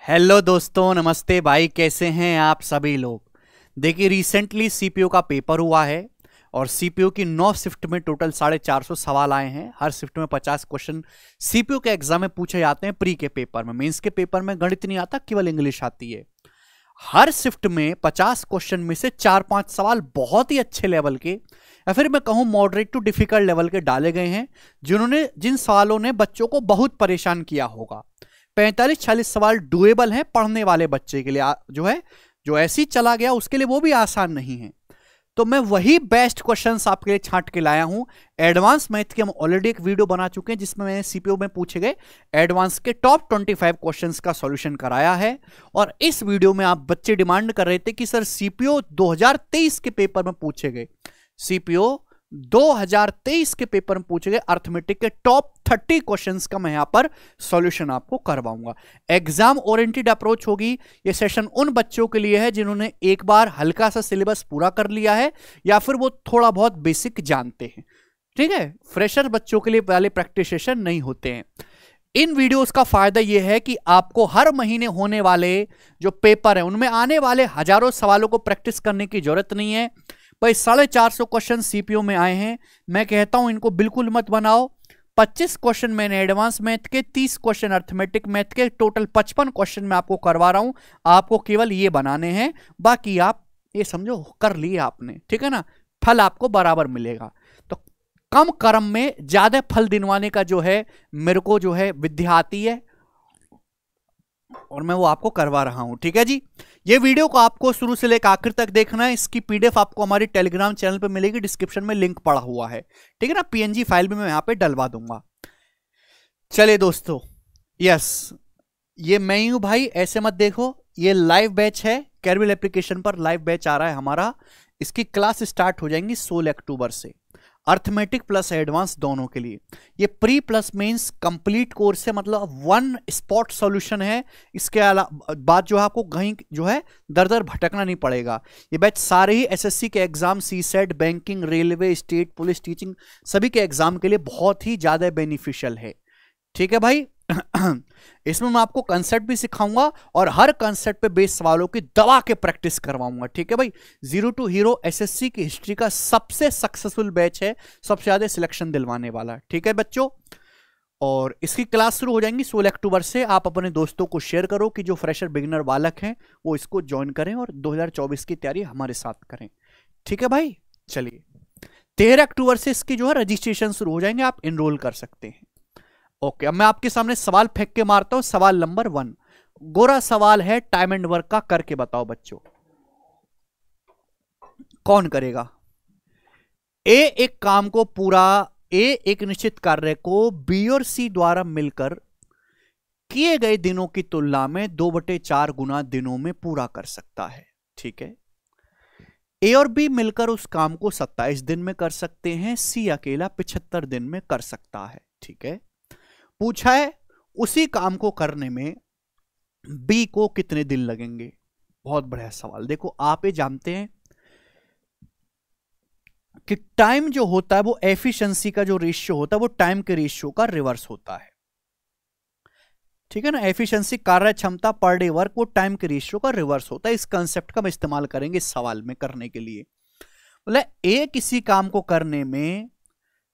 Hello दोस्तों, नमस्ते भाई। कैसे हैं आप सभी लोग। देखिए, रिसेंटली सीपीयू का पेपर हुआ है और सीपीयू की 9 शिफ्ट में टोटल 450 सवाल आए हैं। हर शिफ्ट में 50 क्वेश्चन सीपीयू के एग्जाम में पूछे जाते हैं। प्री के पेपर में, मेंस के पेपर में गणित नहीं आता, केवल इंग्लिश आती है। हर शिफ्ट में 50 क्वेश्चन में से 4-5 सवाल बहुत ही अच्छे लेवल के या फिर मैं कहूं मॉडरेट टू डिफिकल्ट लेवल के डाले गए हैं, जिन सवालों ने बच्चों को बहुत परेशान किया होगा। 45-40 सवाल डुएबल हैं पढ़ने वाले बच्चे के लिए, जो ऐसी चला गया उसके लिए वो भी आसान नहीं है। तो मैं वही बेस्ट क्वेश्चंस आपके लिए छांट के लाया हूं। एडवांस मैथ की हम ऑलरेडी एक वीडियो बना चुके हैं जिसमें मैंने सीपीयू में पूछे गए एडवांस के टॉप 25 क्वेश्चंस का सॉल्यूशन कराया है। और इस वीडियो में आप बच्चे डिमांड कर रहे थे कि सर सीपीयू 2023 के पेपर में पूछे गए, सीपीयू 2023 के पेपर में पूछे गए अर्थमेटिक के टॉप 30 क्वेश्चंस का मैं यहां पर सॉल्यूशन आपको करवाऊंगा। एग्जाम ओरिएंटेड अप्रोच होगी। ये सेशन उन बच्चों के लिए है जिन्होंने एक बार हल्का सा सिलेबस पूरा कर लिया है या फिर वो थोड़ा बहुत बेसिक जानते हैं। ठीक है, फ्रेशर बच्चों के लिए वाले प्रैक्टिस सेशन नहीं होते हैं। इन वीडियोस का फायदा यह है कि आपको हर महीने होने वाले जो पेपर है उनमें आने वाले हजारों सवालों को प्रैक्टिस करने की जरूरत नहीं है। भाई 450 क्वेश्चन सीपीयू में आए हैं, मैं कहता हूं इनको बिल्कुल मत बनाओ। 25 क्वेश्चन मैंने एडवांस मैथ के, 30 क्वेश्चन अर्थमेटिक मैथ के, टोटल 55 क्वेश्चन मैं आपको करवा रहा हूं। आपको केवल ये बनाने हैं, बाकी आप ये समझो कर लिए आपने। ठीक है ना, फल आपको बराबर मिलेगा। तो कम कर्म में ज्यादा फल दिलवाने का जो है मेरे को जो है विद्या आती है और मैं वो आपको करवा रहा हूं। ठीक है जी, ये वीडियो को आपको शुरू से लेकर आखिर तक देखना है। इसकी पीडीएफ आपको हमारी टेलीग्राम चैनल पे मिलेगी, डिस्क्रिप्शन में लिंक पड़ा हुआ है। ठीक है ना, पीएनजी फाइल भी मैं यहां पे डलवा दूंगा। चलिए दोस्तों, यस, ये मैं ही हूं भाई, ऐसे मत देखो। ये लाइव बैच है, कैरविल एप्लीकेशन पर लाइव बैच आ रहा है हमारा। इसकी क्लास स्टार्ट हो जाएंगी 16 अक्टूबर से, अर्थमेटिक प्लस एडवांस दोनों के लिए। ये pre plus mains complete course है, मतलब वन स्पॉट सॉल्यूशन है। इसके अलावा बाद जो है आपको कहीं जो है दर दर भटकना नहीं पड़ेगा। ये बैच सारे ही एसएससी के exam, CSAT, banking, railway, state police, teaching सभी के एग्जाम के लिए बहुत ही ज्यादा बेनिफिशियल है। ठीक है भाई, इसमें मैं आपको कंसेप्ट भी सिखाऊंगा और हर कंसेप्ट पे बेस्ड सवालों की दबा के प्रैक्टिस करवाऊंगा। ठीक है भाई, जीरो टू हीरो एसएससी की हिस्ट्री का सबसे सक्सेसफुल बैच है, सबसे ज्यादा सिलेक्शन दिलवाने वाला। ठीक है बच्चों, और इसकी क्लास शुरू हो जाएंगी 16 अक्टूबर से। आप अपने दोस्तों को शेयर करो कि जो फ्रेशर बिगिनर बालक हैं वो इसको ज्वाइन करें और 2024 की तैयारी हमारे साथ करें। ठीक है भाई, चलिए 13 अक्टूबर से इसकी जो है रजिस्ट्रेशन शुरू हो जाएंगे, आप इनरोल कर सकते हैं। ओके, अब मैं आपके सामने सवाल फेंक के मारता हूं। सवाल नंबर 1 गोरा सवाल है, टाइम एंड वर्क का। करके बताओ बच्चों, कौन करेगा। एक काम को पूरा, एक निश्चित कार्य को बी और सी द्वारा मिलकर किए गए दिनों की तुलना में 2/4 गुना दिनों में पूरा कर सकता है। ठीक है, ए और बी मिलकर उस काम को 27 दिन में कर सकते हैं, सी अकेला 75 दिन में कर सकता है। ठीक है, पूछा है उसी काम को करने में बी को कितने दिन लगेंगे। बहुत बढ़िया सवाल। देखो, आप ये जानते हैं कि टाइम जो होता है वो एफिशिएंसी का जो रेशियो होता है वो टाइम के रेशियो का रिवर्स होता है। ठीक है ना, एफिशिएंसी कार्य क्षमता पर डे वर्क वो टाइम के रेशियो का रिवर्स होता है। इस कंसेप्ट का हम इस्तेमाल करेंगे इस सवाल में करने के लिए। बोले ए किसी काम को करने में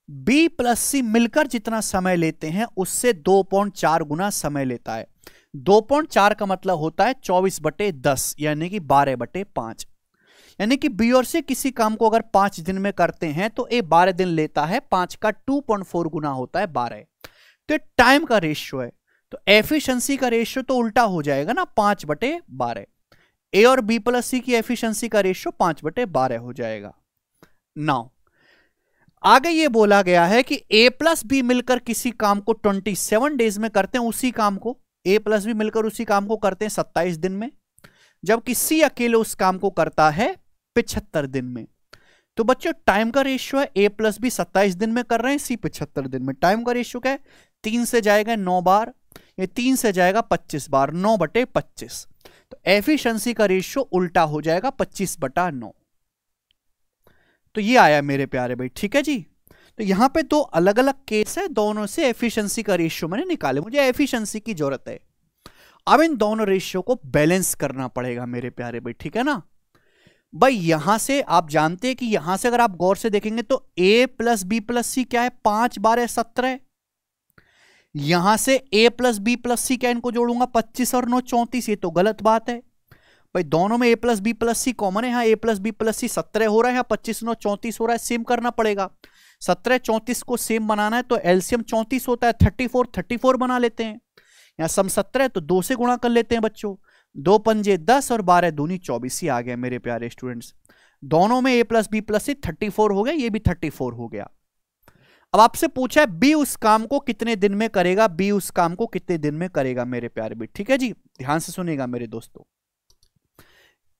बी प्लस सी मिलकर जितना समय लेते हैं उससे 2.4 गुना समय लेता है। 2.4 का मतलब होता है 24/10 यानी कि 12/5। यानी कि बी और सी किसी काम को अगर 5 दिन में करते हैं तो ए 12 दिन लेता है, 5 का 2.4 गुना होता है 12। तो टाइम का रेशियो है, तो एफिशिएंसी का रेशियो तो उल्टा हो जाएगा ना, 5/12। ए और बी प्लस सी की एफिशिएंसी का रेशियो 5/12 हो जाएगा। नाउ आगे ये बोला गया है कि ए प्लस बी मिलकर किसी काम को 27 डेज में करते हैं। उसी काम को ए प्लस बी मिलकर उसी काम को करते हैं 27 दिन में, जबकि सी अकेले उस काम को करता है 75 दिन में। तो बच्चों टाइम का रेशियो है, ए प्लस बी 27 दिन में कर रहे हैं, सी 75 दिन में। टाइम का रेशियो क्या है, 3 से जाएगा 9 बार, ये 3 से जाएगा 25 बार, 9/25। तो एफिशिएंसी का रेशियो उल्टा हो जाएगा 25/9। तो ये आया मेरे प्यारे भाई। ठीक है जी, तो यहां पे दो अलग अलग केस है, दोनों से एफिशिएंसी का रेशियो मैंने निकाले। मुझे एफिशिएंसी की जरूरत है। अब इन दोनों रेशियो को बैलेंस करना पड़ेगा मेरे प्यारे भाई, ठीक है ना भाई। यहां से आप जानते हैं कि यहां से अगर आप गौर से देखेंगे तो a प्लस बी प्लस सी क्या है, 5 12 17। यहां से a प्लस बी प्लस सी क्या, इनको जोड़ूंगा 25 और 9 34। ये तो गलत बात है भाई, दोनों में a plus B plus C common है। यहाँ a plus B plus C 17 हो रहा है, यहाँ 25 9 34 हो रहा है। सेम करना पड़ेगा, 17 34 को सेम बनाना है तो एलसीएम 34 होता है, 34 बना लेते हैं। यहाँ सम 17 है तो 2 से गुणा कर लेते हैं बच्चों, 2 पंजे 10 और 12 दूनी 24 ही आ गया मेरे प्यारे स्टूडेंट्स। दोनों में a प्लस बी प्लस सी 34 हो गया, ये भी 34 हो गया। अब आपसे पूछा है बी उस काम को कितने दिन में करेगा, बी उस काम को कितने दिन में करेगा मेरे प्यारे बी, ठीक है जी। ध्यान से सुनेगा मेरे दोस्तों।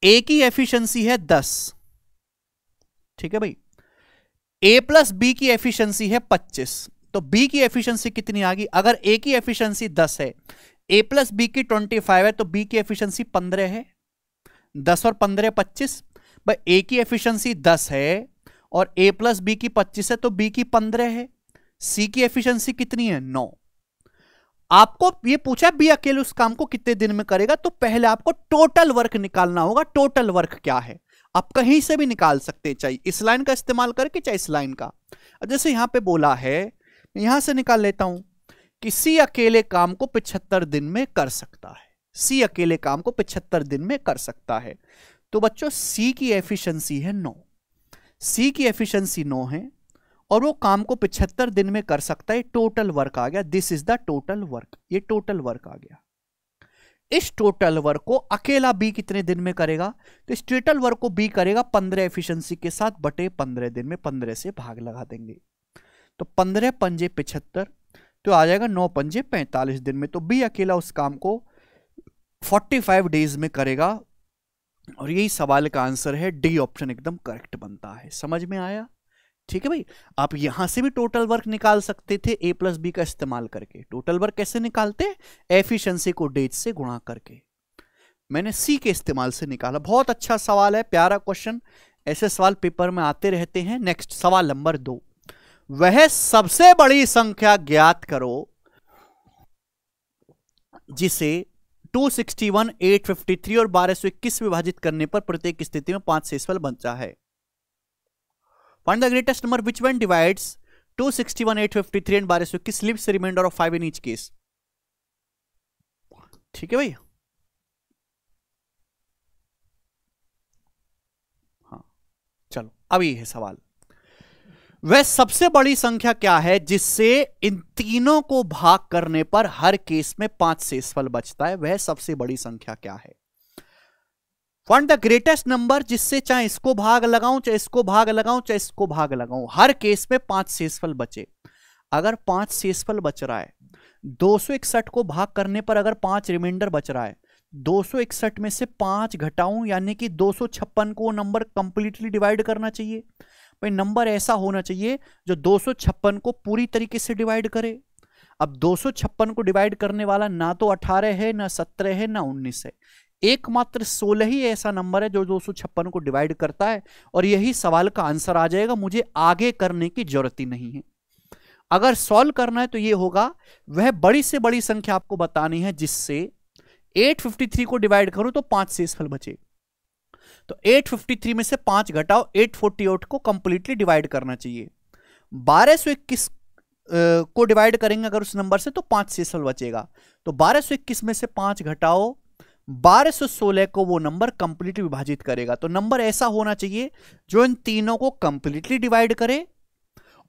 ए की एफिशिएंसी है 10, ठीक है भाई। ए प्लस बी की एफिशिएंसी है 25, तो बी की एफिशिएंसी कितनी आ गई। अगर ए की एफिशिएंसी 10 है, ए प्लस बी की 25 है, तो बी की एफिशिएंसी 15 है। 10 और 15 25 भाई। ए की एफिशिएंसी 10 है और ए प्लस बी की 25 है, तो बी की 15 है। सी की एफिशिएंसी कितनी है 9। आपको ये पूछा बी अकेले उस काम को कितने दिन में करेगा, तो पहले आपको टोटल वर्क निकालना होगा। टोटल वर्क क्या है आप कहीं से भी निकाल सकते हैं, चाहे इस लाइन का इस्तेमाल करके चाहे इस लाइन का। जैसे यहां पे बोला है, यहां से निकाल लेता हूं कि सी अकेले काम को 75 दिन में कर सकता है। सी अकेले काम को 75 दिन में कर सकता है, तो बच्चों सी की एफिशिएंसी है 9। सी की एफिशिएंसी 9 है और वो काम को 75 दिन में कर सकता है। टोटल वर्क आ गया, this is the total work. ये टोटल वर्क आ गया। इस टोटल वर्क को अकेला बी कितने दिन में करेगा, तो इस टोटल वर्क को बी करेगा 15 एफिशिएंसी के साथ बटे 15 दिन में। 15 से भाग लगा देंगे तो 15 पंजे 75, तो आ जाएगा 9 पंजे 45 दिन में। तो बी अकेला उस काम को 45 डेज में करेगा और यही सवाल का आंसर है। डी ऑप्शन एकदम करेक्ट बनता है। समझ में आया, ठीक है भाई। आप यहां से भी टोटल वर्क निकाल सकते थे ए प्लस बी का इस्तेमाल करके। टोटल वर्क कैसे निकालते हैं, एफिशिएंसी को डेज से गुणा करके। मैंने सी के इस्तेमाल से निकाला। बहुत अच्छा सवाल है, प्यारा क्वेश्चन। ऐसे सवाल पेपर में आते रहते हैं। नेक्स्ट सवाल नंबर 2, वह सबसे बड़ी संख्या ज्ञात करो जिसे 261, 853 और 1221 विभाजित करने पर प्रत्येक स्थिति में 5 शेषफल बचा है। Find the greatest number which one divides 261, 853 and 1221 leaves the remainder of 5 in each case. ठीक है भाई। हाँ चलो, अब ये है सवाल। वह सबसे बड़ी संख्या क्या है जिससे इन तीनों को भाग करने पर हर केस में 5 शेषफल बचता है। वह सबसे बड़ी संख्या क्या है। फाइंड द ग्रेटेस्ट नंबर जिससे चाहे इसको भाग लगाऊं चाहे इसको भाग लगाऊं चाहे इसको भाग लगाऊं, हर केस में 5 शेषफल बचे। अगर 5 शेषफल बच रहा है, 261 को भाग करने पर अगर 5 रिमाइंडर बच रहा है, 261 में से 5 घटाऊं यानी कि 256 को नंबर कंप्लीटली डिवाइड करना चाहिए। भाई नंबर ऐसा होना चाहिए जो 256 को पूरी तरीके से डिवाइड करे। अब 256 को डिवाइड करने वाला ना तो 18 है, ना 17 है, ना 19 है। एकमात्र 16 ही ऐसा नंबर है जो 256 को डिवाइड करता है और यही सवाल का आंसर आ जाएगा। मुझे आगे करने की जरूरत ही नहीं है। अगर सॉल्व करना है तो ये होगा, वह बड़ी से बड़ी संख्या आपको बतानी है जिससे 853 को डिवाइड करूं तो 5 शेषफल बचे। तो 853 में से 5 घटाओ, 848 को कंप्लीटली डिवाइड करना चाहिए। 1221 को डिवाइड करेंगे अगर उस नंबर से तो 5 शेषफल बचेगा। तो 1221 में से 5 घटाओ, 1216 को वो नंबर कंप्लीटली विभाजित करेगा। तो नंबर ऐसा होना चाहिए जो इन तीनों को कंप्लीटली डिवाइड करे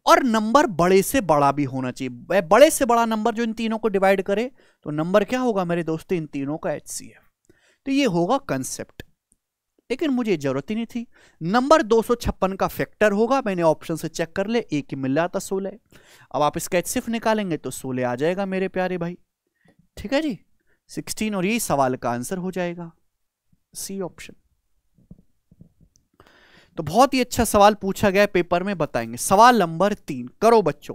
और नंबर बड़े से बड़ा भी होना चाहिए। बड़े से बड़ा नंबर जो इन तीनों को डिवाइड करे तो नंबर क्या होगा मेरे दोस्तों, इन तीनों का HCF। तो ये होगा कंसेप्ट, लेकिन मुझे जरूरत ही नहीं थी। नंबर 256 का फैक्टर होगा, मैंने ऑप्शन से चेक कर ले, एक ही मिल रहा था 16। अब आप इसका HCF निकालेंगे तो 16 आ जाएगा मेरे प्यारे भाई। ठीक है जी, 16 और यही सवाल का आंसर हो जाएगा, सी ऑप्शन। तो बहुत ही अच्छा सवाल पूछा गया पेपर में, बताएंगे। सवाल नंबर 3 करो बच्चों।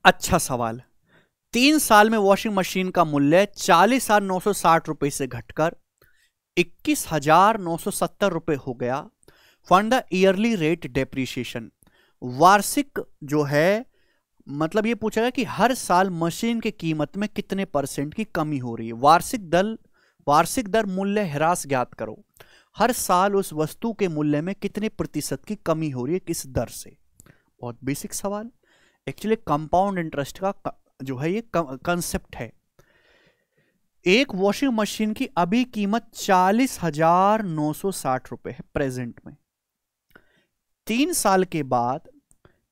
अच्छा सवाल। 3 साल में वॉशिंग मशीन का मूल्य 40,960 रुपए से घटकर 21,970 रुपए हो गया। Find the yearly rate depreciation. वार्षिक जो है मतलब ये पूछा गया कि हर साल मशीन की कीमत में कितने % की कमी हो रही है। वार्षिक दर मूल्य ह्रास ज्ञात करो। हर साल उस वस्तु के मूल्य में कितने % की कमी हो रही है, किस दर से। बहुत बेसिक सवाल। एक्चुअली कंपाउंड इंटरेस्ट का जो है ये कंसेप्ट है। एक वॉशिंग मशीन की अभी कीमत 40,960 रुपए है प्रेजेंट में। 3 साल के बाद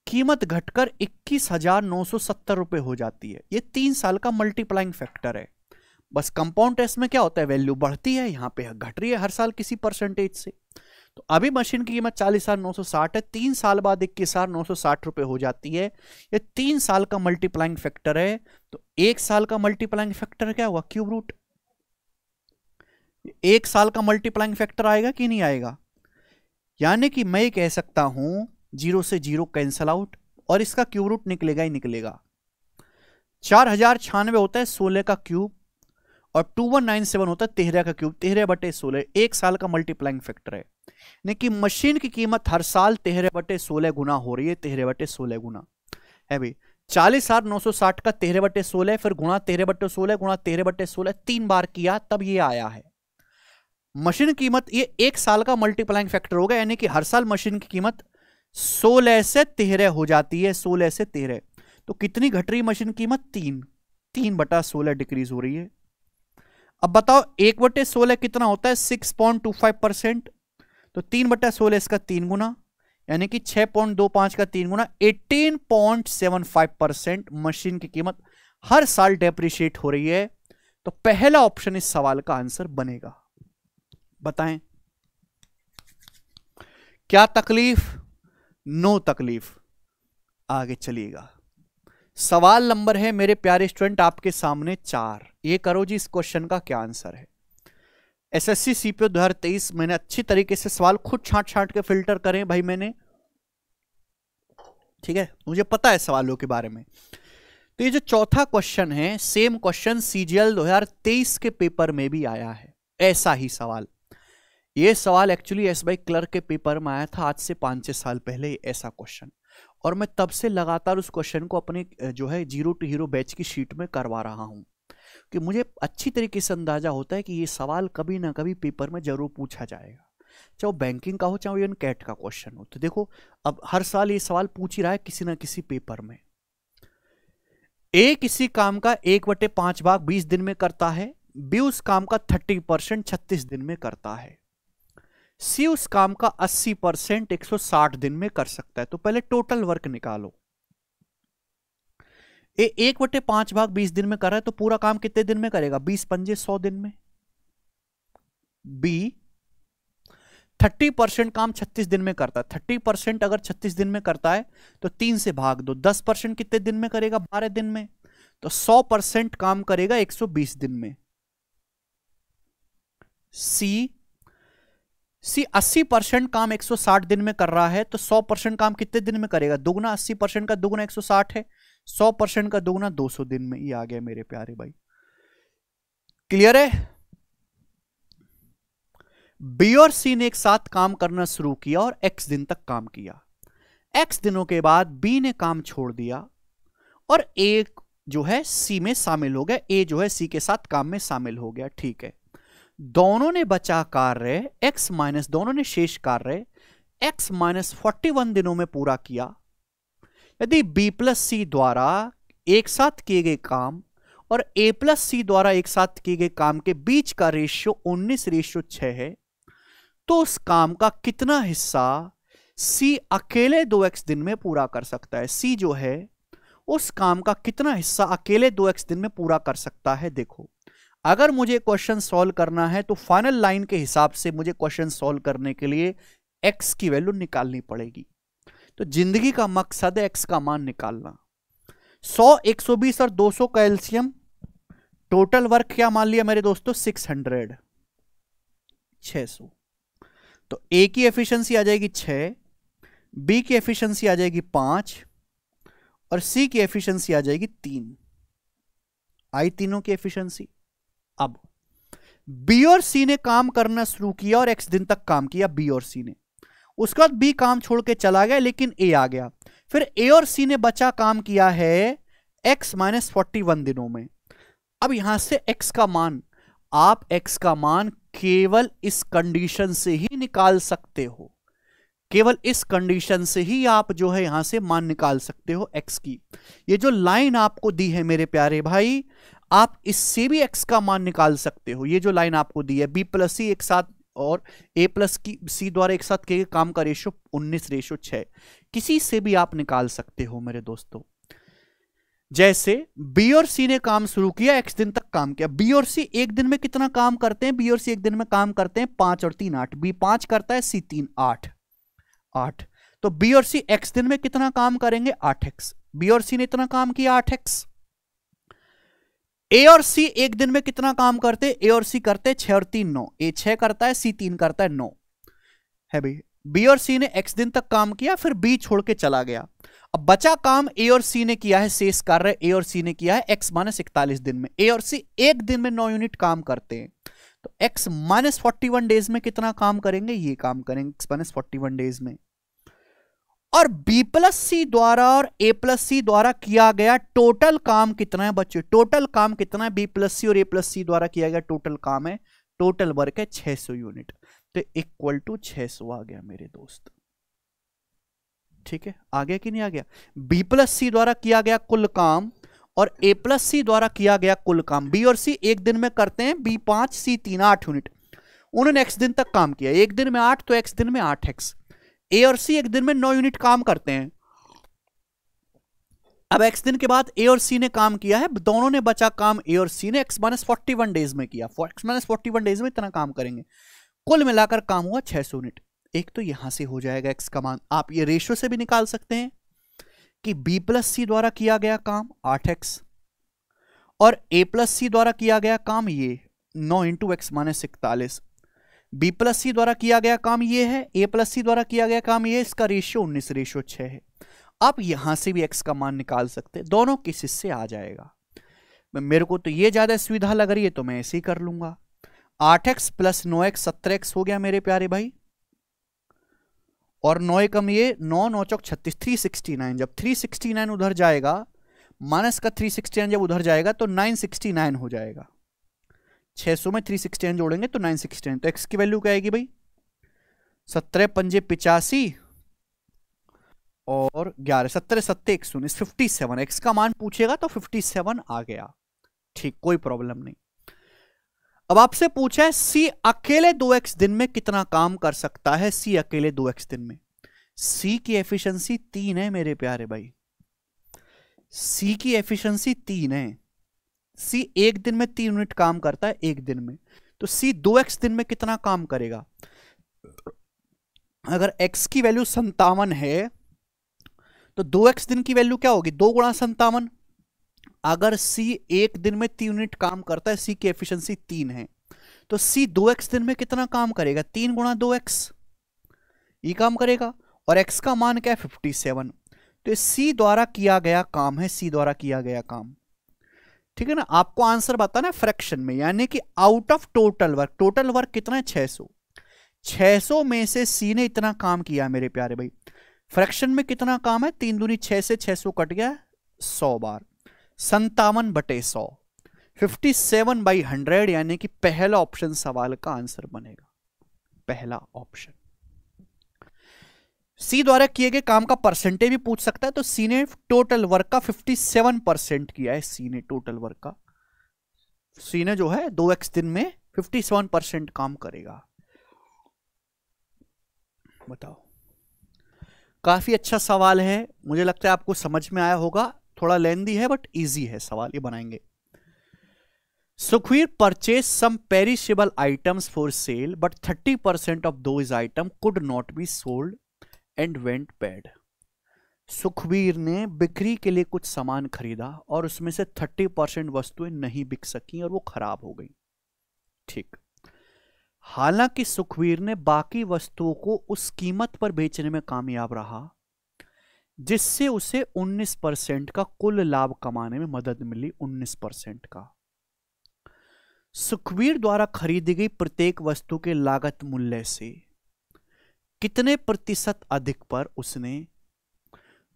कीमत घटकर 21,970 रुपए हो जाती है। ये 3 साल का मल्टीप्लाइंग फैक्टर है। बस कंपाउंड टेस्ट में क्या होता है, वैल्यू बढ़ती है, यहां पे घट रही है हर साल किसी % से। तो अभी मशीन की कीमत 40,960 है, 3 साल बाद 21,960 रुपए हो जाती है। ये 3 साल का मल्टीप्लाइंग फैक्टर है। तो 1 साल का मल्टीप्लाइंग फैक्टर क्या होगा, क्यूब रूट। 1 साल का मल्टीप्लाइंग फैक्टर आएगा कि नहीं आएगा। यानी कि मैं कह सकता हूं 0 से 0 कैंसल आउट और इसका क्यूब रूट निकलेगा ही निकलेगा। 4096 होता है 16 का क्यूब और 2197 होता है 13 का क्यूब। 13/16 1 साल का मल्टीप्लाइंग फैक्टर है। यानी कि मशीन की कीमत हर साल 13/16 गुना हो रही है। 13/16 गुना है भाई 40,960 का 13/16 फिर गुणा 13/16 गुणा 13/16 3 बार किया तब ये आया है मशीन कीमत। ये 1 साल का मल्टीप्लाइंग फैक्टर होगा। यानी कि हर साल मशीन की कीमत 16 से 13 हो जाती है। 16 से 13 तो कितनी घट रही मशीन कीमत, 3/16 डिक्रीज हो रही है। अब बताओ 1/16 कितना होता है, 6.25%। तो 3/16 इसका 3 गुना यानी कि 6.25 का 3 गुना 18.75% मशीन की कीमत हर साल डेप्रिशिएट हो रही है। तो पहला ऑप्शन इस सवाल का आंसर बनेगा। बताएं क्या तकलीफ, नो तकलीफ। आगे चलिएगा। सवाल नंबर है मेरे प्यारे स्टूडेंट आपके सामने 4। ये करो जी इस क्वेश्चन का क्या आंसर है। एसएससी सीपीओ 2023 मैंने अच्छी तरीके से सवाल खुद छांट के फिल्टर करें भाई मैंने, ठीक है, मुझे पता है सवालों के बारे में। तो ये जो चौथा क्वेश्चन है सेम क्वेश्चन सीजीएल 2023 के पेपर में भी आया है, ऐसा ही सवाल। ये सवाल एक्चुअली एसबीआई क्लर्क के पेपर में आया था आज से 5-6 साल पहले ऐसा क्वेश्चन, और मैं तब से लगातार उस क्वेश्चन को अपने जो है जीरो टू हीरो बैच की शीट में करवा रहा हूं कि मुझे अच्छी तरीके से अंदाजा होता है कि ये सवाल कभी ना कभी पेपर में जरूर पूछा जाएगा, चाहे वो बैंकिंग का हो चाहे वो कैट का क्वेश्चन हो। तो देखो अब हर साल ये सवाल पूछ ही रहा है किसी ना किसी पेपर में। ए किसी काम का 1/5 भाग 20 दिन में करता है, बी उस काम का 30% 36 दिन में करता है, सी उस काम का 80% 160 दिन में कर सकता है। तो पहले टोटल वर्क निकालो। ए 1/5 भाग 20 दिन में कर रहा है तो पूरा काम कितने दिन में करेगा, 20 पंजे 100 दिन में। बी 30% काम 36 दिन में करता है, 30% अगर 36 दिन में करता है तो 3 से भाग दो, 10% कितने दिन में करेगा, 12 दिन में। तो 100% काम करेगा 120 दिन में। सी 80% काम 160 दिन में कर रहा है तो 100% काम कितने दिन में करेगा, दुगना। 80% का दुगना 160 है, 100% का दुगना 200 दिन में। ये आ गया मेरे प्यारे भाई, क्लियर है। बी और सी ने एक साथ काम करना शुरू किया और x दिन तक काम किया। x दिनों के बाद बी ने काम छोड़ दिया और ए जो है सी में शामिल हो गया, ए जो है सी के साथ काम में शामिल हो गया, ठीक है। दोनों ने बचा कार्य x माइनस, दोनों ने शेष कार्य x माइनस 41 दिनों में पूरा किया। यदि b प्लस सी द्वारा एक साथ किए गए काम और a प्लस सी द्वारा एक साथ किए गए काम के बीच का रेशियो 19:6 है तो उस काम का कितना हिस्सा c अकेले 2x दिन में पूरा कर सकता है। c जो है उस काम का कितना हिस्सा अकेले 2x दिन में पूरा कर सकता है। देखो अगर मुझे क्वेश्चन सॉल्व करना है तो फाइनल लाइन के हिसाब से मुझे क्वेश्चन सॉल्व करने के लिए x की वैल्यू निकालनी पड़ेगी। तो जिंदगी का मकसद है x का मान निकालना। 100, 120 और 200 का एलसीएम, टोटल वर्क क्या मान लिया मेरे दोस्तों, 600, 600। तो A की एफिशिएंसी आ जाएगी 6, B की एफिशिएंसी आ जाएगी 5 और C की एफिशिएंसी आ जाएगी 3। आई तीनों की एफिशिएंसी। अब B और C ने काम करना शुरू किया और x दिन तक काम किया B और C ने। उसके बाद B काम छोड़ के चला गया लेकिन A आ गया। फिर ए और सी ने बचा काम किया है x माइनस 41 दिनों में। अब यहां से x का मान, आप x का मान केवल इस कंडीशन से ही निकाल सकते हो, केवल इस कंडीशन से ही आप जो है यहां से मान निकाल सकते हो x की। ये जो लाइन आपको दी है मेरे प्यारे भाई, आप इससे भी x का मान निकाल सकते हो। ये जो लाइन आपको दी है b प्लस सी एक साथ और a प्लस की सी द्वारा एक साथ किए गए काम का रेशो 19:6, किसी से भी आप निकाल सकते हो मेरे दोस्तों। जैसे बी और सी ने काम शुरू किया, x दिन तक काम किया। बी और सी एक दिन में कितना काम करते हैं? बी और सी एक दिन में काम करते हैं 5 और 3 8। बी 5 करता है, सी 3 8। तो बी और सी x दिन में कितना काम करेंगे? 8x। बी और सी ने इतना काम किया 8x। ए और सी एक दिन में कितना काम करते हैं? ए और सी करते हैं 6 और 3 9। ए 6 करता है, सी 3 करता है 9 है भाई। बी और सी ने x दिन तक काम किया, फिर बी छोड़ के चला गया। अब बचा काम ए और सी ने किया है, शेष कार्य ए और सी ने किया है x माइनस 41 दिन में। ए और सी एक दिन में 9 यूनिट काम करते हैं, तो x माइनस 41 डेज में कितना काम करेंगे? ये काम करेंगे x माइनस 41 डेज में। और b प्लस सी द्वारा और a प्लस सी द्वारा किया गया टोटल काम कितना है बच्चों? टोटल काम कितना है? b प्लस सी और a प्लस सी द्वारा किया गया टोटल काम है, टोटल वर्क है 600 यूनिट। तो इक्वल टू 600 आ गया मेरे दोस्त। ठीक है, आ गया कि नहीं आ गया? b प्लस सी द्वारा किया गया कुल काम और a प्लस सी द्वारा किया गया कुल काम। b और c एक दिन में करते हैं, b 5 c 3 8 यूनिट। उन्होंने x दिन तक काम किया, एक दिन में 8 तो x दिन में 8x। ए और सी एक दिन में 9 यूनिट काम करते हैं। अब x दिन के बाद ए और सी ने काम किया है, दोनों ने बचा काम ए और सी ने x माइनस 41 डेज में किया। x माइनस 41 डेज में इतना काम करेंगे, कुल मिलाकर काम हुआ 600 यूनिट। एक तो यहां से हो जाएगा x का मान। आप ये रेशियो से भी निकाल सकते हैं कि b प्लस सी द्वारा किया गया काम 8x और a प्लस सी द्वारा किया गया काम ये 9 into x minus 41। b plus C द्वारा किया गया काम ये है, a प्लस सी द्वारा किया गया काम ये है, इसका रेशियो 19:6 है। आप यहां से भी x का मान निकाल सकते हैं, दोनों केसेस से आ जाएगा। मेरे को तो ये ज्यादा सुविधा लग रही है तो मैं ऐसे ही कर लूंगा। 8x प्लस 9x 17x हो गया मेरे प्यारे भाई, और 9 कम ये 9 9 चौक 36 369। जब 369 उधर जाएगा, माइनस का 369 जब उधर जाएगा तो 969 हो जाएगा। 600 में 369 जोड़ेंगे तो 969। तो x की वैल्यू क्या आएगी भाई? 17 पंजे 85 और 11 17 7 119 57। x का मान पूछेगा तो 57 आ गया। ठीक, कोई प्रॉब्लम नहीं। अब आपसे पूछा है c अकेले 2x दिन में कितना काम कर सकता है? c अकेले 2x दिन में, c की एफिशिएंसी 3 है मेरे प्यारे भाई। c की एफिशिएंसी 3 है। c एक दिन में 3 यूनिट काम करता है एक दिन में, तो c 2x दिन में कितना काम करेगा? अगर x की वैल्यू 57 है तो 2x दिन की वैल्यू क्या होगी? 2 गुणा 57। अगर c एक दिन में 3 यूनिट काम करता है, c की एफिशिएंसी 3 है, तो c 2x दिन में कितना काम करेगा? 3 गुणा 2x ये काम करेगा। और x का मान क्या है? 57। तो c द्वारा किया गया काम है, c द्वारा किया गया काम। ठीक है ना, आपको आंसर बताना है फ्रैक्शन में, यानी कि out of total work. Total work कितना है? 600। 600 में से c ने इतना काम किया मेरे प्यारे भाई। फ्रैक्शन में कितना काम है? 3 दूनी 6 से 600 कट गया 100 बार, 57/100, 57/100, यानी कि पहला ऑप्शन सवाल का आंसर बनेगा, पहला ऑप्शन। सी द्वारा किए गए काम का परसेंटेज भी पूछ सकता है, तो सी ने टोटल वर्क का 57% किया है। सी ने टोटल वर्क का, सी ने जो है 2x दिन में 57% काम करेगा। बताओ, काफी अच्छा सवाल है, मुझे लगता है आपको समझ में आया होगा। थोड़ा लेंदी है बट इजी है सवाल, ये बनाएंगे। Sukhvir purchase some perishable items for sale but 30% of those item could not be sold and went bad. Sukhvir ने बिक्री के लिए कुछ सामान खरीदा और उसमें से 30% वस्तुएं नहीं बिक सकी और वो खराब हो गई। ठीक, हालांकि सुखवीर ने बाकी वस्तुओं को उस कीमत पर बेचने में कामयाब रहा जिससे उसे 19% का कुल लाभ कमाने में मदद मिली। 19% का। सुखवीर द्वारा खरीदी गई प्रत्येक वस्तु के लागत मूल्य से कितने प्रतिशत अधिक पर उसने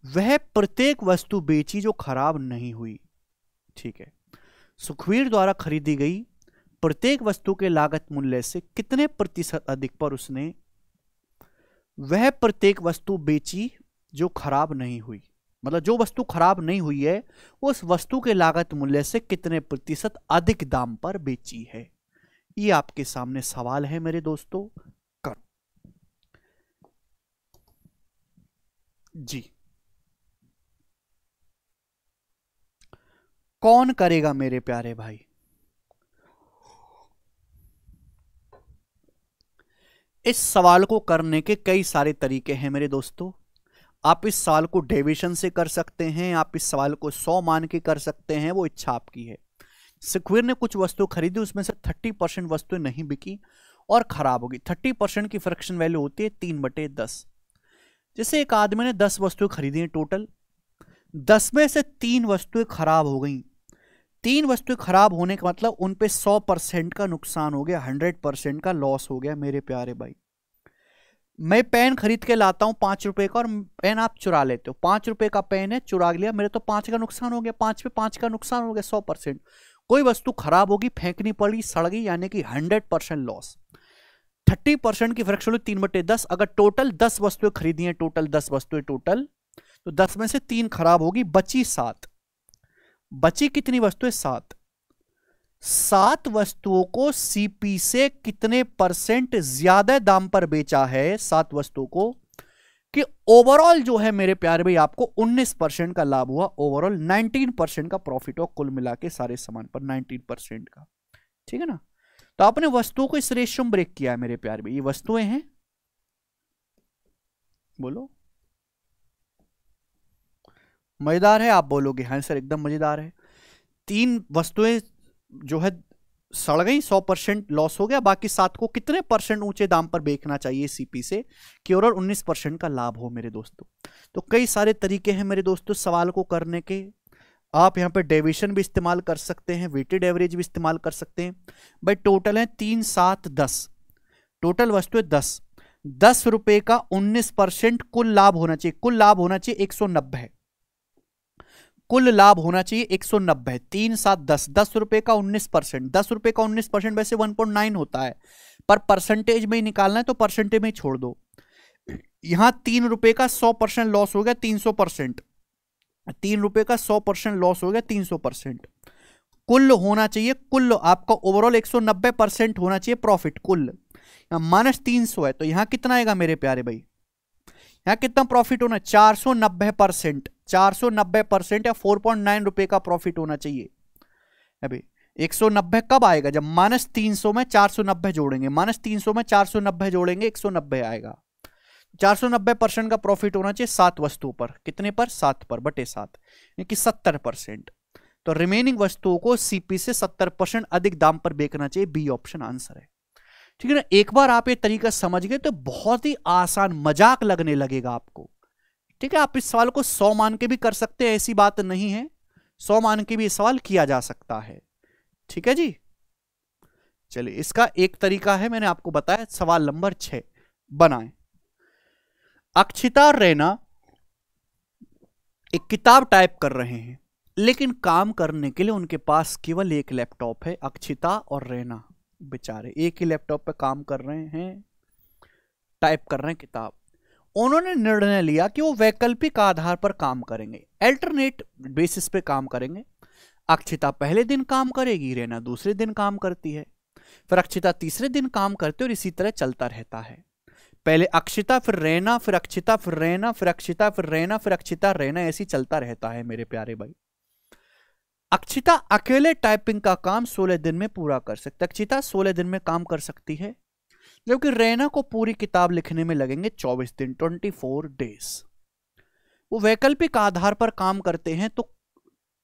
वह प्रत्येक वस्तु बेची जो खराब नहीं हुई। ठीक है, सुखवीर द्वारा खरीदी गई प्रत्येक वस्तु के लागत मूल्य से कितने प्रतिशत अधिक पर उसने वह प्रत्येक वस्तु बेची जो खराब नहीं हुई, मतलब जो वस्तु खराब नहीं हुई है उस वस्तु के लागत मूल्य से कितने प्रतिशत अधिक दाम पर बेची है। ये आपके सामने सवाल है मेरे दोस्तों, करो जी। कौन करेगा मेरे प्यारे भाई? इस सवाल को करने के कई सारे तरीके हैं मेरे दोस्तों। आप इस सवाल को डेविएशन से कर सकते हैं, आप इस सवाल को 100 मान के कर सकते हैं, वो इच्छा आपकी है। सुखवीर ने कुछ वस्तु खरीदी, उसमें से 30% वस्तुएं नहीं बिकी और खराब होगी। 30% की फ्रैक्शन वैल्यू होती है 3/10। जैसे एक आदमी ने 10 वस्तुएं खरीदी हैं टोटल, 10 में से 3 वस्तुएं खराब हो गई। 3 वस्तुएं खराब होने का मतलब उन पे 100% का नुकसान हो गया, 100% का लॉस हो गया मेरे प्यारे भाई। मैं पेन खरीद के लाता हूं 5 रुपए का और पेन आप चुरा लेते हो। 5 रुपए का पेन है, चुरा लिया, मेरे तो 5 का नुकसान हो गया, 5 पे 5 का नुकसान हो गया, 100%। कोई वस्तु खराब होगी, फेंकनी पड़ी, सड़ गई, यानी कि 100% लॉस। 30% की फ्रैक्शन 3/10। अगर टोटल 10 वस्तुएं खरीदी हैं, टोटल 10 वस्तुएं टोटल, तो 10 में से 3 खराब होगी, बची 7। बची कितनी वस्तुएं? 7। 7 वस्तुओं को सीपी से कितने % ज्यादा दाम पर बेचा है 7 वस्तुओं को, कि ओवरऑल जो है मेरे प्यारे भाई आपको 19% का लाभ हुआ। ओवरऑल 19% का प्रॉफिट हुआ, कुल मिला के सारे सामान पर 19% का। ठीक है ना? तो आपने वस्तुओं को इस रेशियो में ब्रेक किया है मेरे प्यारे भाई। ये वस्तुएं हैं, बोलो मजेदार है? आप बोलोगे हाँ सर एकदम मजेदार है। 3 वस्तुएं जो है सड़ गई, 100% लॉस हो गया, बाकी 7 को कितने % ऊंचे दाम पर बेचना चाहिए सीपी से कि और 19% का लाभ हो मेरे दोस्तों। तो कई सारे तरीके हैं मेरे दोस्तों सवाल को करने के। आप यहां पे डेविएशन भी इस्तेमाल कर सकते हैं, वेटेड एवरेज भी इस्तेमाल कर सकते हैं। भाई टोटल है 3, 7, 10, टोटल वस्तु है 10। 10 रुपए का 19% कुल लाभ होना चाहिए। कुल लाभ होना चाहिए 190, कुल लाभ होना चाहिए 190। 3, 7, 10, 10 रुपए का 19%, 10 रुपए का 19% वैसे 1.9 होता है, पर परसेंटेज में ही निकालना है तो परसेंटेज में ही छोड़ दो। यहां 3 रुपए का 100% लॉस हो गया, 300%। 3 रुपए का 100% लॉस हो गया, 300%। कुल होना चाहिए, कुल आपका ओवरऑल 190% होना चाहिए प्रॉफिट कुल। -300 है, तो यहां कितना आएगा मेरे प्यारे भाई? यहां कितना प्रॉफिट होना? 490%। 490% या 4.9 रुपए का प्रॉफिट होना चाहिए। अभी 190 कब आएगा? जब -300 में 490 जोड़ेंगे, -300 में 490 जोड़ेंगे, 190 आएगा। 490% का प्रॉफिट होना चाहिए 7 वस्तुओं पर। कितने पर? 7 पर, बटे 7, यानी कि 70%। तो रिमेनिंग वस्तुओं को सीपी से 70% अधिक दाम पर बेचना चाहिए। बी ऑप्शन आंसर है। ठीक है ना? एक बार आप ये तरीका समझ गए तो बहुत ही आसान, मजाक लगने लगेगा आपको। ठीक है? आप इस सवाल को 100 मान के भी कर सकते हैं, ऐसी बात नहीं है। 100 मान के भी सवाल किया जा सकता है। ठीक है जी? चलिए, इसका एक तरीका है, मैंने आपको बताया। सवाल नंबर 6 बनाएं। अक्षिता और रैना एक किताब टाइप कर रहे हैं, लेकिन काम करने के लिए उनके पास केवल एक लैपटॉप है। अक्षिता और रैना बेचारे एक ही लैपटॉप पे काम कर रहे हैं, टाइप कर रहे हैं किताब। उन्होंने निर्णय लिया कि वो वैकल्पिक आधार पर काम करेंगे, अल्टरनेट बेसिस पे काम करेंगे। अक्षिता पहले दिन काम करेगी, रैना दूसरे दिन काम करती है, फिर अक्षिता तीसरे दिन काम करती है, और इसी तरह चलता रहता है। पहले अक्षिता, फिर रैना, फिर अक्षिता, फिर रैना, फिर अक्षिता, फिर रैना, फिर अक्षिता, रैना, ऐसी चलता रहता है मेरे प्यारे भाई। अक्षिता अकेले टाइपिंग का काम 16 दिन में पूरा कर सकती है। अक्षिता 16 दिन में काम कर सकती है, जबकि रैना को पूरी किताब लिखने में लगेंगे 24 दिन, 24 डेज। वो वैकल्पिक आधार पर काम करते हैं, तो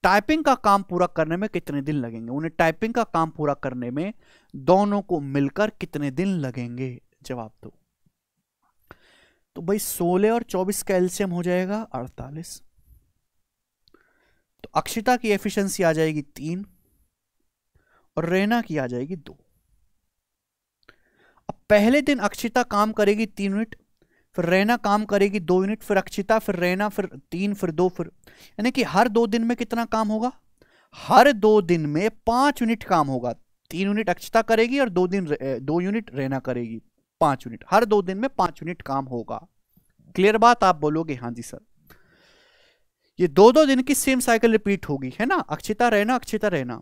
टाइपिंग का काम पूरा करने में कितने दिन लगेंगे? उन्हें टाइपिंग का काम पूरा करने में दोनों को मिलकर कितने दिन लगेंगे? जवाब दो। तो भाई 16 और 24 का एलसीएम हो जाएगा 48। तो अक्षिता की एफिशिएंसी आ जाएगी 3 और रैना की आ जाएगी 2। अब पहले दिन अक्षिता काम करेगी 3 मिनट, फिर रैना काम करेगी 2 यूनिट, फिर अक्षिता, फिर रैना, फिर 3, फिर 2, फिर यानी कि हर 2 दिन में कितना काम होगा? हर 2 दिन में 5 यूनिट काम होगा। 3 यूनिट अक्षिता करेगी और 2 यूनिट रैना करेगी। 5 यूनिट, हर 2 दिन में 5 यूनिट काम होगा। क्लियर बात? आप बोलोगे हाँ जी सर। ये 2-2 दिन की सेम साइकिल रिपीट होगी, है ना? अक्षिता रैना, अक्षिता रैना।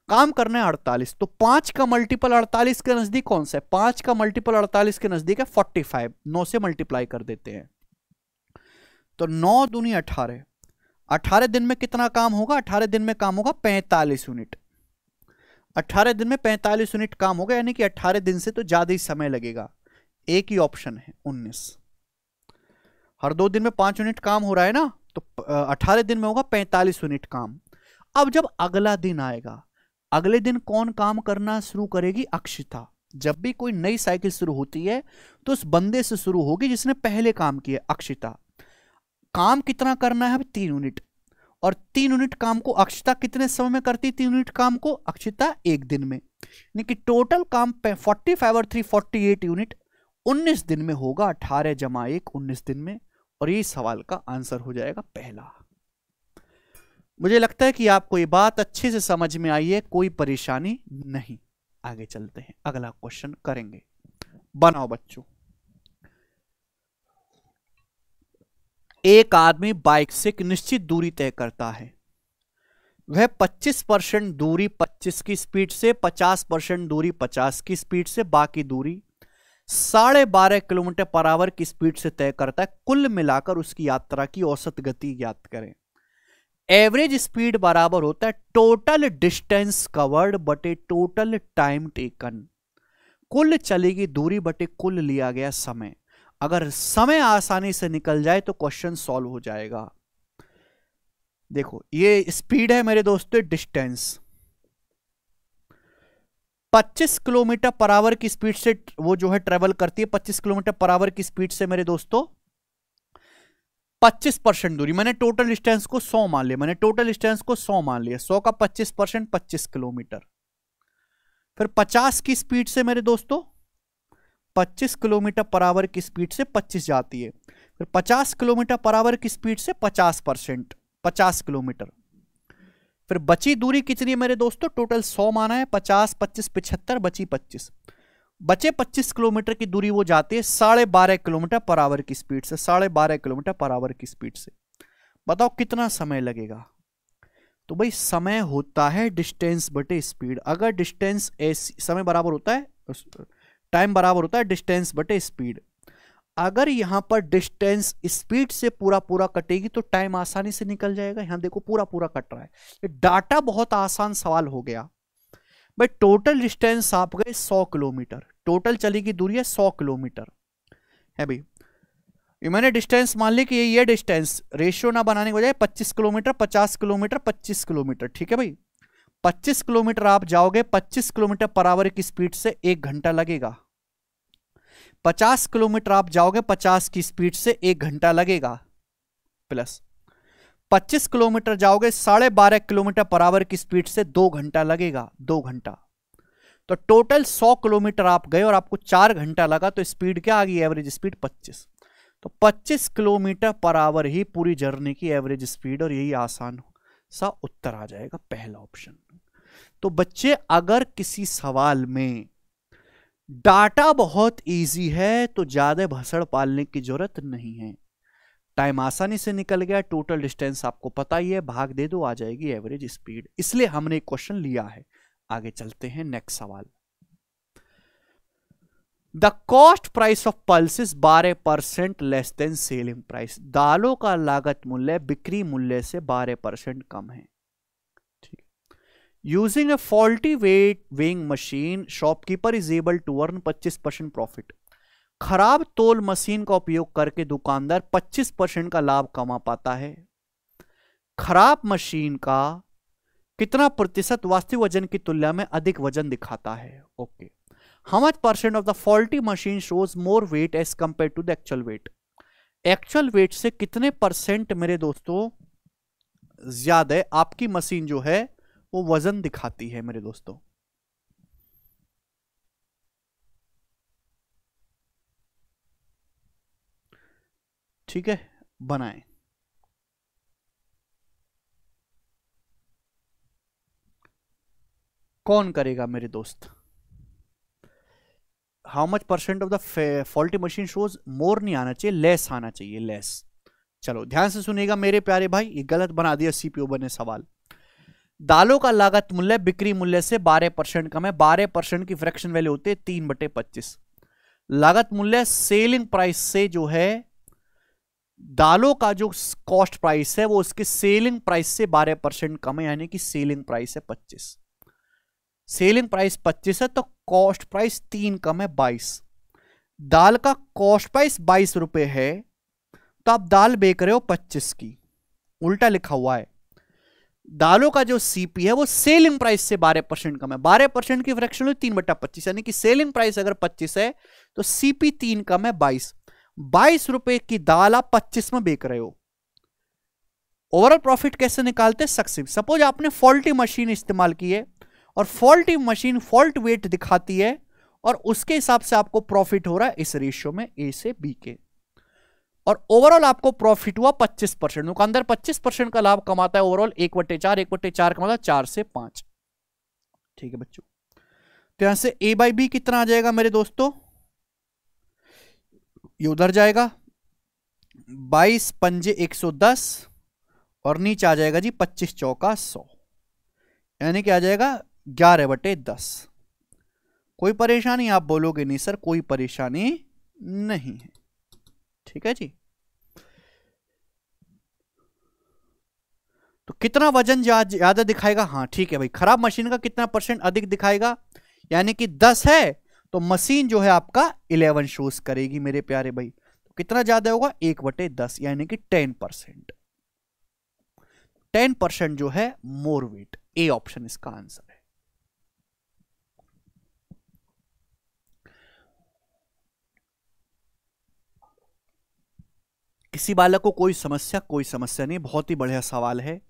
काम करना है 48, तो 5 का मल्टीपल 48 के नजदीक कौन सा है? 5 का मल्टीपल 48 के नजदीक है 45। 9 से मल्टीप्लाई कर देते हैं तो 9 दूनी 18। 18 दिन में कितना काम होगा? 18 दिन में काम होगा 45 यूनिट। 18 दिन में 45 यूनिट काम होगा, यानी कि 18 दिन से तो ज्यादा ही समय लगेगा। एक ही ऑप्शन है 19। हर 2 दिन में 5 यूनिट काम हो रहा है ना, तो 18 दिन में होगा 45 यूनिट काम। अब जब अगला दिन आएगा, अगले दिन कौन काम करना शुरू करेगी? अक्षिता। जब भी कोई नई साइकिल शुरू होती है तो उस बंदे से शुरू होगी जिसने पहले काम किया, अक्षिता। काम कितना करना है? 3 यूनिट। और 3 यूनिट काम को अक्षिता कितने समय में करती? 3 यूनिट काम को अक्षिता 1 दिन में। यानी कि टोटल काम 45 और 3 48 यूनिट 19 दिन में होगा। 18 जमा 1 19 दिन में। और ये सवाल का आंसर हो जाएगा पहला। मुझे लगता है कि आपको ये बात अच्छे से समझ में आई है, कोई परेशानी नहीं। आगे चलते हैं, अगला क्वेश्चन करेंगे। बनाओ बच्चों। एक आदमी बाइक से एक निश्चित दूरी तय करता है। वह 25% दूरी 25 की स्पीड से, 50% दूरी 50 की स्पीड से, बाकी दूरी 12.5 किलोमीटर पर आवर की स्पीड से तय करता है। कुल मिलाकर उसकी यात्रा की औसत गति ज्ञात करें। एवरेज स्पीड बराबर होता है टोटल डिस्टेंस कवर्ड बटे टोटल टाइम टेकन। कुल चली गई दूरी बटे कुल लिया गया समय। अगर समय आसानी से निकल जाए तो क्वेश्चन सॉल्व हो जाएगा। देखो ये स्पीड है मेरे दोस्तों, डिस्टेंस 25 किलोमीटर पर आवर की स्पीड से वो जो है ट्रेवल करती है। 25 किलोमीटर पर आवर की स्पीड से मेरे दोस्तों 25% दूरी, मैंने टोटल डिस्टेंस को 100 मान लिया। 100 का 25% 25 किलोमीटर। फिर 50 की स्पीड से मेरे दोस्तों 25 किलोमीटर पर आवर की स्पीड से 25 जाती है। फिर 50 किलोमीटर पर आवर की स्पीड से 50% 50 किलोमीटर। फिर बची दूरी कितनी है मेरे दोस्तों? टोटल 100 माना है, 50 25 75, बची 25। बचे 25 किलोमीटर की दूरी वो जाती है 12.5 किलोमीटर पर आवर की स्पीड से। 12.5 किलोमीटर पर आवर की स्पीड से बताओ कितना समय लगेगा? तो भाई समय होता है डिस्टेंस बटे स्पीड। अगर डिस्टेंस समय बराबर होता है, टाइम बराबर होता है डिस्टेंस बटे स्पीड। अगर यहां पर डिस्टेंस स्पीड से पूरा पूरा कटेगी तो टाइम आसानी से निकल जाएगा। यहां देखो पूरा पूरा कट रहा है। ये डाटा बहुत आसान सवाल हो गया भाई। टोटल डिस्टेंस आप गए 100 किलोमीटर, टोटल चली की दूरी है 100 किलोमीटर है भाई। ये मैंने डिस्टेंस मान ली कि ये डिस्टेंस रेशियो ना बनाने के बजाय 25 किलोमीटर 50 किलोमीटर 25 किलोमीटर, ठीक है भाई। 25 किलोमीटर आप जाओगे, 25 किलोमीटर पर आवर की स्पीड से 1 घंटा लगेगा। 50 किलोमीटर आप जाओगे 50 की स्पीड से 1 घंटा लगेगा, प्लस 25 किलोमीटर जाओगे 12.5 किलोमीटर पर आवर की स्पीड से 2 घंटा लगेगा, 2 घंटा। तो टोटल 100 किलोमीटर आप गए और आपको 4 घंटा लगा, तो स्पीड क्या आ गई? Average speed 25। तो 25 किलोमीटर पर आवर ही पूरी जर्नी की एवरेज स्पीड, और यही आसान सा उत्तर आ जाएगा, पहला ऑप्शन। तो बच्चे अगर किसी सवाल में डाटा बहुत इजी है तो ज्यादा भसड़ पालने की जरूरत नहीं है। टाइम आसानी से निकल गया, टोटल डिस्टेंस आपको पता ही है, भाग दे दो आ जाएगी एवरेज स्पीड। इसलिए हमने क्वेश्चन लिया है। आगे चलते हैं, नेक्स्ट सवाल। The cost price of pulses 12% less than selling price. दालों का लागत मूल्य बिक्री मूल्य से 12% कम है। ठीक है। Using a faulty weighing machine shopkeeper is able to earn 25% profit. खराब तोल मशीन का उपयोग करके दुकानदार 25% का लाभ कमा पाता है। खराब मशीन का कितना प्रतिशत वास्तविक वजन की तुलना में अधिक वजन दिखाता है? Okay. How much percent of the faulty machine shows more weight as compared to the actual weight. Actual weight से कितने परसेंट मेरे दोस्तों ज्यादा आपकी मशीन जो है वो वजन दिखाती है मेरे दोस्तों? ठीक है, बनाएं। कौन करेगा मेरे दोस्त? How much percent of the faulty machine shows, more नहीं आना चाहिए, लेस आना चाहिए, लेस। चलो ध्यान से सुनिएगा मेरे प्यारे भाई, ये गलत बना दिया सीपीओ बने सवाल। दालों का लागत मूल्य बिक्री मूल्य से 12% कम है। 12% की फ्रैक्शन वैल्यू होती है 3/25। लागत मूल्य सेलिंग प्राइस से जो है, दालों का जो कॉस्ट प्राइस है वो उसके सेलिंग प्राइस से 12% कम है, यानी कि सेलिंग प्राइस है 25। सेलिंग प्राइस 25 है तो कॉस्ट प्राइस 3 कम है 22। दाल का कॉस्ट प्राइस 22 रुपए है तो आप दाल बेच रहे हो 25 की, उल्टा लिखा हुआ है। दालों का जो सीपी है वो सेलिंग प्राइस से 12% कम है। 12% की फ्रैक्शन 3/25, यानी कि सेलिंग प्राइस अगर 25 है तो सीपी 3 कम है 22। 22 रुपए की दाल आप 25 में बेच रहे हो। ओवरऑल प्रॉफिट कैसे निकालते? सक्सेस। सपोज आपने फॉल्टी मशीन इस्तेमाल की है और फॉल्टी मशीन फॉल्ट वेट दिखाती है और उसके हिसाब से आपको प्रॉफिट हो रहा है इस रेशियो में ए से बी के, और ओवरऑल आपको प्रॉफिट हुआ 25%। दुकानदार 25% का लाभ कमाता है ओवरऑल, 1/4, 1/4 कमाता है 4 से 5। ठीक है बच्चों, तो यहां से ए बाई बी कितना आ जाएगा मेरे दोस्तों? ये उधर जाएगा 22 पंजे 110 और नीचे आ जाएगा जी 25 चौका 100, यानी कि आ जाएगा 11/10। कोई परेशानी? आप बोलोगे नहीं सर कोई परेशानी नहीं है। ठीक है जी। तो कितना वजन ज्यादा दिखाएगा? हाँ ठीक है भाई, खराब मशीन का कितना % अधिक दिखाएगा? यानी कि 10 है तो मशीन जो है आपका 11 शोज करेगी मेरे प्यारे भाई। तो कितना ज्यादा होगा? 1/10, यानी कि 10%। 10% जो है मोर वेट। ए ऑप्शन इसका आंसर है। किसी बालक को कोई समस्या? कोई समस्या नहीं, बहुत ही बढ़िया सवाल है,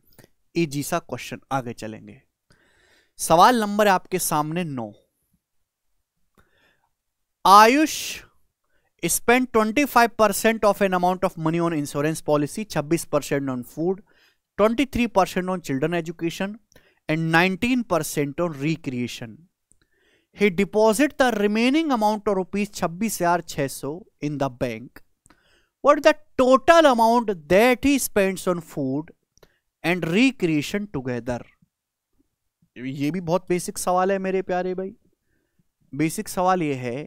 इजी सा क्वेश्चन। आगे चलेंगे। सवाल नंबर आपके सामने 9। Ayush spent 25% of an amount of money on insurance policy, 26% on food, 23% on children education, and 19% on recreation. He deposited the remaining amount of rupees 26,600 in the bank. What is the total amount that he spends on food and recreation together? ये भी बहुत basic सवाल है मेरे प्यारे भाई। Basic सवाल ये है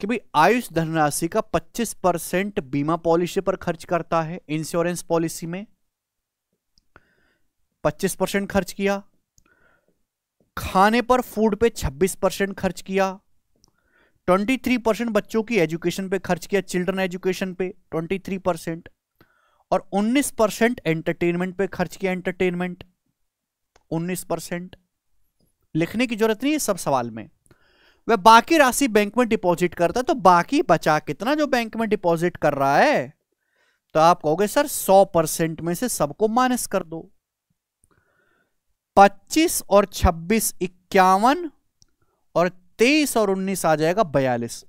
कि भाई आयुष धनराशि का 25% बीमा पॉलिसी पर खर्च करता है, इंश्योरेंस पॉलिसी में 25% खर्च किया, खाने पर फूड पे 26% खर्च किया, 23% बच्चों की एजुकेशन पे खर्च किया, चिल्ड्रन एजुकेशन पे 23%, और 19% एंटरटेनमेंट पे खर्च किया, एंटरटेनमेंट 19%। लिखने की जरूरत नहीं है सब सवाल में। वह बाकी राशि बैंक में डिपॉजिट करता है, तो बाकी बचा कितना जो बैंक में डिपॉजिट कर रहा है? तो आप कहोगे सर 100% में से सबको माइनस कर दो। 25 और 26 51, और 23 और 19 आ जाएगा 42।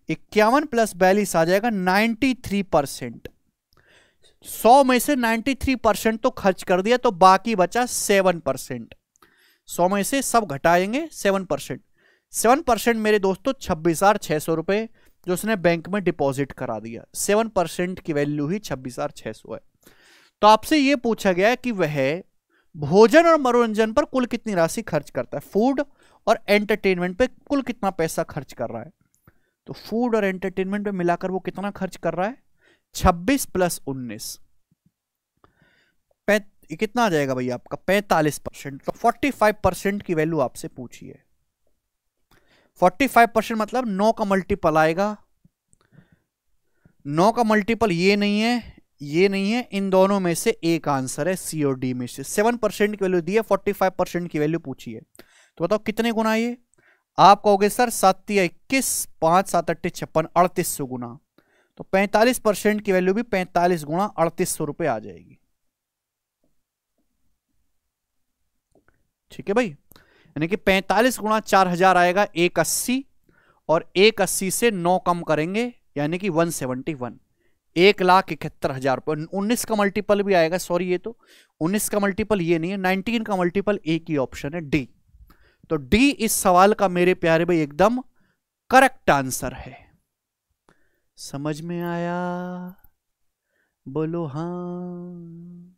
51 + 42 आ जाएगा 93%। 100 में से 93% तो खर्च कर दिया, तो बाकी बचा 7%। 100 में से सब घटाएंगे 7%। 7% मेरे दोस्तों 26,600 रुपए जो उसने बैंक में डिपॉजिट करा दिया। 7% की वैल्यू ही 26,600 है। तो आपसे यह पूछा गया है कि वह भोजन और मनोरंजन पर कुल कितनी राशि खर्च करता है, फूड और एंटरटेनमेंट पे कुल कितना पैसा खर्च कर रहा है। तो फूड और एंटरटेनमेंट पे मिलाकर वो कितना खर्च कर रहा है? 26 + 19 कितना आ जाएगा भाई आपका? 45%। तो 45% की वैल्यू आपसे पूछी है। 45% मतलब 9 का मल्टीपल आएगा। 9 का मल्टीपल ये नहीं है, ये नहीं है, इन दोनों में से एक आंसर है, सी और डी में से। 7% की वैल्यू दी है, 45% की वैल्यू पूछी है। तो बताओ कितने गुना ये? आप कहोगे सर 7 या 21, 5 7 8 56, 3800 गुना। तो 45% की वैल्यू भी 45 गुणा 3800 रुपए आ जाएगी। ठीक है भाई, यानी कि 45 गुणा 4000 आएगा 180, और 180 से 9 कम करेंगे यानी कि 171। 1,71,000 रुपये। 19 का मल्टीपल भी आएगा, सॉरी ये तो 19 का मल्टीपल ये नहीं है, 19 का मल्टीपल एक ही ऑप्शन है, डी। तो डी इस सवाल का मेरे प्यारे भाई एकदम करेक्ट आंसर है। समझ में आया? बोलो हाँ।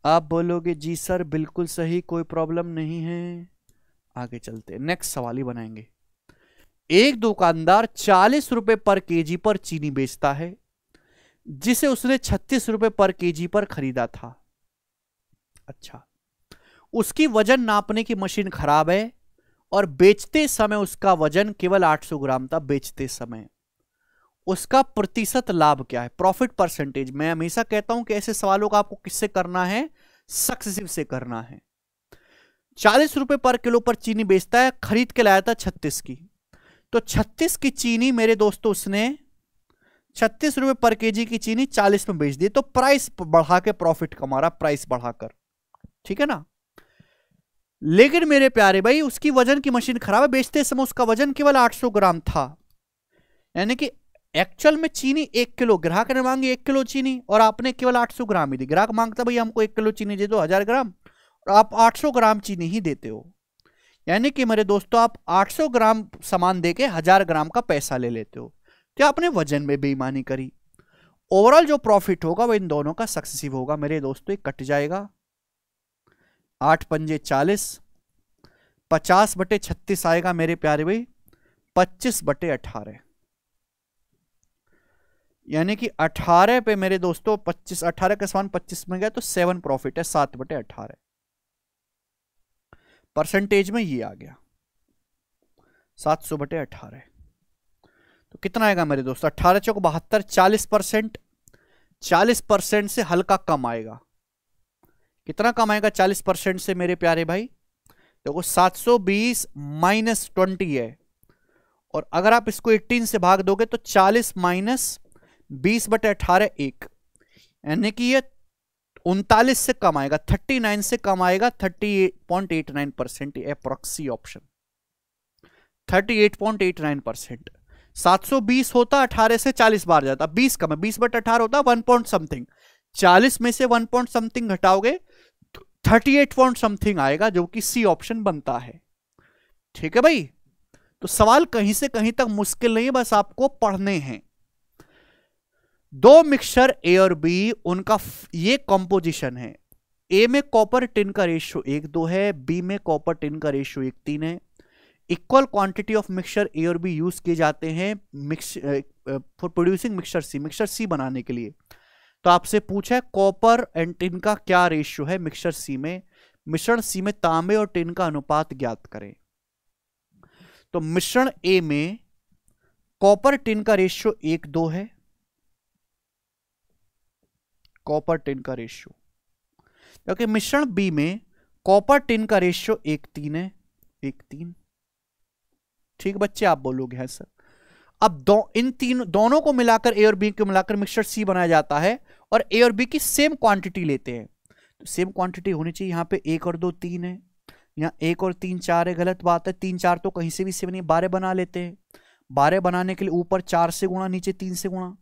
आप बोलोगे जी सर बिल्कुल सही, कोई प्रॉब्लम नहीं है। आगे चलते, नेक्स्ट सवाल ही बनाएंगे। एक दुकानदार 40 रुपए पर केजी पर चीनी बेचता है, जिसे उसने 36 रुपए पर केजी पर खरीदा था। अच्छा, उसकी वजन नापने की मशीन खराब है और बेचते समय उसका वजन केवल 800 ग्राम था। बेचते समय उसका प्रतिशत लाभ क्या है? Profit percentage. मैं हमेशा कहता हूं कि ऐसे सवालों का आपको किससे करना है? सक्सेसिव से करना है। 40 रुपए पर किलो पर चीनी बेचता है, खरीद के लाया था 36 की। तो 36 की चीनी मेरे दोस्तों उसने 36 रुपए पर केजी की चीनी 40 में बेच दी। तो प्राइस बढ़ा के प्रॉफिट कमा रहा, प्राइस बढ़ाकर, ठीक है ना। लेकिन मेरे प्यारे भाई उसकी वजन की मशीन खराब है, बेचते समय उसका वजन केवल 800 ग्राम था। यानी कि एक्चुअल में चीनी 1 किलो, ग्राहक ने मांगी 1 किलो चीनी और आपने केवल 800 ग्राम ही दी। ग्राहक मांगता भाई हमको 1 किलो चीनी दे दो 1000 ग्राम, और आप 800 ग्राम चीनी ही देते हो। यानी कि मेरे दोस्तों आप 800 ग्राम सामान देके 1000 ग्राम का पैसा ले लेते हो। तो आपने वजन में बेईमानी करी। ओवरऑल जो प्रॉफिट होगा वो इन दोनों का सक्सेसिव होगा मेरे दोस्तों। कट जाएगा 8 पंजे 40, 50/36 आएगा मेरे प्यारे भाई 25/18। यानी कि 18 पे मेरे दोस्तों 25, 18 का समान 25 में गया तो 7 प्रॉफिट है, 7/18 परसेंटेज में ये आ गया 700/18। तो कितना आएगा मेरे दोस्तों? 18 चौक 72, 40%। 40% से हल्का कम आएगा। कितना कम आएगा 40% से मेरे प्यारे भाई? देखो 720 माइनस 20 है, और अगर आप इसको 18 से भाग दोगे तो 40 माइनस 20/18 1, यानी कि ये 39 से कम आएगा, 39 से कम आएगा, 38.89% अप्रोक्सी ऑप्शन 38.89%। 720 होता 18 से 40 बार जाता, 20 कम है, 20/18 होता 1 पॉइंट समथिंग। 40 में से 1 पॉइंट समथिंग घटाओगे 38 पॉइंट समथिंग आएगा, जो कि सी ऑप्शन बनता है। ठीक है भाई, तो सवाल कहीं से कहीं तक मुश्किल नहीं है, बस आपको पढ़ने हैं। दो मिक्सचर ए और बी, उनका ये कंपोजिशन है। ए में कॉपर टिन का रेशियो 1:2 है, बी में कॉपर टिन का रेशियो 1:3 है। इक्वल क्वांटिटी ऑफ मिक्सचर ए और बी यूज किए जाते हैं फॉर प्रोड्यूसिंग मिक्सचर सी बनाने के लिए। तो आपसे पूछा है कॉपर एंड टिन का क्या रेशियो है मिक्सचर सी में। मिश्रण सी में तांबे और टिन का अनुपात ज्ञात करें। तो मिश्रण ए में कॉपर टिन का रेशियो 1:2 है, कॉपर टिन का रेशियो, क्योंकि मिश्रण बी में कॉपर टिन का रेशियो 1:3 है, 1:3। ठीक बच्चे, आप बोलोगे है सर। अब इन दोनों को मिलाकर ए और बी को मिलाकर मिक्सचर सी बनाया जाता है, और ए और बी की सेम क्वांटिटी लेते हैं। तो सेम क्वांटिटी होनी चाहिए। यहां पे 1 और 2 3 है, यहाँ 1 और 3 4 है, गलत बात है। 3 4 तो कहीं से भी सेम नहीं, 12 बना लेते हैं। 12 बनाने के लिए ऊपर 4 से गुणा, नीचे 3 से गुणा।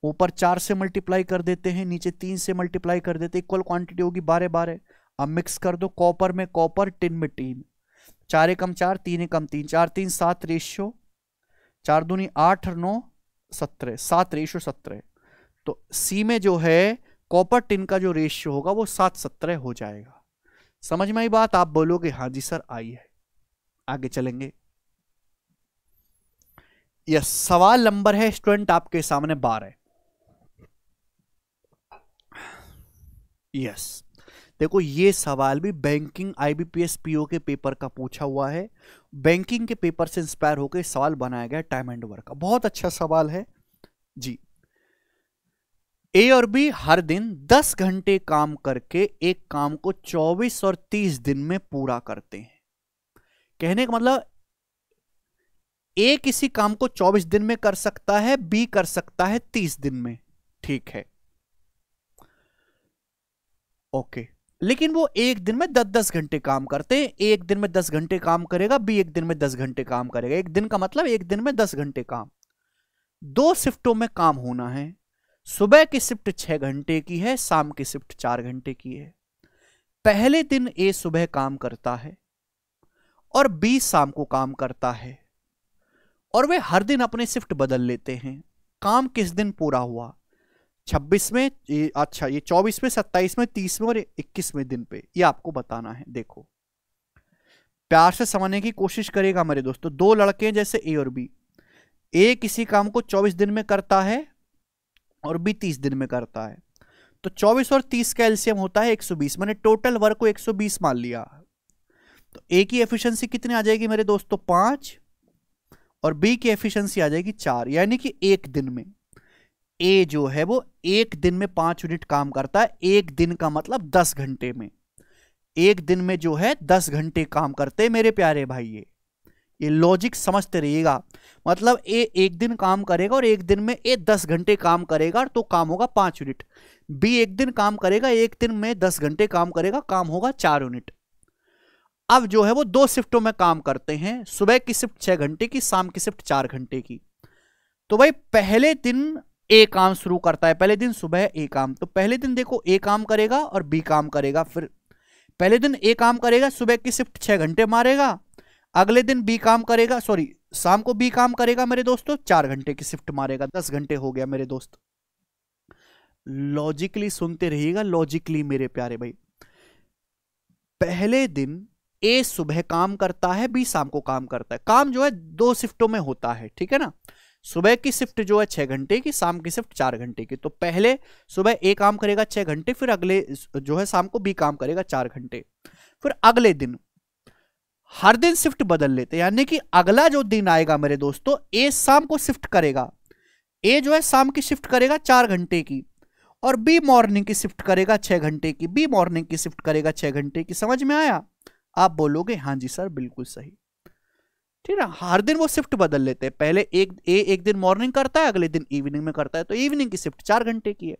ऊपर 4 से मल्टीप्लाई कर देते हैं, नीचे 3 से मल्टीप्लाई कर देते हैं, इक्वल क्वांटिटी होगी 12 12। अब मिक्स कर दो, कॉपर में कॉपर, टिन में टिन। 4 एकम 4, 3 एकम 3, 4 3 7 रेशियो, 4 दूनी 8 और 9 17, 7:17। तो सी में जो है कॉपर टिन का जो रेशियो होगा वो 7:17 हो जाएगा। समझ में आई बात? आप बोलोगे हाँ जी सर आई है। आगे चलेंगे। यस, सवाल नंबर है स्टूडेंट आपके सामने 12। यस, देखो ये सवाल भी बैंकिंग आईबीपीएस पीओ के पेपर का पूछा हुआ है। बैंकिंग के पेपर से इंस्पायर होकर सवाल बनाया गया टाइम एंड वर्क का। बहुत अच्छा सवाल है जी। ए और बी हर दिन 10 घंटे काम करके एक काम को 24 और 30 दिन में पूरा करते हैं। कहने का मतलब ए किसी काम को 24 दिन में कर सकता है, बी कर सकता है 30 दिन में। ठीक है, ओके। लेकिन वो एक दिन में 10-10 घंटे काम करते हैं। एक दिन में 10 घंटे काम करेगा, बी एक दिन में 10 घंटे काम करेगा। एक दिन का मतलब एक दिन में 10 घंटे काम। 2 शिफ्टों में काम होना है। सुबह की शिफ्ट 6 घंटे की है, शाम की शिफ्ट 4 घंटे की है। पहले दिन ए सुबह काम करता है और बी शाम को काम करता है, और वे हर दिन अपने शिफ्ट बदल लेते हैं। काम किस दिन पूरा हुआ? 26 में, अच्छा ये 24 में, 27 में, 30 में और 21वें दिन पे, ये आपको बताना है। देखो प्यार से समझने की कोशिश करेगा मेरे दोस्तों। 2 लड़के हैं जैसे ए और बी। ए किसी काम को 24 दिन में करता है और बी 30 दिन में करता है, तो 24 और 30 का एलसीएम होता है 120। मैंने टोटल वर्क को 120 मान लिया, तो ए की एफिशिएंसी कितनी आ जाएगी मेरे दोस्तों? 5, और बी की एफिशिएंसी आ जाएगी 4। यानी कि एक दिन में ए जो है वो एक दिन में 5 यूनिट काम करता है। एक दिन का मतलब 10 घंटे में, एक दिन में जो है 10 घंटे काम करते हैं मेरे प्यारे भाई। ये लॉजिक समझते रहिएगा। मतलब ए एक दिन काम करेगा और एक दिन में ए 10 घंटे काम करेगा, तो काम होगा 5 यूनिट। बी एक दिन काम करेगा, एक दिन में 10 घंटे काम करेगा, काम होगा 4 यूनिट। अब जो है वो 2 शिफ्टों में काम करते हैं। सुबह की शिफ्ट 6 घंटे की, शाम की शिफ्ट 4 घंटे की। तो भाई पहले दिन ए काम शुरू करता है, पहले दिन सुबह ए काम। तो पहले दिन देखो ए काम करेगा और बी काम करेगा। फिर पहले दिन ए काम करेगा, सुबह की शिफ्ट 6 घंटे मारेगा। अगले दिन बी काम करेगा, सॉरी शाम को बी काम करेगा मेरे दोस्तों, 4 घंटे की शिफ्ट मारेगा। 10 घंटे हो गया मेरे दोस्त। लॉजिकली सुनते रहिएगा, लॉजिकली मेरे प्यारे भाई। पहले दिन ए सुबह काम करता है, बी शाम को काम करता है। काम जो है 2 शिफ्टों में होता है, ठीक है ना। सुबह की शिफ्ट जो है 6 घंटे की, शाम की शिफ्ट 4 घंटे की। तो पहले सुबह ए काम करेगा 6 घंटे, फिर अगले जो है शाम को बी काम करेगा 4 घंटे। फिर अगले दिन हर दिन शिफ्ट बदल लेते, यानी कि अगला जो दिन आएगा मेरे दोस्तों, ए शाम को शिफ्ट करेगा। ए जो है शाम की शिफ्ट करेगा 4 घंटे की, और बी मॉर्निंग की शिफ्ट करेगा 6 घंटे की। बी मॉर्निंग की शिफ्ट करेगा 6 घंटे की। समझ में आया? आप बोलोगे हाँ जी सर बिल्कुल सही, ठीक है। हर दिन वो शिफ्ट बदल लेते हैं। पहले एक दिन मॉर्निंग करता है, अगले दिन इवनिंग में करता है, तो इवनिंग की शिफ्ट 4 घंटे की है।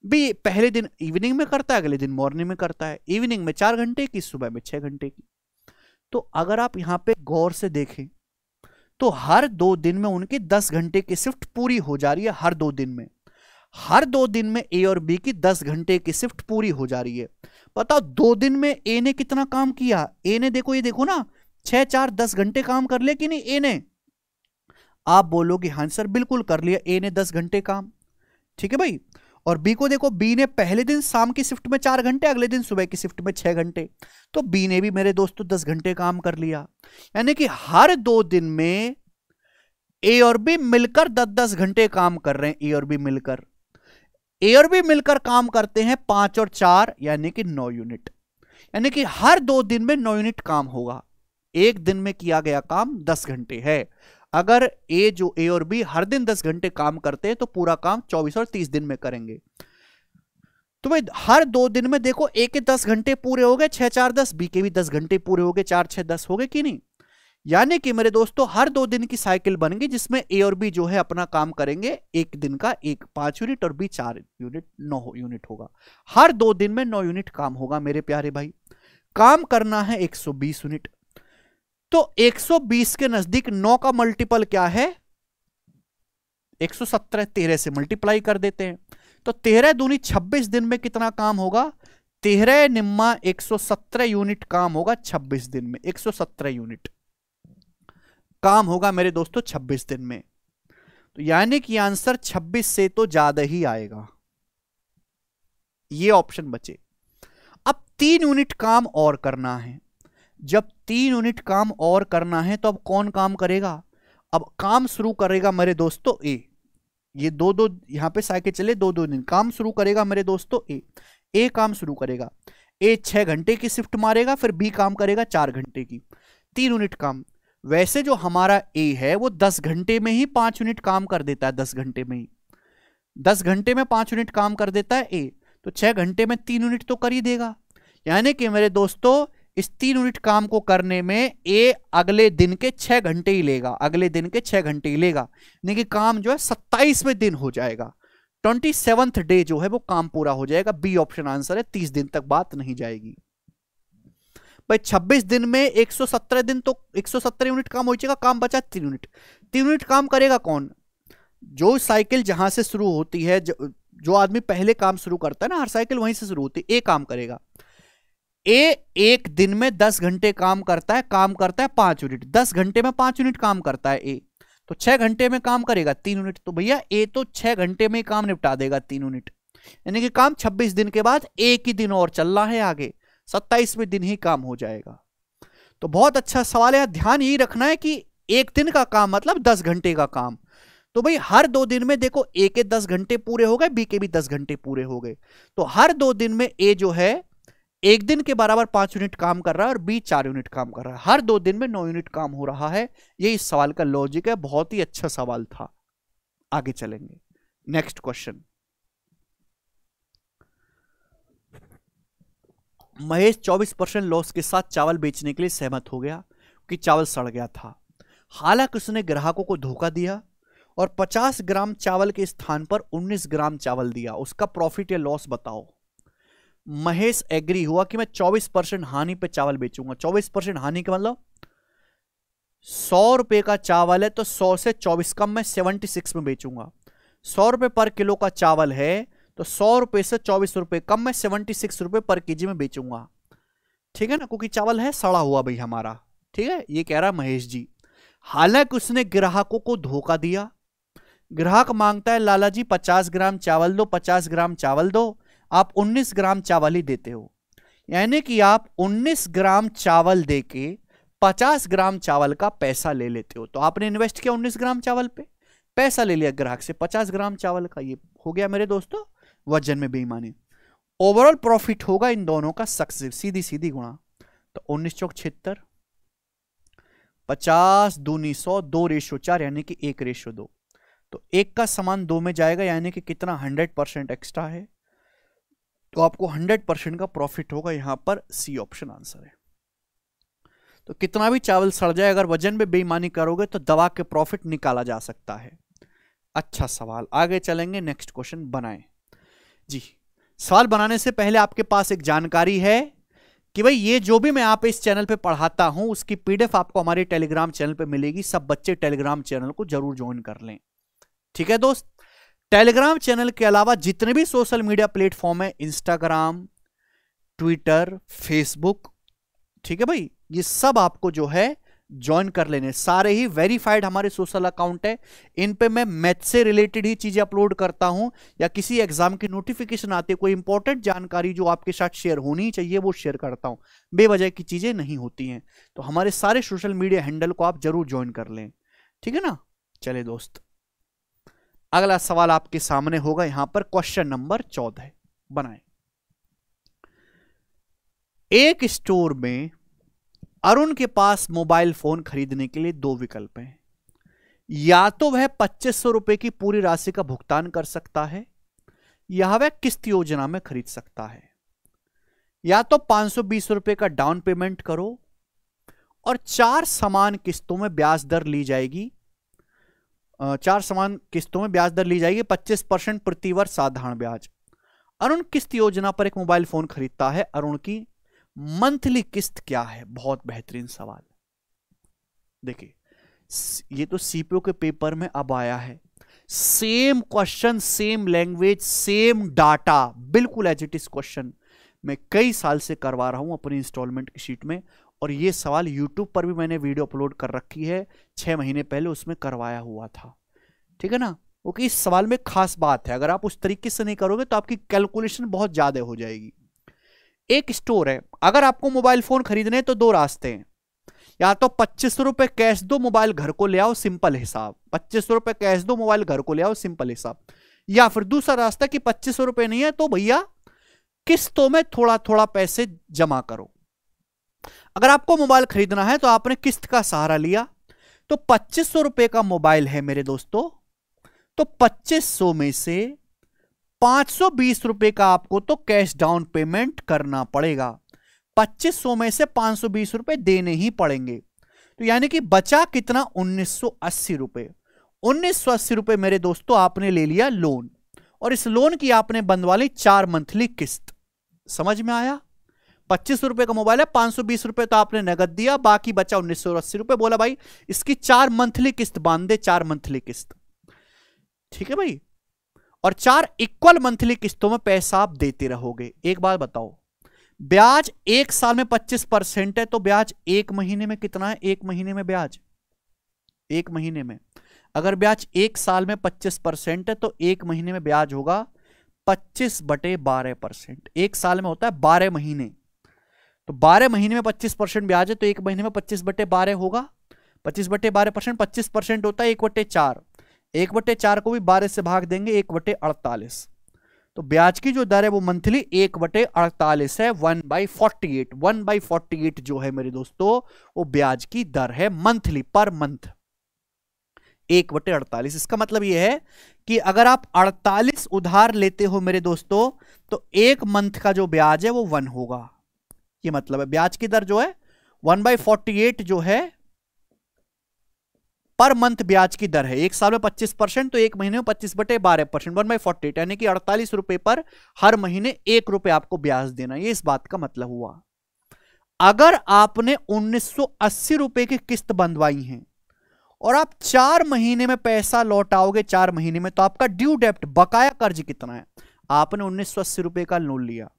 बी पहले दिन इवनिंग में करता है, अगले दिन मॉर्निंग में करता है। इवनिंग में 4 घंटे की, सुबह में 6 घंटे की। तो अगर आप यहां पे गौर से देखें तो हर 2 दिन में उनकी 10 घंटे की शिफ्ट पूरी हो जा रही है। हर 2 दिन में, हर 2 दिन में ए और बी की 10 घंटे की शिफ्ट पूरी हो जा रही है। बताओ 2 दिन में ए ने कितना काम किया? ए ने देखो, ये देखो ना, 6 4 10 घंटे काम कर लिया कि नहीं ए ने? आप बोलोगे हाँ सर बिल्कुल कर लिया, ए ने 10 घंटे काम, ठीक है भाई। और बी को देखो, बी ने पहले दिन शाम की शिफ्ट में 4 घंटे, अगले दिन सुबह की शिफ्ट में 6 घंटे। तो बी ने भी मेरे दोस्तों 10 घंटे काम कर लिया। यानी कि हर 2 दिन में ए और बी मिलकर 10-10 घंटे काम कर रहे हैं। ए और बी मिलकर, ए और बी मिलकर काम करते हैं 5 और 4 यानी कि 9 यूनिट। यानी कि हर 2 दिन में 9 यूनिट काम होगा। एक दिन में किया गया काम 10 घंटे है। अगर ए और बी हर दिन 10 घंटे काम करते हैं तो पूरा काम 24 और 30 दिन में करेंगे। तो भाई हर 2 दिन में देखो, ए के 10 घंटे पूरे हो गए, 6 4 10, बी के भी 10 घंटे पूरे हो गए, 4 6 10 हो गए कि नहीं। यानी कि मेरे दोस्तों हर 2 दिन की साइकिल बनेगी जिसमें ए और बी जो है अपना काम करेंगे। एक दिन का एक 5 यूनिट और बी 4 यूनिट, 9 यूनिट होगा। हर 2 दिन में 9 यूनिट काम होगा मेरे प्यारे भाई। काम करना है 120 यूनिट। तो 120 के नजदीक 9 का मल्टीपल क्या है? 117। 13 से मल्टीप्लाई कर देते हैं तो 13 दूनी 26 दिन में कितना काम होगा? 13 निम्मा 117 यूनिट काम होगा 26 दिन में। 117 यूनिट काम होगा मेरे दोस्तों 26 दिन में। तो यानी कि आंसर 26 से तो ज्यादा ही आएगा। ये ऑप्शन बचे। अब 3 यूनिट काम और करना है। जब 3 यूनिट काम और करना है तो अब कौन काम करेगा? अब काम शुरू करेगा मेरे दोस्तों ए। ये 2-2 यहां पे साइकिल चले, 2-2 दिन काम शुरू करेगा मेरे दोस्तों ए काम शुरू करेगा। ए 6 घंटे की शिफ्ट मारेगा, फिर बी काम करेगा 4 घंटे की। 3 यूनिट काम। वैसे जो हमारा ए है वो 10 घंटे में ही 5 यूनिट काम कर देता है। 10 घंटे में ही 10 घंटे में 5 यूनिट काम कर देता है ए। तो 6 घंटे में 3 यूनिट तो कर ही देगा। यानी कि मेरे दोस्तों इस 3 यूनिट काम को करने में ए अगले दिन के 6 घंटे ही लेगा। अगले दिन के 6 घंटे ही लेगा, यानी कि काम जो है 27वें दिन हो जाएगा। 27th डे जो है वो काम पूरा हो जाएगा। बी ऑप्शन आंसर है। 30 दिन तक बात नहीं जाएगी भाई। 26 दिन में 117 दिन तो 117 यूनिट काम हो जाएगा। काम बचा 3 यूनिट। 3 यूनिट काम करेगा कौन? जो साइकिल जहां से शुरू होती है, जो आदमी पहले काम शुरू करता है ना, हर साइकिल वहीं से शुरू होती है। ए काम करेगा, ए एक दिन में 10 घंटे काम करता है 5 यूनिट, 10 घंटे में 5 यूनिट काम करता है ए, तो 6 घंटे में काम करेगा 3 यूनिट। तो भैया ए तो 6 घंटे में काम निपटा देगा 3 यूनिट, यानी कि काम 26 दिन के बाद एक ही दिन और चल रहा है आगे, 27वें दिन ही काम हो जाएगा। तो बहुत अच्छा सवाल है। ध्यान यही रखना है कि एक दिन का काम मतलब 10 घंटे का काम। तो भाई हर 2 दिन में देखो ए के 10 घंटे पूरे हो गए, बी के भी 10 घंटे पूरे हो गए, तो हर 2 दिन में ए जो है एक दिन के बराबर 5 यूनिट काम कर रहा है और बी 4 यूनिट काम कर रहा है, हर 2 दिन में 9 यूनिट काम हो रहा है। ये इस सवाल का लॉजिक है। बहुत ही अच्छा सवाल था। आगे चलेंगे, नेक्स्ट क्वेश्चन। महेश 24% लॉस के साथ चावल बेचने के लिए सहमत हो गया कि चावल सड़ गया था। हालांकि उसने ग्राहकों को धोखा दिया और 50 ग्राम चावल के स्थान पर 19 ग्राम चावल दिया। उसका प्रॉफिट या लॉस बताओ। महेश एग्री हुआ कि मैं 24% हानि पे चावल बेचूंगा। 24% हानि का मतलब 100 रुपए का चावल है तो 100 से 24 कम मैं 76 में बेचूंगा। 100 रुपए पर किलो का चावल है तो 100 रुपए से 24 रुपए कम मैं 76 रुपए पर केजी में बेचूंगा। ठीक है ना, क्योंकि चावल है सड़ा हुआ भाई हमारा। ठीक है, ये कह रहा महेश जी। हालांकि उसने ग्राहकों को धोखा दिया। ग्राहक मांगता है लाला जी 50 ग्राम चावल दो, 50 ग्राम चावल दो, आप 19 ग्राम चावल ही देते हो, यानी कि आप 19 ग्राम चावल देके 50 ग्राम चावल का पैसा ले लेते हो। तो आपने इन्वेस्ट किया 19 ग्राम चावल पे, पैसा ले लिया ग्राहक से 50 ग्राम चावल का। ये हो गया मेरे दोस्तों वजन में बेईमानी। ओवरऑल प्रॉफिट होगा इन दोनों का सक्सेस, सीधी सीधी गुणा। तो 19 चौक 76, 50 दूनी 100, 2:4 यानी कि 1:2। तो 1 का समान 2 में जाएगा, यानी कि कितना 100% एक्स्ट्रा है, तो आपको 100% का प्रॉफिट होगा। यहां पर सी ऑप्शन आंसर है। तो कितना भी चावल सड़ जाए, अगर वजन में बेईमानी करोगे तो दबा के प्रॉफिट निकाला जा सकता है। अच्छा सवाल, आगे चलेंगे, नेक्स्ट क्वेश्चन बनाएं जी। सवाल बनाने से पहले आपके पास एक जानकारी है कि भाई ये जो भी मैं आप इस चैनल पे पढ़ाता हूं उसकी पीडीएफ आपको हमारे टेलीग्राम चैनल पे मिलेगी। सब बच्चे टेलीग्राम चैनल को जरूर ज्वाइन कर लें। ठीक है दोस्त, टेलीग्राम चैनल के अलावा जितने भी सोशल मीडिया प्लेटफॉर्म है, इंस्टाग्राम, ट्विटर, फेसबुक, ठीक है भाई, ये सब आपको जो है ज्वाइन कर लेने। सारे ही वेरीफाइड हमारे सोशल अकाउंट है। इन पे मैं मैथ से रिलेटेड ही चीजें अपलोड करता हूं, या किसी एग्जाम की नोटिफिकेशन आती है, कोई इंपॉर्टेंट जानकारी जो आपके साथ शेयर होनी चाहिए वो शेयर करता हूं। बेवजह की चीजें नहीं होती हैं। तो हमारे सारे सोशल मीडिया हैंडल को आप जरूर ज्वाइन कर लें। ठीक है ना। चले दोस्त, अगला सवाल आपके सामने होगा यहां पर क्वेश्चन नंबर 14 बनाएं। एक स्टोर में अरुण के पास मोबाइल फोन खरीदने के लिए 2 विकल्प हैं। या तो वह 2500 रुपए की पूरी राशि का भुगतान कर सकता है, या वह किस्त योजना में खरीद सकता है। या तो 520 रुपए का डाउन पेमेंट करो और 4 समान किस्तों में ब्याज दर ली जाएगी। 4 समान किस्तों में ब्याज दर ली जाएगी, 25% प्रतिवर्ष साधारण ब्याज। अरुण किस्त योजना पर एक मोबाइल फोन खरीदता है। अरुण की मंथली किस्त क्या है? बहुत बेहतरीन सवाल। देखिए, ये तो सीपीओ के पेपर में अब आया है। Same question, same language, same data, बिल्कुल एज इट इज क्वेश्चन मैं कई साल से करवा रहा हूं अपनी इंस्टॉलमेंट की शीट में। और ये सवाल यूट्यूब पर भी मैंने वीडियो अपलोड कर रखी है 6 महीने पहले, उसमें करवाया हुआ था। ठीक है ना। क्योंकि इस सवाल में खास बात है, अगर आप उस तरीके से नहीं करोगे तो आपकी कैलकुलेशन बहुत ज्यादा हो जाएगी। एक स्टोर है, अगर आपको मोबाइल फोन खरीदने तो 2 रास्ते हैं। या तो 2500 रुपए कैश दो, मोबाइल घर को ले आओ, सिंपल हिसाब। 2500 रुपए कैश दो, मोबाइल घर को ले आओ, सिंपल हिसाब। या फिर दूसरा रास्ता कि 2500 रुपए नहीं है तो भैया किस्तों में थोड़ा थोड़ा पैसे जमा करो। अगर आपको मोबाइल खरीदना है तो आपने किस्त का सहारा लिया, तो 2500 रुपए का मोबाइल है मेरे दोस्तों, तो 2500 में से 520 रुपए का आपको तो कैश डाउन पेमेंट करना पड़ेगा। 2500 में से 520 रुपए देने ही पड़ेंगे। तो यानी कि बचा कितना? 1980 रुपए। 1980 रुपए मेरे दोस्तों आपने ले लिया लोन, और इस लोन की आपने बंधवा ली 4 मंथली किस्त। समझ में आया? 2500 रुपए का मोबाइल है, 520 रुपए तो आपने नगद दिया, बाकी बचा 1980 रुपए। बोला भाई इसकी 4 मंथली किस्त बांध दे, 4 मंथली किस्त। ठीक है भाई, और 4 इक्वल मंथली किस्तों में पैसा आप देते रहोगे। एक बात बताओ, ब्याज 1 साल में 25% है, तो ब्याज 1 महीने में कितना है? 1 महीने में ब्याज, 1 महीने में अगर ब्याज 1 साल में 25% है तो 1 महीने में ब्याज होगा 25/12%। 1 साल में होता है 12 महीने, तो 12 महीने में 25% ब्याज है, तो 1 महीने में 25/12 होगा। 25/12%, 25% होता है 1/4, 1/4 को भी 12 से भाग देंगे, 1/48। तो ब्याज की जो दर है वो मंथली 1/48 है, 1/48। 1/48 जो है मेरे दोस्तों वो ब्याज की दर है मंथली, पर मंथ 1/48। इसका मतलब ये है कि अगर आप 48 उधार लेते हो मेरे दोस्तों, तो 1 मंथ का जो ब्याज है वो 1 होगा। ये मतलब है ब्याज की दर जो है 1/48 जो है पर मंथ ब्याज की दर है। 1 साल में 25%, तो 1 महीने में 25/12%, 1/48, यानी कि 48 रुपए पर हर महीने 1 रुपए आपको ब्याज देना। ये इस बात का मतलब हुआ। अगर आपने 1980 रुपए की किस्त बंधवाई है और आप 4 महीने में पैसा लौटाओगे 4 महीने में, तो आपका ड्यू डेप्ट, बकाया कर्ज कितना है? आपने 1980 रुपए का लोन लिया,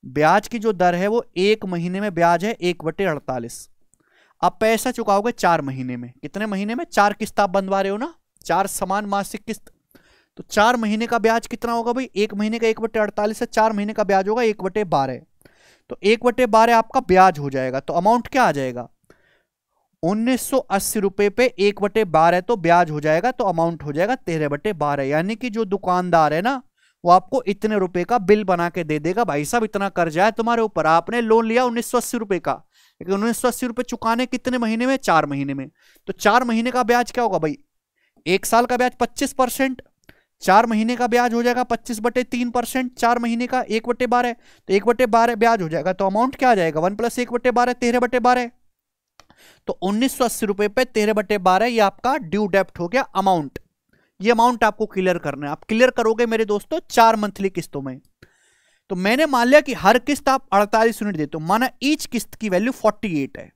ब्याज की जो दर है वो 1 महीने में ब्याज है 1/48। आप पैसा चुकाओगे 4 महीने में। कितने महीने में? 4 किस्त आप बंधवा रहे हो ना, 4 समान मासिक किस्त, तो 4 महीने का ब्याज कितना होगा भाई? 1 महीने का 1/48 है, 4 महीने का ब्याज होगा 1/12, तो 1/12 आपका ब्याज हो जाएगा। तो अमाउंट क्या आ जाएगा? 1980 रुपए पे 1/12 तो ब्याज हो जाएगा, तो अमाउंट हो जाएगा 13/12। यानी कि जो दुकानदार है ना वो आपको इतने रुपए का बिल बना के दे देगा, भाई साहब इतना कर्जा है तुम्हारे ऊपर, आपने लोन लिया 1980 रुपए का, लेकिन 1980 रुपए चुकाने कितने महीने में? 4 महीने में। तो 4 महीने का ब्याज क्या होगा भाई? 1 साल का ब्याज 25%, 4 महीने का ब्याज हो जाएगा 25/3%, 4 महीने का 1/12, तो 1/12 ब्याज हो जाएगा। तो अमाउंट क्या आ जाएगा? 1 + 1/12, 13/12। तो 1980 रुपए पे 13/12 ये आपका ड्यू डेप्ट हो गया अमाउंट। ये अमाउंट आपको क्लियर करना है। आप क्लियर करोगे मेरे दोस्तों 4 मंथली किस्तों में। तो मैंने मान लिया कि हर किस्त आप 48 यूनिट देते हो, माना ईच किस्त की वैल्यू 48 है।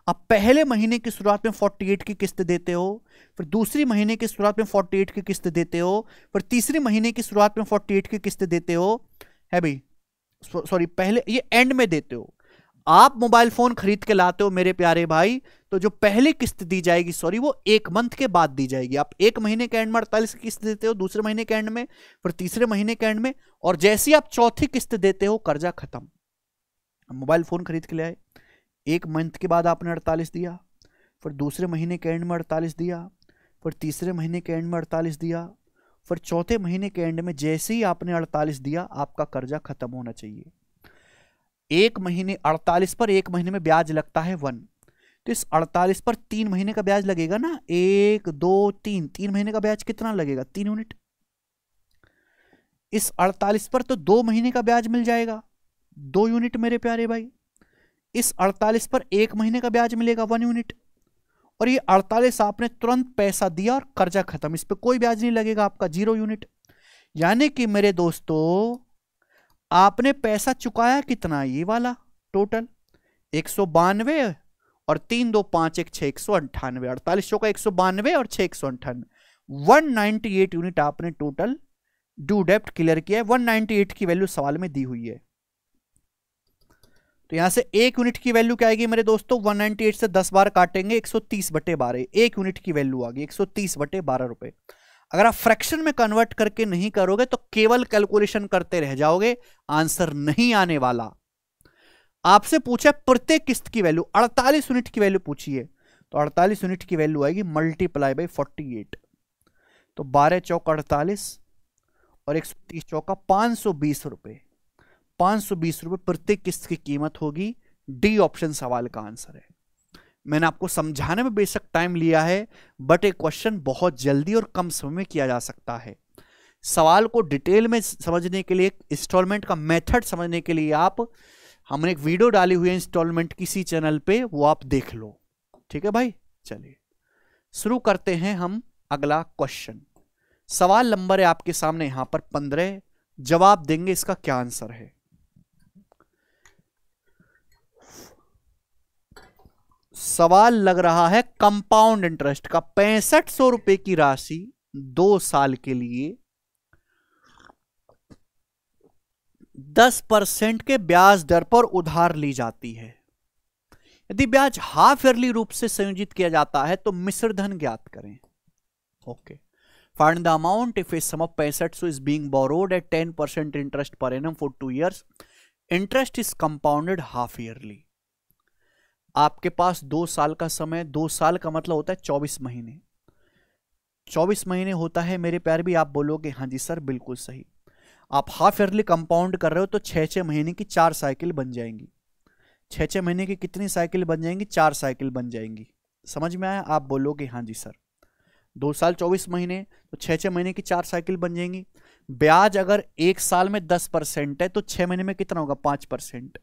आप पहले महीने की शुरुआत में 48 की किस्त देते हो, फिर दूसरी महीने की शुरुआत में 48 की किस्त देते हो, फिर तीसरी महीने की शुरुआत में 48 की किस्त देते हो, है भाई, सॉरी पहले ये एंड में देते हो। आप मोबाइल फोन खरीद के लाते हो मेरे प्यारे भाई, तो जो पहली किस्त दी जाएगी, सॉरी वो 1 मंथ के बाद दी जाएगी। आप 1 महीने के एंड में 48 की किस्त देते हो, दूसरे महीने के एंड में, फिर तीसरे महीने के एंड में, और जैसे ही आप चौथी किस्त देते हो कर्जा खत्म। मोबाइल फोन खरीद के ले आए, 1 मंथ के बाद आपने 48 दिया, फिर दूसरे महीने के एंड में 48 दिया, फिर तीसरे महीने के एंड में 48 दिया, फिर चौथे महीने के एंड में जैसे ही आपने 48 दिया, आपका कर्जा खत्म होना चाहिए। 1 महीने 48 पर 1 महीने में ब्याज लगता है 1, तो इस 48 पर 3 महीने का ब्याज लगेगा ना, 1 2 3, 3 महीने का ब्याज कितना लगेगा? 3 यूनिट। इस 48 पर तो 2 महीने का ब्याज मिल जाएगा, 2 यूनिट मेरे प्यारे भाई। इस 48 पर 1 महीने का ब्याज मिलेगा 1 यूनिट, और ये 48 आपने तुरंत पैसा दिया और कर्जा खत्म, इस पर कोई ब्याज नहीं लगेगा आपका, 0 यूनिट। यानी कि मेरे दोस्तों आपने पैसा चुकाया कितना? ये वाला टोटल 192, और 3 2 5 1 6 198, 48 का 192 और 6 198, 198 यूनिट आपने टोटल ड्यू डेप्ट क्लियर किया है। 198 की वैल्यू सवाल में दी हुई है, तो यहां से 1 यूनिट की वैल्यू क्या आएगी मेरे दोस्तों? 198 से 10 बार काटेंगे, 130/12, 1 यूनिट की वैल्यू आ गई 130/12 रुपए। अगर आप फ्रैक्शन में कन्वर्ट करके नहीं करोगे तो केवल कैलकुलेशन करते रह जाओगे, आंसर नहीं आने वाला। आपसे पूछा प्रत्येक किस्त की वैल्यू, 48 यूनिट की वैल्यू पूछी है, तो 48 यूनिट की वैल्यू आएगी मल्टीप्लाई बाई 48, तो 12 चौक 48 और 130 चौका 520 रुपए, 520 रुपए प्रत्येक किस्त की कीमत होगी। डी ऑप्शन सवाल का आंसर है। मैंने आपको समझाने में बेशक टाइम लिया है, बट एक क्वेश्चन बहुत जल्दी और कम समय में किया जा सकता है। सवाल को डिटेल में समझने के लिए, इंस्टॉलमेंट का मेथड समझने के लिए हमने एक वीडियो डाली हुई है इंस्टॉलमेंट किसी चैनल पे, वो आप देख लो। ठीक है भाई, चलिए शुरू करते हैं हम अगला क्वेश्चन। सवाल नंबर है आपके सामने यहां पर 15, जवाब देंगे इसका क्या आंसर है। सवाल लग रहा है कंपाउंड इंटरेस्ट का। 6500 रुपए की राशि 2 साल के लिए 10% के ब्याज दर पर उधार ली जाती है। यदि ब्याज हाफ ईयरली रूप से संयोजित किया जाता है तो मिश्र धन ज्ञात करें। Okay, find the amount if a sum of 6500 is being borrowed at 10% interest per annum for 2 years। Interest is compounded half yearly. आपके पास 2 साल का समय, 2 साल का मतलब होता है 24 महीने। 24 महीने होता है मेरे प्यार भी। आप बोलोगे हाँ जी सर बिल्कुल सही। आप हाफ ईयरली कंपाउंड कर रहे हो तो 6-6 महीने की 4 साइकिल बन जाएंगी। 6-6 महीने की कितनी साइकिल बन जाएंगी? 4 साइकिल बन जाएंगी। समझ में आया? आप बोलोगे हाँ जी सर। 2 साल 24 महीने तो 6-6 महीने की 4 साइकिल बन जाएंगी। ब्याज अगर 1 साल में 10% है तो 6 महीने में कितना होगा? 5%।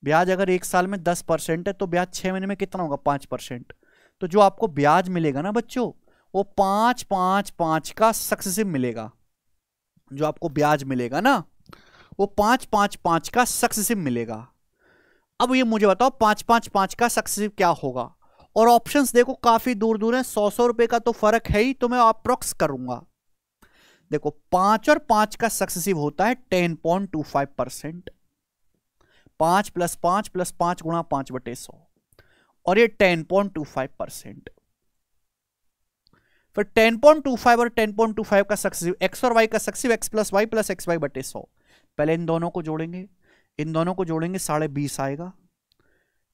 ब्याज अगर 1 साल में 10% है तो ब्याज 6 महीने में कितना होगा? 5%। तो जो आपको ब्याज मिलेगा ना बच्चों, वो 5-5-5 का सक्सेसिव मिलेगा। जो आपको ब्याज मिलेगा ना, वो 5-5-5 का सक्सेसिव मिलेगा। अब ये मुझे बताओ 5-5-5 का सक्सेसिव क्या होगा? और ऑप्शंस देखो काफी दूर दूर है, 100 रुपए का तो फर्क है ही, तो मैं अप्रोक्स करूंगा। देखो 5 और 5 का सक्सेसिव होता है 10.25%। 5 + 5 + 5 गुणा 5/100 और ये 10.25%। फिर 10.25 और 10.25 का सक्सेसिव, x और y का सक्सेसिव x + y + xy/100। पहले इन दोनों को जोड़ेंगे, इन दोनों को जोड़ेंगे 20.5 आएगा।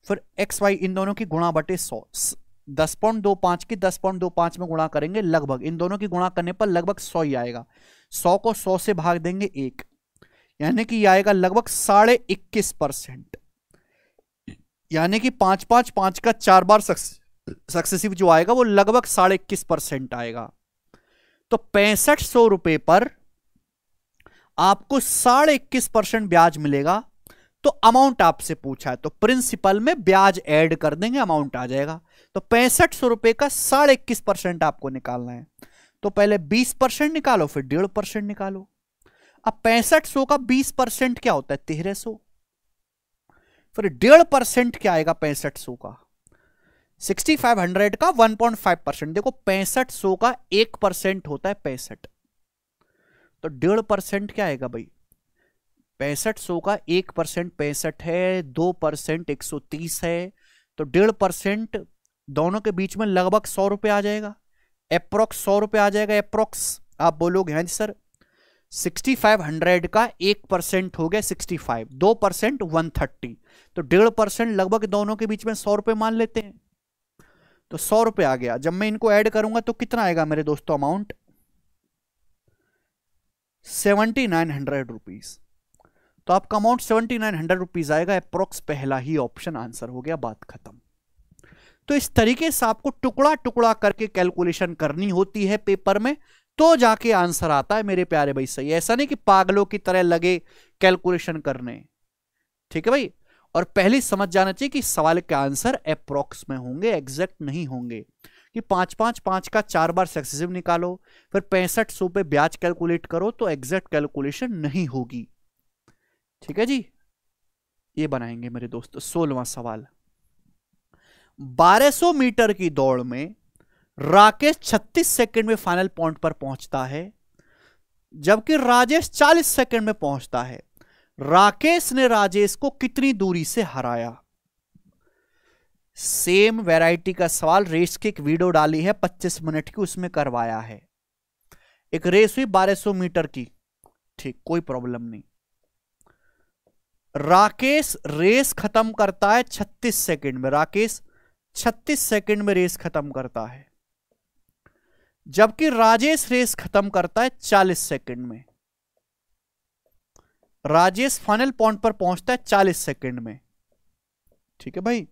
फिर x y इन दोनों की गुणा बटे 100, 10.25 की 10.25 में गुणा करेंगे, लगभग इन दोनों की गुणा करने पर लगभग 100 ही आएगा। 100 को 100 से भाग देंगे 1, यानी कि आएगा लगभग 21.5%। यानी कि 5-5-5 का 4 बार सक्सेसिव जो आएगा वो लगभग 21.5% आएगा। तो 6500 रुपए पर आपको 21.5% ब्याज मिलेगा। तो अमाउंट आपसे पूछा है तो प्रिंसिपल में ब्याज ऐड कर देंगे, अमाउंट आ जाएगा। तो 6500 रुपए का 21.5% आपको निकालना है। तो पहले 20% निकालो, फिर 1.5% निकालो। अब 6500 का 20% क्या होता है? 1300। फिर 1.5% क्या आएगा 6500 का? 6500 का 1.5%। देखो 6500 का 1% होता है 65, तो 1.5% क्या आएगा भाई? 6500 का 1% 65 है, 2% 130 है, तो 1.5% दोनों के बीच में लगभग 100 रुपए आ जाएगा। अप्रोक्स 100 रुपए आ जाएगा अप्रोक्स। आप बोलोगे हाँ जी सर। 6500 का 1% हो गया 65, 2% 130, तो 1.5% लगभग दोनों के बीच में 100 रुपए मान लेते हैं। तो 100 रुपए आ गया। जब मैं इनको ऐड करूंगा तो कितना आएगा मेरे दोस्तों? Amount 7900 rupees. तो आपका अमाउंट 7900 रुपीज आएगा अप्रोक्स। पहला ही ऑप्शन आंसर हो गया, बात खत्म। तो इस तरीके से आपको टुकड़ा टुकड़ा करके कैलकुलेशन करनी होती है पेपर में, तो जाके आंसर आता है मेरे प्यारे भाई। सही, ऐसा नहीं कि पागलों की तरह लगे कैलकुलेशन करने। ठीक है भाई। और पहले समझ जाना चाहिए कि सवाल के आंसर अप्रोक्स में होंगे, एग्जैक्ट नहीं होंगे। कि 5-5-5 का 4 बार सक्सेसिव निकालो, फिर 6500 पे ब्याज कैलकुलेट करो, तो एग्जैक्ट कैलकुलेशन नहीं होगी। ठीक है जी। ये बनाएंगे मेरे दोस्तों 16वां सवाल। 1200 मीटर की दौड़ में राकेश 36 सेकंड में फाइनल पॉइंट पर पहुंचता है, जबकि राजेश 40 सेकंड में पहुंचता है। राकेश ने राजेश को कितनी दूरी से हराया? सेम वैरायटी का सवाल रेस की एक वीडियो डाली है 25 मिनट की, उसमें करवाया है। एक रेस हुई 1200 मीटर की, ठीक, कोई प्रॉब्लम नहीं। राकेश रेस खत्म करता है 36 सेकंड में। राकेश 36 सेकंड में रेस खत्म करता है, जबकि राजेश रेस खत्म करता है 40 सेकंड में। राजेश फाइनल पॉइंट पर पहुंचता है 40 सेकंड में। ठीक है भाई।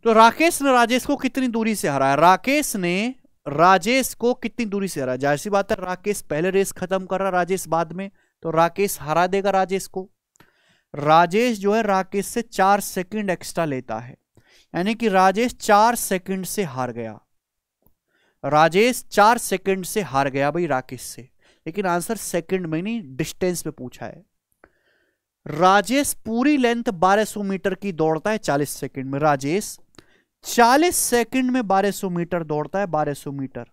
तो राकेश ने राजेश को कितनी दूरी से हराया? राकेश ने राजेश को कितनी दूरी से हराया? जाहिर सी बात है, राकेश पहले रेस खत्म कर रहा, राजेश बाद में, तो राकेश हरा देगा राजेश को। राजेश जो है राकेश से 4 सेकंड एक्स्ट्रा लेता है, यानी कि राजेश 4 सेकंड से हार गया। राजेश 4 सेकंड से हार गया भाई राकेश से, लेकिन आंसर सेकंड में नहीं, डिस्टेंस पे पूछा है। राजेश पूरी लेंथ 1200 मीटर की दौड़ता है 40 सेकंड में। राजेश 40 सेकंड में 1200 मीटर दौड़ता है, 1200 मीटर।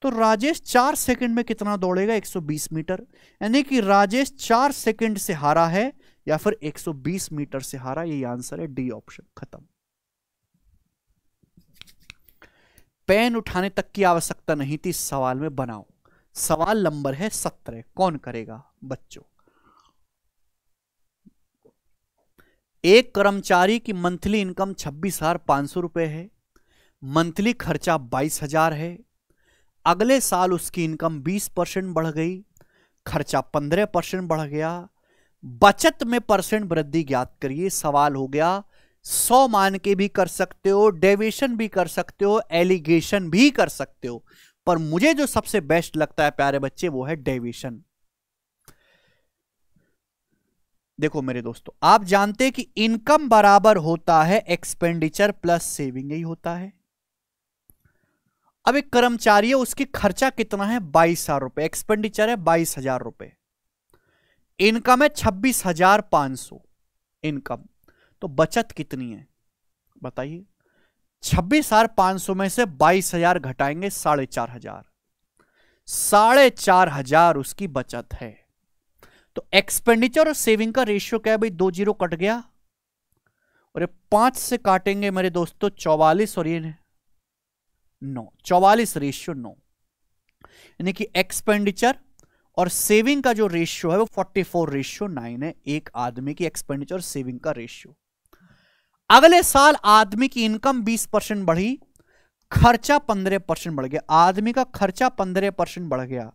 तो राजेश 4 सेकंड में कितना दौड़ेगा? 120 मीटर। यानी कि राजेश 4 सेकंड से हारा है या फिर 120 मीटर से हारा। यही आंसर है, डी ऑप्शन। खत्म। पेन उठाने तक की आवश्यकता नहीं थी सवाल में। बनाओ। सवाल नंबर है 17। कौन करेगा बच्चों? एक कर्मचारी की मंथली इनकम 26,500 रुपए है। मंथली खर्चा 22,000 है। अगले साल उसकी इनकम 20% बढ़ गई, खर्चा 15% बढ़ गया। बचत में परसेंट वृद्धि ज्ञात करिए। सवाल हो गया 100 मान के भी कर सकते हो, डेविएशन भी कर सकते हो, एलिगेशन भी कर सकते हो, पर मुझे जो सबसे बेस्ट लगता है प्यारे बच्चे वो है डेविएशन। देखो मेरे दोस्तों, आप जानते हैं कि इनकम बराबर होता है एक्सपेंडिचर प्लस सेविंग, यही होता है। अब एक कर्मचारी है, उसकी खर्चा कितना है? 22,000 रुपए। एक्सपेंडिचर है 22,000 रुपए। इनकम है 26,500 इनकम। तो बचत कितनी है बताइए? 26,500 में से 22,000 घटाएंगे 4,500। 4,500 उसकी बचत है। तो एक्सपेंडिचर और सेविंग का रेशियो क्या है भाई? 2 जीरो कट गया और ये 5 से काटेंगे मेरे दोस्तों 44 और ये 9। 44 रेशियो 9। यानी कि एक्सपेंडिचर और सेविंग का जो रेशियो है वो 44 रेशियो 9 है। एक आदमी की एक्सपेंडिचर और सेविंग का रेशियो। अगले साल आदमी की इनकम 20% बढ़ी, खर्चा 15% बढ़ गया। आदमी का खर्चा 15% बढ़ गया,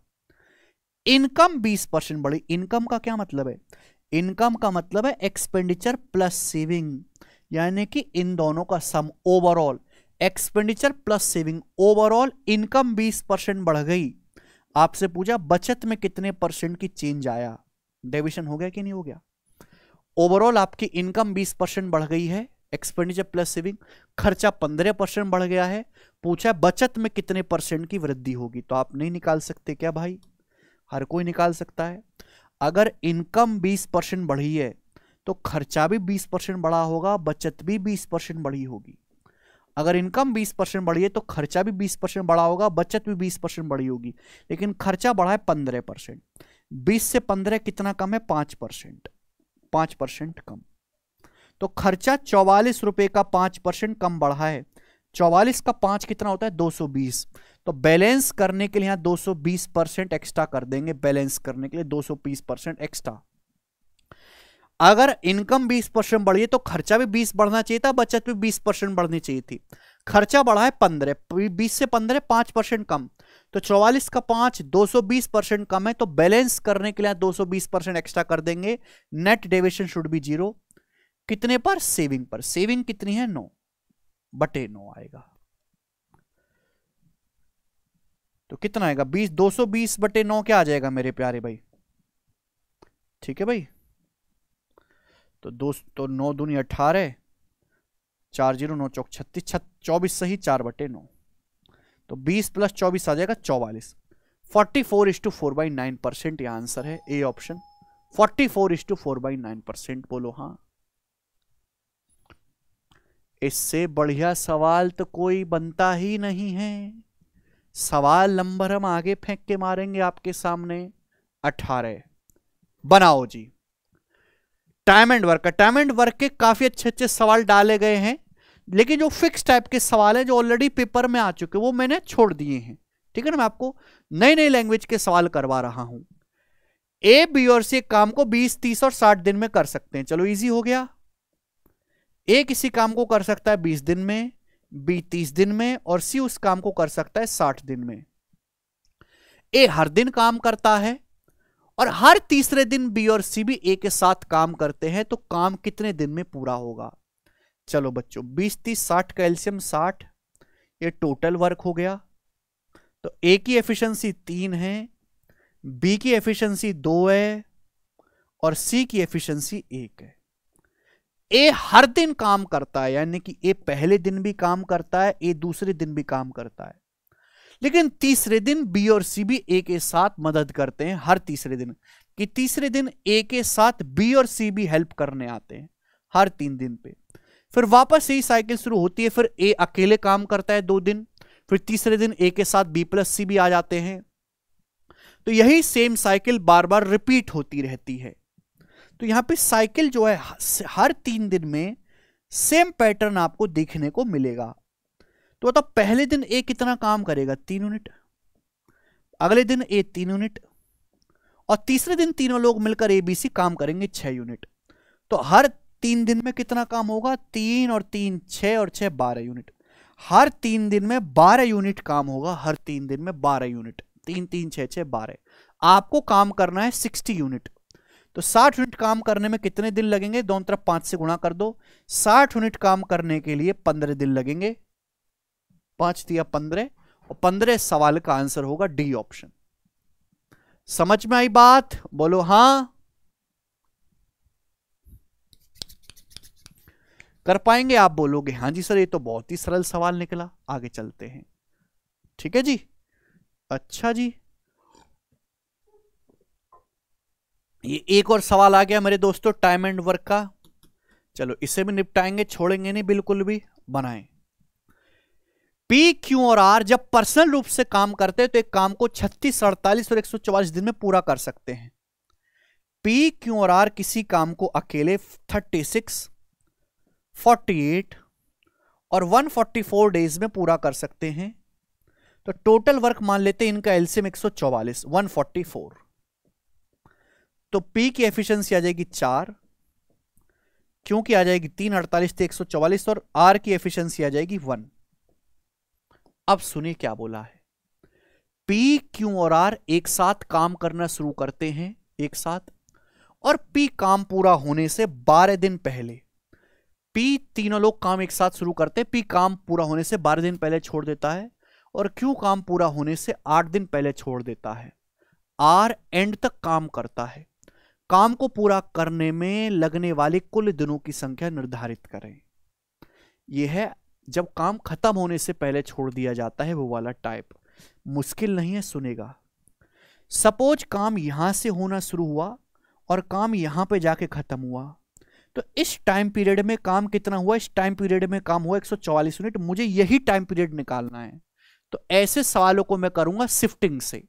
इनकम 20% बढ़ी। इनकम का क्या मतलब है? इनकम का मतलब है एक्सपेंडिचर प्लस सेविंग, यानी कि इन दोनों का sum. Overall expenditure plus saving, overall income 20% बढ़ गई। आपसे पूछा बचत में कितने परसेंट की चेंज आया? डेविएशन हो गया कि नहीं हो गया? ओवरऑल आपकी इनकम 20% बढ़ गई है, एक्सपेंडिचर प्लस सेविंग। खर्चा 15% बढ़ गया है। पूछा बचत में कितने परसेंट की वृद्धि होगी? तो आप नहीं निकाल सकते क्या भाई? हर कोई निकाल सकता है। अगर इनकम 20% बढ़ी है तो खर्चा भी 20% बढ़ा होगा, बचत भी 20% बढ़ी होगी। अगर इनकम 20% बढ़ी है तो खर्चा भी 20% बढ़ा होगा, बचत भी 20% बढ़ी होगी। लेकिन खर्चा बढ़ा है 15%। 20 से 15 कितना कम है? 5%। 5% कम। तो खर्चा 44 रुपए का 5% कम बढ़ा है। 44 का 5 कितना होता है? 220। तो बैलेंस करने के लिए यहां 220% एक्स्ट्रा कर देंगे। बैलेंस करने के लिए 220% एक्स्ट्रा। अगर इनकम 20% बढ़ी है तो खर्चा भी 20 बढ़ना चाहिए था, बचत भी 20% बढ़नी चाहिए थी। खर्चा बढ़ा है 15, 20 से 15 5% कम। तो 44 का 5 220% कम है। तो बैलेंस करने के लिए 220% एक्स्ट्रा कर देंगे। Net deviation should be 0। कितने पर? सेविंग पर। सेविंग कितनी है? 9/9 आएगा। तो कितना आएगा? 220/9 क्या आ जाएगा मेरे प्यारे भाई? ठीक है भाई। तो 9 दूनी 18, 4 0 9 चौक 36, 24 सही, 4/9। तो 20 + 24 आ जाएगा 44। 44:4/9% यह आंसर है, ए ऑप्शन। 44:4/9%। बोलो हाँ। इससे बढ़िया सवाल तो कोई बनता ही नहीं है। सवाल नंबर हम आगे फेंक के मारेंगे आपके सामने। 18 बनाओ जी। Time and work. Time and work के काफी अच्छे अच्छे सवाल डाले गए हैं, लेकिन जो फिक्स टाइप के सवाल हैं जो ऑलरेडी पेपर में आ चुके वो मैंने छोड़ दिए हैं। ठीक है ना? मैं आपको नई नई लैंग्वेज के सवाल करवा रहा हूं। ए, बी और सी काम को 20, 30 और 60 दिन में कर सकते हैं। चलो इजी हो गया। ए किसी काम को कर सकता है 20 दिन में, बी 30 दिन में और सी उस काम को कर सकता है 60 दिन में। ए हर दिन काम करता है और हर तीसरे दिन बी और सी भी ए के साथ काम करते हैं। तो काम कितने दिन में पूरा होगा? चलो बच्चों, 20, 30, 60 का एलसीएम 60, ये टोटल वर्क हो गया। तो ए की एफिशिएंसी 3 है, बी की एफिशिएंसी 2 है और सी की एफिशिएंसी 1 है। ए हर दिन काम करता है, यानी कि ए पहले दिन भी काम करता है, ए दूसरे दिन भी काम करता है। लेकिन तीसरे दिन बी और सी भी ए के साथ मदद करते हैं। हर तीसरे दिन कि तीसरे दिन ए के साथ बी और सी भी हेल्प करने आते हैं हर 3 दिन पे। फिर वापस यही साइकिल शुरू होती है। फिर ए अकेले काम करता है 2 दिन, फिर तीसरे दिन ए के साथ बी प्लस सी भी आ जाते हैं। तो यही सेम साइकिल बार बार रिपीट होती रहती है। तो यहां पे साइकिल जो है हर 3 दिन में सेम पैटर्न आपको देखने को मिलेगा। तो मतलब पहले दिन ए कितना काम करेगा, 3 यूनिट, अगले दिन ए 3 यूनिट, और तीसरे दिन तीनों लोग मिलकर एबीसी काम करेंगे 6 यूनिट। तो हर 3 दिन में कितना काम होगा, 3 और 3 6 और 6 12 यूनिट। हर 3 दिन में 12 यूनिट काम होगा, हर 3 दिन में 12 यूनिट, 3 3 6 6 12। आपको काम करना है 60 यूनिट। तो 60 यूनिट काम करने में कितने दिन लगेंगे, दोनों तरफ 5 से गुणा कर दो। 60 यूनिट काम करने के लिए 15 दिन लगेंगे, 5 दिया 15, और 15 सवाल का आंसर होगा डी ऑप्शन। समझ में आई बात, बोलो हां। कर पाएंगे, आप बोलोगे हां जी सर ये तो बहुत ही सरल सवाल निकला। आगे चलते हैं, ठीक है जी। अच्छा जी, ये एक और सवाल आ गया मेरे दोस्तों टाइम एंड वर्क का। चलो इसे भी निपटाएंगे, छोड़ेंगे नहीं बिल्कुल भी। बनाएं, पी क्यू और आर जब पर्सनल रूप से काम करते हैं तो एक काम को 36, 48 और 144 दिन में पूरा कर सकते हैं। पी क्यू और आर किसी काम को अकेले 36, 48 और 144 डेज में पूरा कर सकते हैं। तो टोटल वर्क मान लेते हैं इनका एलसीएम 144, 144। तो पी की एफिशिएंसी आ जाएगी 4, क्यू की आ जाएगी 3, 48 से 144, और आर की एफिशिएंसी आ जाएगी 1। अब सुनिए क्या बोला है, पी क्यू और आर एक साथ काम करना शुरू करते हैं एक साथ, और पी काम पूरा होने से 12 दिन पहले, पी तीनों लोग काम एक साथ शुरू करते हैं, पी काम पूरा होने से 12 दिन पहले छोड़ देता है, और क्यू काम पूरा होने से 8 दिन पहले छोड़ देता है। आर एंड तक काम करता है। काम को पूरा करने में लगने वाले कुल दिनों की संख्या निर्धारित करें। यह है जब काम खत्म होने से पहले छोड़ दिया जाता है, वो वाला टाइप। मुश्किल नहीं है, सुनेगा। सपोज काम यहां से होना शुरू हुआ और काम यहां पे जाके खत्म हुआ, तो इस टाइम पीरियड में काम कितना हुआ, इस टाइम पीरियड में काम हुआ 144 यूनिट। मुझे यही टाइम पीरियड निकालना है। तो ऐसे सवालों को मैं करूंगा शिफ्टिंग से।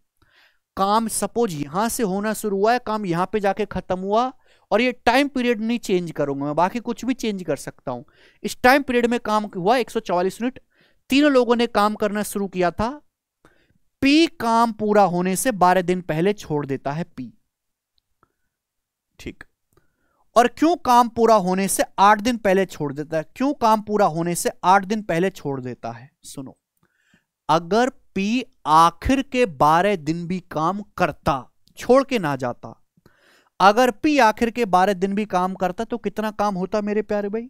काम सपोज यहां से होना शुरू हुआ है, काम यहां पे जाके खत्म हुआ, और ये टाइम पीरियड नहीं चेंज करूंगा मैं, बाकी कुछ भी चेंज कर सकता हूं। इस टाइम पीरियड में काम हुआ 144 यूनिट, तीनों लोगों ने काम करना शुरू किया था। पी काम पूरा होने से 12 दिन पहले छोड़ देता है पी, ठीक। और क्यों काम पूरा होने से 8 दिन पहले छोड़ देता है, क्यों काम पूरा होने से 8 दिन पहले छोड़ देता है। सुनो, अगर पी आखिर के 12 दिन भी काम करता, छोड़ के ना जाता, अगर पी आखिर के 12 दिन भी काम करता तो कितना काम होता मेरे प्यारे भाई।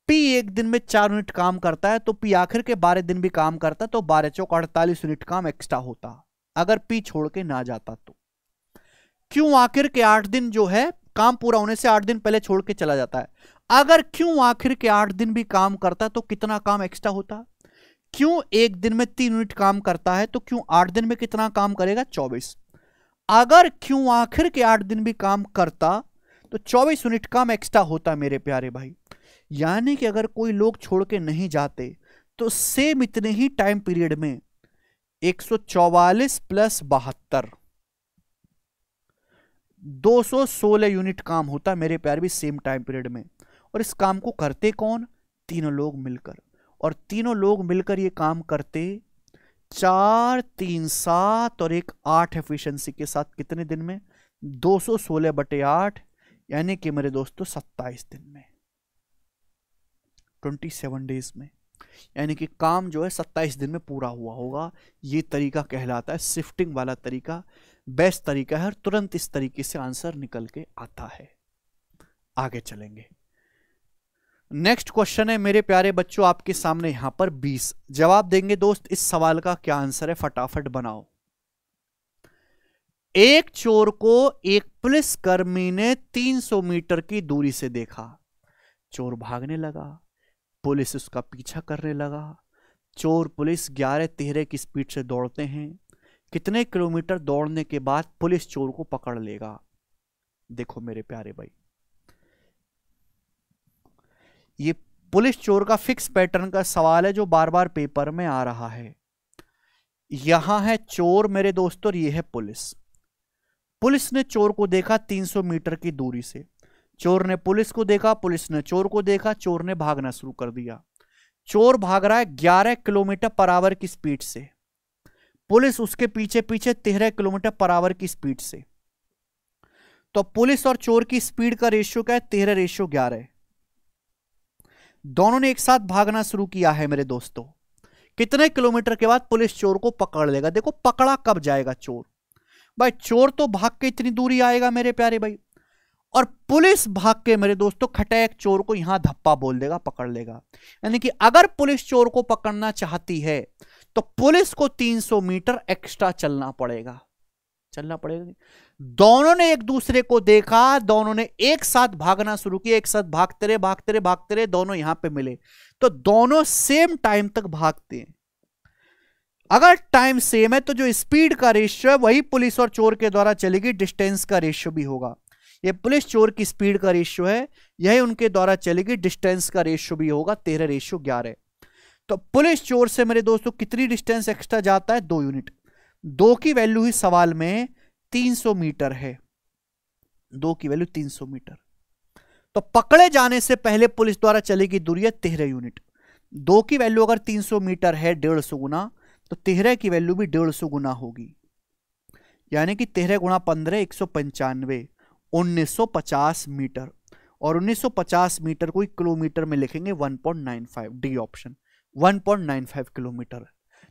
पी एक दिन में 4 यूनिट काम करता है, तो पी आखिर के 12 दिन भी काम करता तो 12 चौक 48 यूनिट काम एक्स्ट्रा होता, अगर पी छोड़ के ना जाता तो। क्यों आखिर के 8 दिन जो है काम पूरा होने से 8 दिन पहले छोड़ के चला जाता है, अगर क्यों आखिर के 8 दिन भी काम करता तो कितना काम एक्स्ट्रा होता। क्यों एक दिन में 3 यूनिट काम करता है, तो क्यों 8 दिन में कितना काम करेगा, 24। अगर क्यों आखिर के 8 दिन भी काम करता तो 24 यूनिट काम एक्स्ट्रा होता मेरे प्यारे भाई। यानी कि अगर कोई लोग छोड़ के नहीं जाते तो सेम इतने ही टाइम पीरियड में 144 प्लस 72 216 यूनिट काम होता मेरे प्यारे भी सेम टाइम पीरियड में। और इस काम को करते कौन, तीनों लोग मिलकर। और तीनों लोग मिलकर ये काम करते 4 3 7 और 1 8 एफिशिएंसी के साथ कितने दिन में, 216/8, यानी कि मेरे दोस्तों 27 दिन में, 27 डेज में। यानी कि काम जो है 27 दिन में पूरा हुआ होगा। ये तरीका कहलाता है शिफ्टिंग वाला तरीका, बेस्ट तरीका है, और तुरंत इस तरीके से आंसर निकल के आता है। आगे चलेंगे। नेक्स्ट क्वेश्चन है मेरे प्यारे बच्चों आपके सामने यहां पर 20 जवाब देंगे दोस्त। इस सवाल का क्या आंसर है फटाफट बनाओ। एक चोर को एक पुलिसकर्मी ने 300 मीटर की दूरी से देखा। चोर भागने लगा, पुलिस उसका पीछा करने लगा। चोर पुलिस 11-13 की स्पीड से दौड़ते हैं। कितने किलोमीटर दौड़ने के बाद पुलिस चोर को पकड़ लेगा। देखो मेरे प्यारे भाई, ये पुलिस चोर का फिक्स पैटर्न का सवाल है जो बार बार पेपर में आ रहा है। यहां है चोर मेरे दोस्तों और ये है पुलिस। पुलिस ने चोर को देखा 300 मीटर की दूरी से, चोर ने पुलिस को देखा, पुलिस ने चोर को देखा, चोर ने भागना शुरू कर दिया। चोर भाग रहा है 11 किलोमीटर पर आवर की स्पीड से, पुलिस उसके पीछे पीछे 13 किलोमीटर पर आवर की स्पीड से। तो पुलिस और चोर की स्पीड का रेशियो क्या है? 13:11। दोनों ने एक साथ भागना शुरू किया है मेरे दोस्तों। कितने किलोमीटर के बाद पुलिस चोर को पकड़ लेगा? देखो पकड़ा कब जाएगा चोर? भाई चोर तो भाग के इतनी दूरी आएगा मेरे प्यारे भाई, और पुलिस भाग के मेरे दोस्तों खटैक चोर को यहां धप्पा बोल देगा, पकड़ लेगा। यानी कि अगर पुलिस चोर को पकड़ना चाहती है तो पुलिस को 300 मीटर एक्स्ट्रा चलना पड़ेगा। दोनों ने एक दूसरे को देखा, दोनों ने एक साथ भागना शुरू किया, एक साथ भागते रहे, दोनों यहां पे मिले तो दोनों सेम टाइम तक भागते हैं। अगर टाइम सेम है तो जो स्पीड का रेशियो है वही पुलिस और चोर के द्वारा चलेगी, डिस्टेंस का रेशियो भी होगा। ये पुलिस चोर की स्पीड का रेशियो है, यही उनके द्वारा चलेगी, डिस्टेंस का रेशियो भी होगा 13:11। तो पुलिस चोर से मेरे दोस्तों कितनी डिस्टेंस एक्स्ट्रा जाता है? 2 यूनिट। 2 की वैल्यू ही सवाल में 300 मीटर है, 2 की वैल्यू 300 मीटर। तो पकड़े जाने से पहले पुलिस द्वारा चलेगी दूरी है 13 यूनिट। 2 की वैल्यू अगर 300 मीटर है 150 गुना, तो 13 की वैल्यू भी 150 गुना होगी, यानी कि 13 गुणा 15 195, 1950 मीटर। और 1950 मीटर को किलोमीटर में लिखेंगे 1.95, डी ऑप्शन 1.95 किलोमीटर।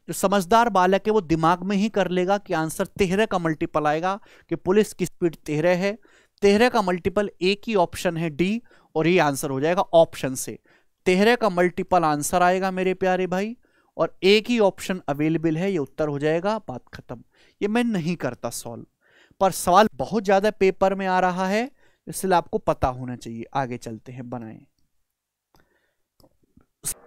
जो समझदार बालक है वो दिमाग में ही कर लेगा कि आंसर 13 का मल्टीपल आएगा, कि पुलिस की स्पीड 13 है, 13 का मल्टीपल एक ही ऑप्शन है डी, और ये आंसर हो जाएगा ऑप्शन से। 13 का मल्टीपल आंसर आएगा मेरे प्यारे भाई, और एक ही ऑप्शन अवेलेबल है, ये उत्तर हो जाएगा, बात खत्म। ये मैं नहीं करता सॉल्व, पर सवाल बहुत ज्यादा पेपर में आ रहा है, इसलिए आपको पता होना चाहिए। आगे चलते हैं, बनाएं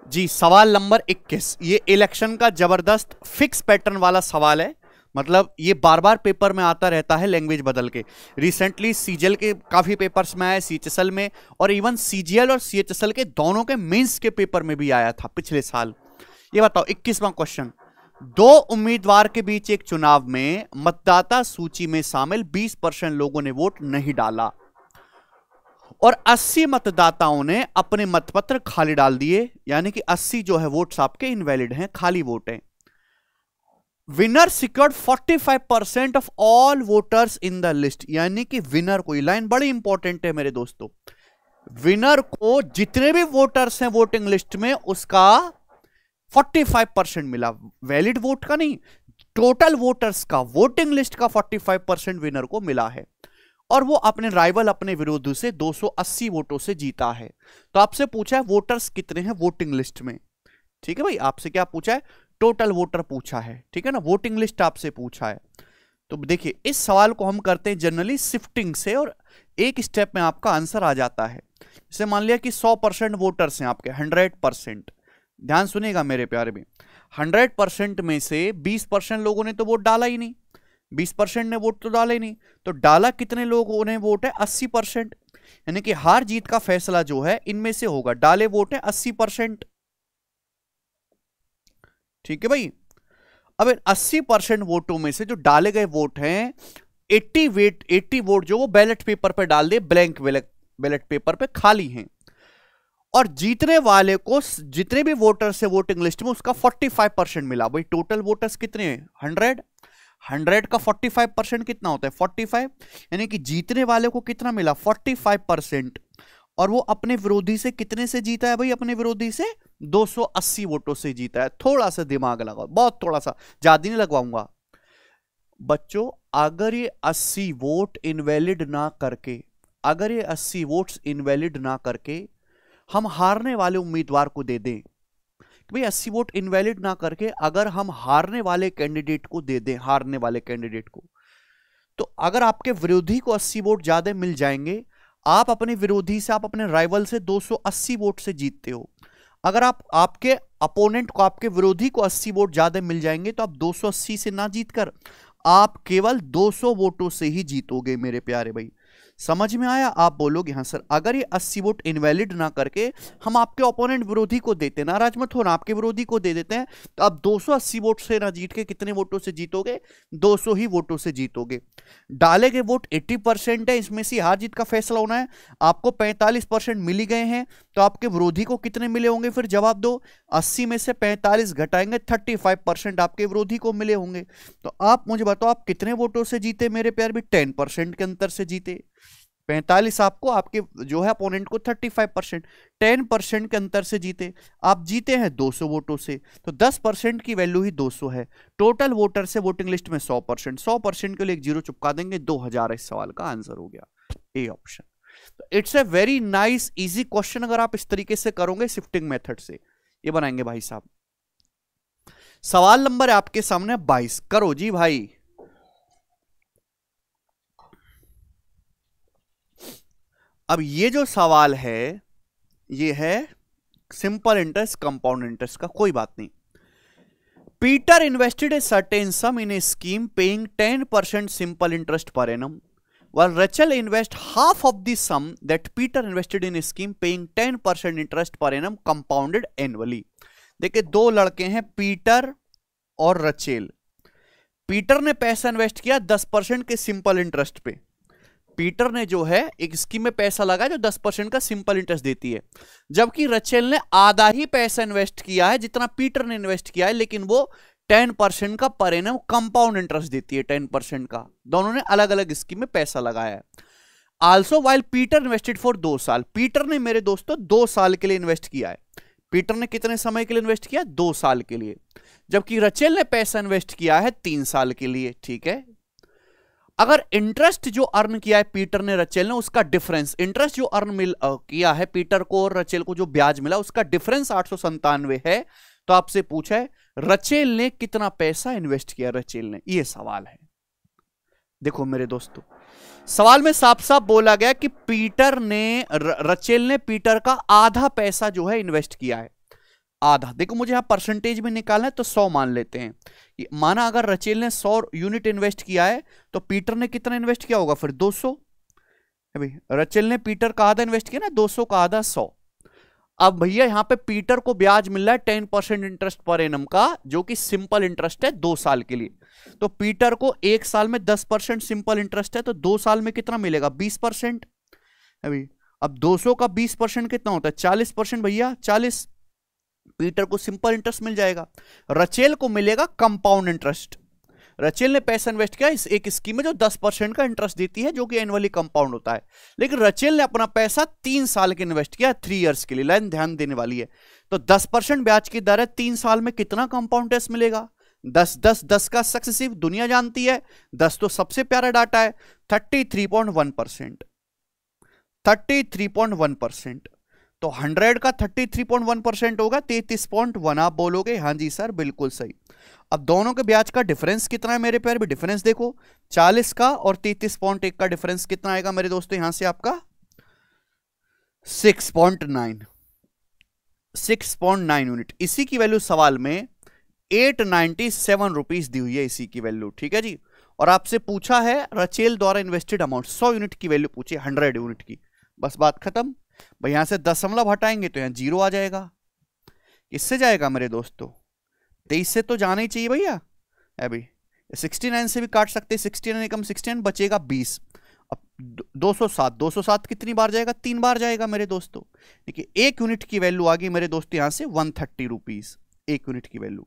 जी। सवाल नंबर 21, ये इलेक्शन का जबरदस्त फिक्स पैटर्न वाला सवाल है, मतलब ये बार बार पेपर में आता रहता है लैंग्वेज बदल के। रिसेंटली सीजीएल के काफी पेपर्स में आया, सीएचएसएल में, और इवन सीजीएल और सीएचएसएल के दोनों के मेंस के पेपर में भी आया था पिछले साल। ये बताओ 21वां क्वेश्चन, 2 उम्मीदवार के बीच एक चुनाव में मतदाता सूची में शामिल 20% लोगों ने वोट नहीं डाला और 80 मतदाताओं ने अपने मतपत्र खाली डाल दिए, यानी कि 80 जो है वोट्स आपके इनवैलिड हैं, खाली वोट हैं। Winner secured 45% of all voters in the list, यानी कि विनर को, ये लाइन बड़ी इंपॉर्टेंट है मेरे दोस्तों, विनर को जितने भी वोटर्स हैं वोटिंग लिस्ट में उसका 45% मिला, वैलिड वोट का नहीं, टोटल वोटर्स का, वोटिंग लिस्ट का 45% विनर को मिला है, और वो अपने राइवल, अपने विरोधी से 280 वोटों से जीता है। तो आपसे पूछा है वोटर्स कितने हैं वोटिंग लिस्ट में, ठीक है भाई, आपसे क्या पूछा है? टोटल वोटर पूछा है, ठीक है ना, वोटिंग लिस्ट आपसे पूछा है। तो देखिए इस सवाल को हम करते हैं जनरली शिफ्टिंग से, और एक स्टेप में आपका आंसर आ जाता है। जैसे मान लिया कि 100% वोटर्स हैं आपके, 100%, ध्यान सुनिएगा मेरे प्यारे में, 100% में से 20% लोगों ने तो वोट डाला ही नहीं, 20% ने वोट तो डाला ही नहीं, तो डाला कितने लोगों ने वोट है? 80%, यानी कि हार जीत का फैसला जो है इनमें से होगा, डाले वोट है 80%, ठीक है भाई। अब 80% वोटों में से जो डाले गए वोट हैं 80 वोट जो वो बैलेट पेपर पे डाल दिए, ब्लैंक बैलेट पेपर पे खाली हैं, और जीतने वाले को जितने भी वोटर्स है वोटिंग लिस्ट में उसका 45% मिला। भाई टोटल वोटर्स कितने हैं? 100 का 45% कितना होता है? 45, यानी कि जीतने वाले को कितना मिला? 45%, और वो अपने विरोधी से कितने से जीता है भाई? अपने विरोधी से 280 वोटों से जीता है। थोड़ा सा दिमाग लगाओ, बहुत थोड़ा सा, ज्यादा नहीं लगवाऊंगा बच्चों। अगर ये 80 वोट इनवैलिड ना करके, अगर ये 80 वोट्स इनवैलिड ना करके हम हारने वाले उम्मीदवार को दे दें, भाई 80 वोट इनवैलिड ना करके अगर हम हारने वाले कैंडिडेट को दे दें, हारने वाले कैंडिडेट को, तो अगर आपके विरोधी को 80 वोट ज्यादा मिल जाएंगे, आप अपने विरोधी से, आप अपने राइवल से 280 वोट से जीतते हो। अगर आप आपके अपोनेंट को, आपके विरोधी को 80 वोट ज्यादा मिल जाएंगे तो आप 280 से ना जीतकर आप केवल 200 वोटों से ही जीतोगे मेरे प्यारे भाई। समझ में आया? आप बोलोगे हाँ सर। अगर ये 80 वोट इनवैलिड ना करके हम आपके ओपोनेंट विरोधी को देते, नाराज मत हो ना, आपके विरोधी को दे देते हैं, तो आप 280 वोट से ना जीत के कितने वोटों से जीतोगे? 200 ही वोटों से जीतोगे। डाले गए वोट 80% है, इसमें से हार जीत का फैसला होना है। आपको 45% मिल गए हैं, तो आपके विरोधी को कितने मिले होंगे? फिर जवाब दो। 80 में से 45 घटाएंगे, 35% आपके विरोधी को मिले होंगे। तो आप मुझे बताओ, आप कितने वोटों से जीते मेरे प्यार भी? 10% के अंतर से जीते। 45 आपको, आपके जो है अपोनेंट को 35%, 10% के अंतर से जीते। आप जीते हैं 200 वोटों से, तो 10% की वैल्यू ही 200 है। टोटल वोटर से वोटिंग लिस्ट में 100%, 100% के लिए एक जीरो चिपका देंगे, 2000 इस सवाल का आंसर हो गया, ए ऑप्शन। तो it's a very nice easy question, अगर आप इस तरीके से करोगे शिफ्टिंग मेथड से। ये बनाएंगे भाई साहब। सवाल नंबर आपके सामने 22, करो जी भाई। अब ये जो सवाल है, ये है सिंपल इंटरेस्ट कंपाउंड इंटरेस्ट का, कोई बात नहीं। Peter invested a certain some in A scheme paying 10% simple interest per annum, while Rachel invest half of the sum that Peter invested in a scheme paying 10% interest per annum compounded annually। देखिए दो लड़के हैं, Peter और Rachel. Peter ने पैसा invest किया 10% के simple interest पे। पीटर ने जो है एक स्कीम में पैसा लगाया जो 10% का सिंपल इंटरेस्ट देती है, जबकि रचेल ने आधा ही पैसा इन्वेस्ट किया है जितना पीटर ने इन्वेस्ट किया है, लेकिन वो 10% का पर एनम कंपाउंड इंटरेस्ट देती है, 10% का। दोनों ने अलग अलग स्कीम में पैसा लगाया है। Also while Peter invested for 2 साल, पीटर ने मेरे दोस्तों 2 साल के लिए इन्वेस्ट किया है। पीटर ने कितने समय के लिए इन्वेस्ट किया? 2 साल के लिए। जबकि रचेल ने पैसा इन्वेस्ट किया है 3 साल के लिए। ठीक है, अगर इंटरेस्ट जो अर्न किया है पीटर ने रचेल ने, उसका डिफरेंस, इंटरेस्ट जो अर्न किया है पीटर को और रचेल को जो ब्याज मिला, उसका डिफरेंस 897 है। तो आपसे पूछा है रचेल ने कितना पैसा इन्वेस्ट किया? रचेल ने, ये सवाल है। देखो मेरे दोस्तों, सवाल में साफ साफ बोला गया कि पीटर ने रचेल ने पीटर का आधा पैसा जो है इन्वेस्ट किया है, आधा। देखो मुझे यहां परसेंटेज में निकालना है, तो 100 मान लेते हैं। माना अगर रचेल ने 100 यूनिट इन्वेस्ट किया है, तो पीटर ने कितना इन्वेस्ट किया होगा? फिर 200। भाई रचेल ने पीटर का आधा इन्वेस्ट किया ना, 200 का आधा 100। अब भैया यहां पे पीटर को ब्याज मिल रहा है 10% इंटरेस्ट पर एनम का, जो कि सिंपल इंटरेस्ट है 2 साल के लिए। तो पीटर को 1 साल में 10% सिंपल इंटरेस्ट है, तो 2 साल में कितना मिलेगा? 20%। अभी अब 200 का 20% कितना होता है? 40% भैया, 40। पीटर को सिंपल इंटरेस्ट मिल जाएगा, रचेल को मिलेगा कंपाउंड इंटरेस्ट। रचेल ने पैसा इन्वेस्ट किया इस एक स्कीम में जो 10% का इंटरेस्ट देती है, जो कि एनुअली कंपाउंड होता है। लेकिन रचेल ने अपना पैसा 3 साल के इन्वेस्ट किया, 3 इयर्स के लिए। लाइन ध्यान देने वाली है। तो 10% ब्याज की दर है, 3 साल में कितना कंपाउंड इंटरेस्ट मिलेगा? 10 10 10 का सक्सेसिव, दुनिया जानती है 10 तो सबसे प्यारा डाटा है। 33.1%, 33.1%। तो 100 का 33.1% होगा 33.1। आप बोलोगे हाँ जी सर बिल्कुल सही। अब दोनों के ब्याज का डिफरेंस कितना है मेरे प्यारे भी? डिफरेंस देखो, 40 का और 33.1 का डिफरेंस कितना आएगा मेरे दोस्तों? यहां से आपका 6.9, 6.9 यूनिट। इसी की वैल्यू सवाल में 897 रुपीज दी हुई है, इसी की वैल्यू। ठीक है जी। और आपसे पूछा है रचेल द्वारा इन्वेस्टेड अमाउंट, 100 यूनिट की वैल्यू पूछी, 100 यूनिट की। बस बात खत्म। भाई यहां से दशमलव हटाएंगे तो यहां 0 आ जाएगा। इससे जाएगा मेरे दोस्तों 23 से तो जाना ही चाहिए भैया। अभी 69 से भी काट सकते, 69 कम 69 बचेगा 20। अब 207, 207 कितनी बार जाएगा? 3 बार जाएगा मेरे दोस्तों। देखिए 1 यूनिट की वैल्यू आ गई मेरे दोस्तों यहां से 130 रुपीज, 1 यूनिट की वैल्यू।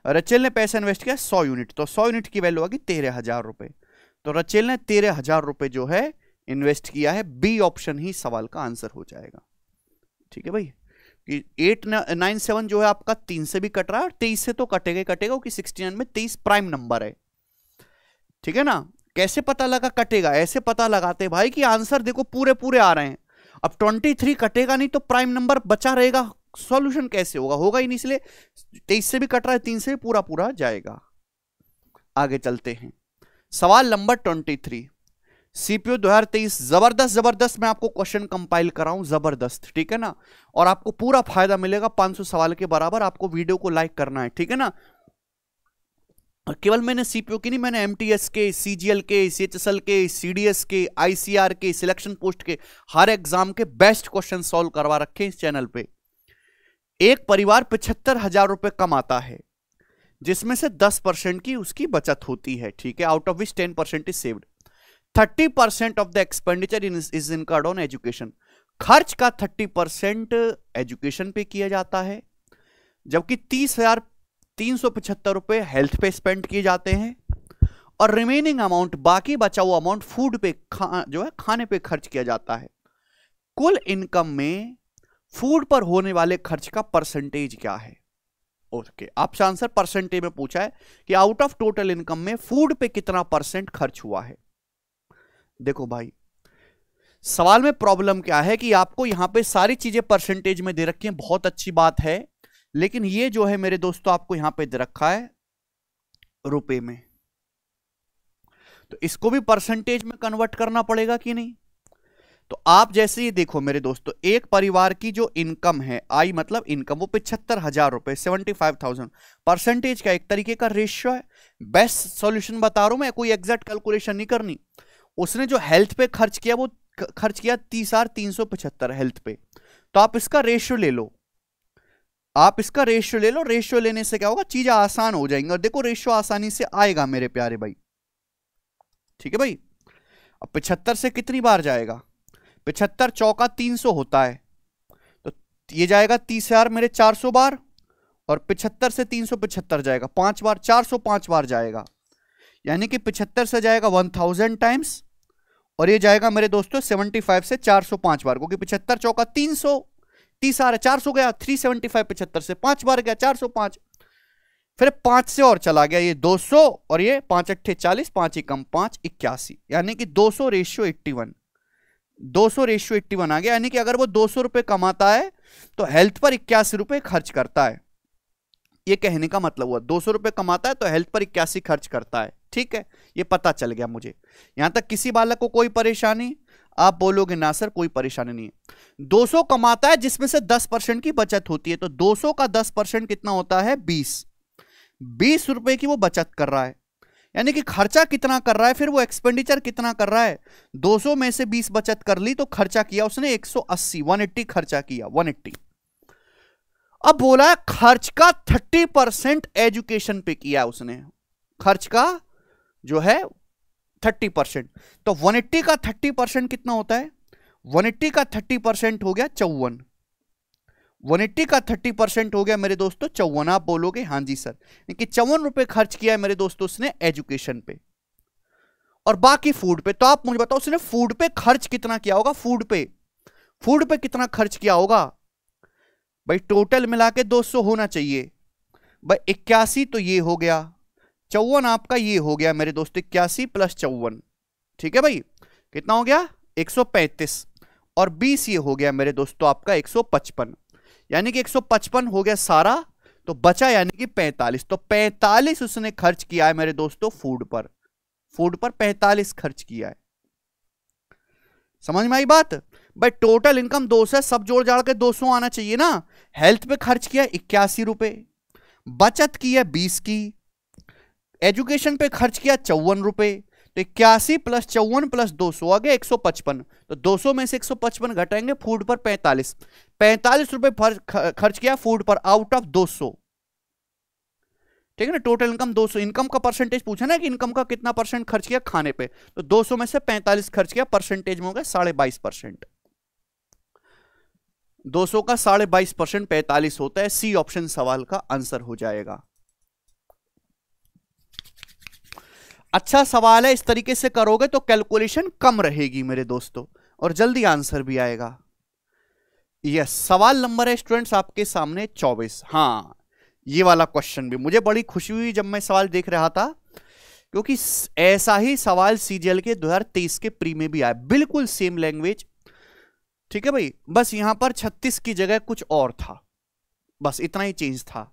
रचेल ने पैसा इन्वेस्ट किया 100 यूनिट, तो 100 यूनिट की वैल्यू आ गई 13,000 रुपए। तो रचेल ने 13,000 रुपए जो है इन्वेस्ट किया है। बी ऑप्शन ही सवाल का आंसर हो जाएगा। ठीक है भाई, 897 जो है आपका 3 से भी कट रहा है और 23 से तो कटेगा कटेगा, क्योंकि 69 में 23 प्राइम नंबर है। ठीक है ना। कैसे पता लगा कटेगा? ऐसे पता लगाते भाई कि आंसर देखो पूरे पूरे आ रहे हैं। अब 23 कटेगा नहीं तो प्राइम नंबर बचा रहेगा, सॉल्यूशन कैसे होगा? होगा ही नहीं, इसलिए 23 से भी कट रहा है, 3 से भी पूरा पूरा जाएगा। आगे चलते हैं, सवाल नंबर 23। सीपीयू 2023 जबरदस्त जबरदस्त मैं आपको क्वेश्चन कंपाइल कर रहा हूं, जबरदस्त। ठीक है ना। और आपको पूरा फायदा मिलेगा 500 सवाल के बराबर। आपको वीडियो को लाइक करना है, ठीक है ना। और केवल मैंने सीपीओ की नहीं, मैंने एमटीएस के, सीजीएल के, सीएचएसएल के, सीडीएस के, आईसीआर के, सिलेक्शन पोस्ट के, हर एग्जाम के बेस्ट क्वेश्चन सॉल्व करवा रखे हैं इस चैनल पे। एक परिवार 75,000 रुपए कमाता है, जिसमें से 10% की उसकी बचत होती है, ठीक है, out of which 10% is saved. 30% of the expenditure is incurred on education. खर्च का 30% एजुकेशन पे किया जाता है, जबकि 30,375 रुपए हेल्थ पे स्पेंड किए जाते हैं, और रिमेनिंग अमाउंट, बाकी बचा हुआ अमाउंट फूड पे, जो है खाने पे खर्च किया जाता है। कुल इनकम में फूड पर होने वाले खर्च का परसेंटेज क्या है? ओके, आपसे आंसर परसेंटेज में पूछा है कि आउट ऑफ टोटल इनकम में फूड पे कितना % खर्च हुआ है। देखो भाई, सवाल में प्रॉब्लम क्या है कि आपको यहां पे सारी चीजें परसेंटेज में दे रखी हैं, बहुत अच्छी बात है, लेकिन ये जो है मेरे दोस्तों आपको यहां पे दे रखा है रुपए में, तो इसको भी परसेंटेज में कन्वर्ट करना पड़ेगा कि नहीं? तो आप जैसे ही देखो मेरे दोस्तों, एक परिवार की जो इनकम है, आई मतलब इनकम, वो 75,000 रुपए, 75,000, परसेंटेज का एक तरीके का रेशियो है। बेस्ट सॉल्यूशन बता रहा हूं मैं, कोई एग्जैक्ट कैलकुलेशन नहीं करनी। उसने जो हेल्थ पे खर्च किया, वो खर्च किया 30,375 हेल्थ पे, तो आप इसका रेशियो ले लो, आप इसका रेशियो ले लो। रेशियो लेने से क्या होगा, चीजें आसान हो जाएंगी, और देखो रेशियो आसानी से आएगा मेरे प्यारे भाई, ठीक है भाई। अब 75 से कितनी बार जाएगा, 75 चौका 300 होता है, तो ये जाएगा 30,000 मेरे 400 बार, और 75 से 375 जाएगा 5 बार, 405 बार जाएगा, यानी कि 75 से जाएगा 1000 टाइम्स, और ये जाएगा मेरे दोस्तों 75 से 405 बार, क्योंकि 75 चौका 300, 30 आ रहा 400 गया, 375 75 से 5 बार गया 405, फिर 5 से और चला गया ये 200, और ये 5 अट्ठे 40, 5 एकम 5 81, यानी कि 200 रेशियो 81, 200 रेशियो 81 आ गया। यानी कि अगर वो 200 रुपए कमाता है तो हेल्थ पर 81 रुपए खर्च करता है, ये कहने का मतलब हुआ 200 रुपए कमाता है तो हेल्थ पर 81 खर्च करता है, ठीक है, ये पता चल गया मुझे। यहां तक किसी बालक को कोई परेशानी? आप बोलोगे ना सर कोई परेशानी नहीं है। 200 कमाता है जिसमें से 10% की बचत होती है, तो 200 का 10% कितना होता है, 20 रुपए की वो बचत कर रहा है, यानी कि खर्चा कितना कर रहा है, फिर वो एक्सपेंडिचर कितना कर रहा है। 200 में से 20 बचत कर ली तो खर्चा किया उसने 180, 180 खर्चा किया, 180। अब बोला खर्च का 30% एजुकेशन पे किया उसने, खर्च का जो है 30%, तो 180 का 30% कितना होता है, 180 का 30% हो गया 54, 180 का 30% हो गया मेरे दोस्तों 54। आप बोलोगे हाँ जी सर, कि 54 रुपए खर्च किया है मेरे दोस्तों उसने एजुकेशन पे, और बाकी फूड पे। तो आप मुझे बताओ उसने फूड पे खर्च कितना किया होगा, फूड पे कितना खर्च किया होगा भाई? टोटल मिला के 200 होना चाहिए भाई, 81 तो ये हो गया, 54 आपका ये हो गया मेरे दोस्तों, 81 प्लस 54, ठीक है भाई, कितना हो गया 135, और 20 ये हो गया मेरे दोस्तों आपका 155, यानी कि 155 हो गया सारा, तो बचा यानी कि 45, तो 45 उसने खर्च किया है मेरे दोस्तों फूड पर 45 खर्च किया है। समझ में आई बात भाई? टोटल इनकम 200 है, सब जोड़ जाड़ के 200 आना चाहिए ना। हेल्थ पे खर्च किया 81 रुपए, बचत की है 20 की, एजुकेशन पे खर्च किया 54 रुपए, तो 81 प्लस 54 प्लस 200 आ गया 155, तो 200 में से 155 घटाएंगे, फूड पर 45 रुपए खर्च किया फूड पर आउट ऑफ 200, ठीक है ना। टोटल इनकम 200, इनकम का परसेंटेज पूछा ना कि इनकम का कितना % खर्च किया खाने पे, तो 200 में से 45 खर्च किया, परसेंटेज में हो गया 22.5%। 200 का 22% 45 होता है, सी ऑप्शन सवाल का आंसर हो जाएगा। अच्छा सवाल है, इस तरीके से करोगे तो कैलकुलेशन कम रहेगी मेरे दोस्तों, और जल्दी आंसर भी आएगा। यस, सवाल नंबर है स्टूडेंट्स आपके सामने 24। हाँ, ये वाला क्वेश्चन भी मुझे बड़ी खुशी हुई जब मैं सवाल देख रहा था, क्योंकि ऐसा ही सवाल सीजीएल के 2023 के प्री में भी आया, बिल्कुल सेम लैंग्वेज, ठीक है भाई, बस यहां पर 36 की जगह कुछ और था, बस इतना ही चेंज था,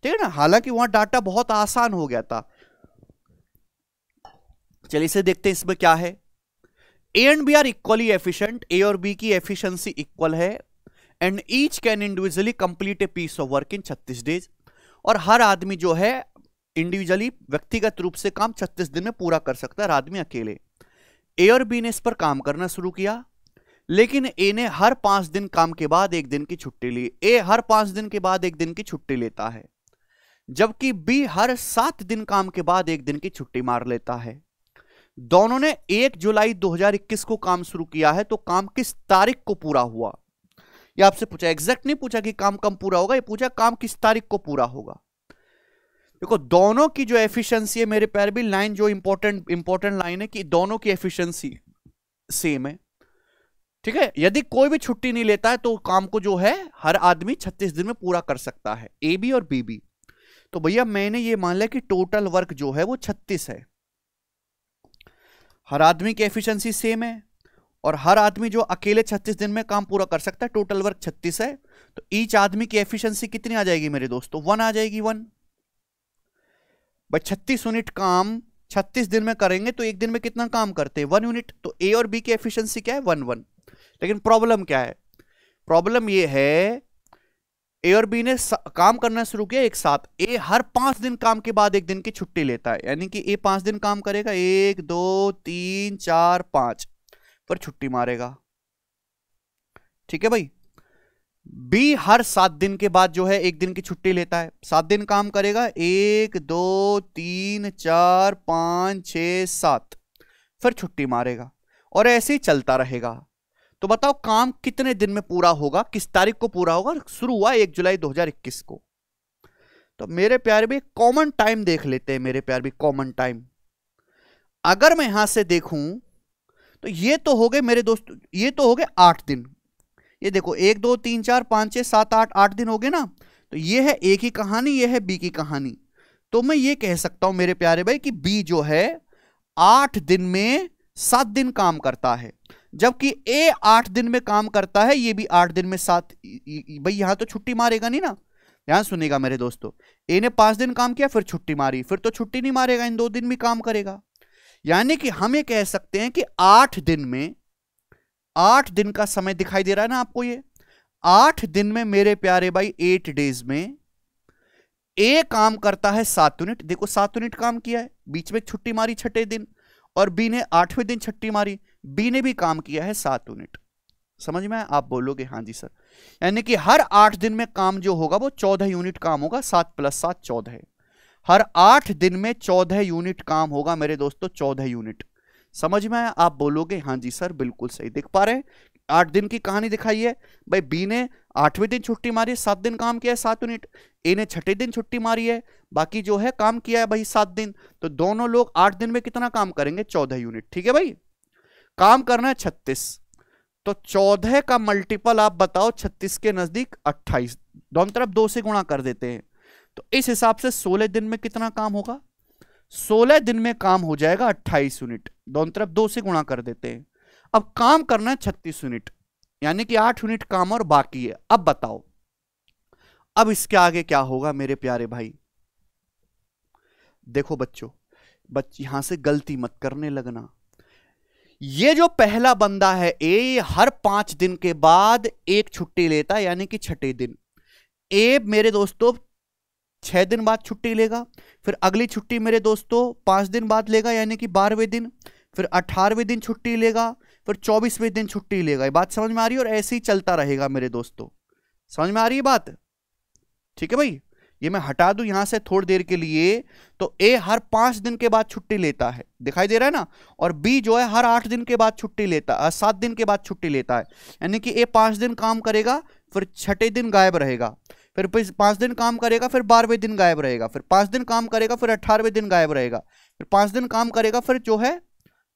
ठीक है ना। हालांकि वहां डाटा बहुत आसान हो गया था। चलिए इसे देखते हैं, इसमें क्या है। A and B are equally efficient, A और बी की एफिशिएंसी इक्वल है, and each can individually complete a piece of work in 36 days, और हर आदमी जो है इंडिविजुअली व्यक्तिगत रूप से काम 36 दिन में पूरा कर सकता है आदमी अकेले। ए और बी ने इस पर काम करना शुरू किया, लेकिन ए ने हर 5 दिन काम के बाद 1 दिन की छुट्टी ली। ए हर 5 दिन के बाद 1 दिन की छुट्टी लेता है, जबकि बी हर 7 दिन काम के बाद 1 दिन की छुट्टी मार लेता है। दोनों ने 1 जुलाई 2021 को काम शुरू किया है, तो काम किस तारीख को पूरा हुआ? ये आपसे पूछा, एग्जैक्ट नहीं पूछा कि काम कब पूरा होगा, ये पूछा काम किस तारीख को पूरा होगा। देखो दोनों की जो एफिशिएंसी है मेरे प्यारे भी, लाइन जो इंपॉर्टेंट लाइन है कि दोनों की एफिशिएंसी सेम है, ठीक है। यदि कोई भी छुट्टी नहीं लेता है तो काम को जो है हर आदमी 36 दिन में पूरा कर सकता है, ए बी और बी बी। तो भैया मैंने ये मान लिया कि टोटल वर्क जो है वो 36 है, हर आदमी की एफिशिएंसी सेम है और हर आदमी जो अकेले 36 दिन में काम पूरा कर सकता है, टोटल वर्क 36 है। तो ईच आदमी की एफिशिएंसी कितनी आ जाएगी मेरे दोस्तों? 1 आ जाएगी, 1। भाई 36 यूनिट काम 36 दिन में करेंगे तो एक दिन में कितना काम करते हैं? 1 यूनिट। तो ए और बी की एफिशिएंसी क्या है? 1 1। लेकिन प्रॉब्लम क्या है? प्रॉब्लम ये है ए और बी ने काम करना शुरू किया एक साथ। ए हर 5 दिन काम के बाद 1 दिन की छुट्टी लेता है, यानी कि ए 5 दिन काम करेगा, 1 2 3 4 5 पर छुट्टी मारेगा, ठीक है भाई। बी हर 7 दिन के बाद जो है 1 दिन की छुट्टी लेता है, 7 दिन काम करेगा, 1 2 3 4 5 6 7 फिर छुट्टी मारेगा, और ऐसे ही चलता रहेगा। तो बताओ काम कितने दिन में पूरा होगा, किस तारीख को पूरा होगा? शुरू हुआ 1 जुलाई 2021 को। तो मेरे प्यारे भी कॉमन टाइम देख लेते हैं, मेरे प्यारे भी कॉमन टाइम। अगर मैं यहां से देखूं तो ये तो हो गए मेरे दोस्त, ये तो हो गए 8 दिन। ये देखो 1 2 3 4 5 6 7 8 दिन हो गए ना। तो ये है ए की कहानी, ये है बी की कहानी। तो मैं ये कह सकता हूं मेरे प्यारे भाई कि बी जो है 8 दिन में 7 दिन काम करता है, जबकि ए 8 दिन में काम करता है, ये भी 8 दिन में 7। भाई यहां तो छुट्टी मारेगा नहीं ना, ध्यान सुनेगा मेरे दोस्तों। ए ने 5 दिन काम किया फिर छुट्टी मारी, फिर तो छुट्टी नहीं मारेगा, इन 2 दिन भी काम करेगा। यानी कि हम ये कह सकते हैं कि 8 दिन में, 8 दिन का समय दिखाई दे रहा है ना आपको, ये 8 दिन में मेरे प्यारे भाई 8 डेज में ए काम करता है 7 यूनिट। देखो 7 यूनिट काम किया है, बीच में छुट्टी मारी 6ठे दिन, और बी ने 8वें दिन छुट्टी मारी, बी ने भी काम किया है 7 यूनिट। समझ में? आप बोलोगे हाँ जी सर। यानी कि हर 8 दिन में काम जो होगा वो 14 यूनिट काम होगा, 7 + 7 14। हर 8 दिन में 14 यूनिट काम होगा मेरे दोस्तों, 14 यूनिट। समझ में आया? आप बोलोगे हाँ जी सर, बिल्कुल सही। देख पा रहे हैं 8 दिन की कहानी दिखाई है भाई। बी ने 8वें दिन छुट्टी मारी है, 7 दिन काम किया है 7 यूनिट। ए ने 6ठे दिन छुट्टी मारी है, बाकी जो है काम किया है भाई 7 दिन। तो दोनों लोग 8 दिन में कितना काम करेंगे? 14 यूनिट, ठीक है भाई। काम करना है 36, तो 14 का मल्टीपल आप बताओ, 36 के नजदीक 28, दोनों तरफ 2 से गुणा कर देते हैं। तो इस हिसाब से 16 दिन में कितना काम होगा? 16 दिन में काम हो जाएगा 28 यूनिट, दोनों तरफ 2 से गुणा कर देते हैं। अब काम करना है 36 यूनिट, यानी कि 8 यूनिट काम और बाकी है। अब बताओ अब इसके आगे क्या होगा मेरे प्यारे भाई? देखो बच्चों, यहां से गलती मत करने लगना। ये जो पहला बंदा है ए, हर 5 दिन के बाद एक छुट्टी लेता है, यानी कि 6ठे दिन। ए मेरे दोस्तों 6 दिन बाद छुट्टी लेगा, फिर अगली छुट्टी मेरे दोस्तों 5 दिन बाद लेगा, यानी कि 12वें दिन, फिर 18वें दिन छुट्टी लेगा, फिर 24वें दिन छुट्टी लेगा। ये बात समझ में आ रही है? और ऐसे ही चलता रहेगा मेरे दोस्तों। समझ में आ रही है बात? ठीक है भाई। ये मैं हटा दूं यहां से थोड़ी देर के लिए, तो ए हर 5 दिन के बाद छुट्टी लेता है, दिखाई दे रहा है ना। और बी जो है हर 8 दिन के बाद छुट्टी लेता है, 7 दिन के बाद छुट्टी लेता है। यानी कि ए 5 दिन काम करेगा, फिर 6ठे दिन गायब रहेगा, फिर 5 दिन काम करेगा, फिर 12वें दिन गायब रहेगा, फिर 5 दिन काम करेगा, फिर 18वें दिन गायब रहेगा, फिर 5 दिन काम करेगा, फिर जो है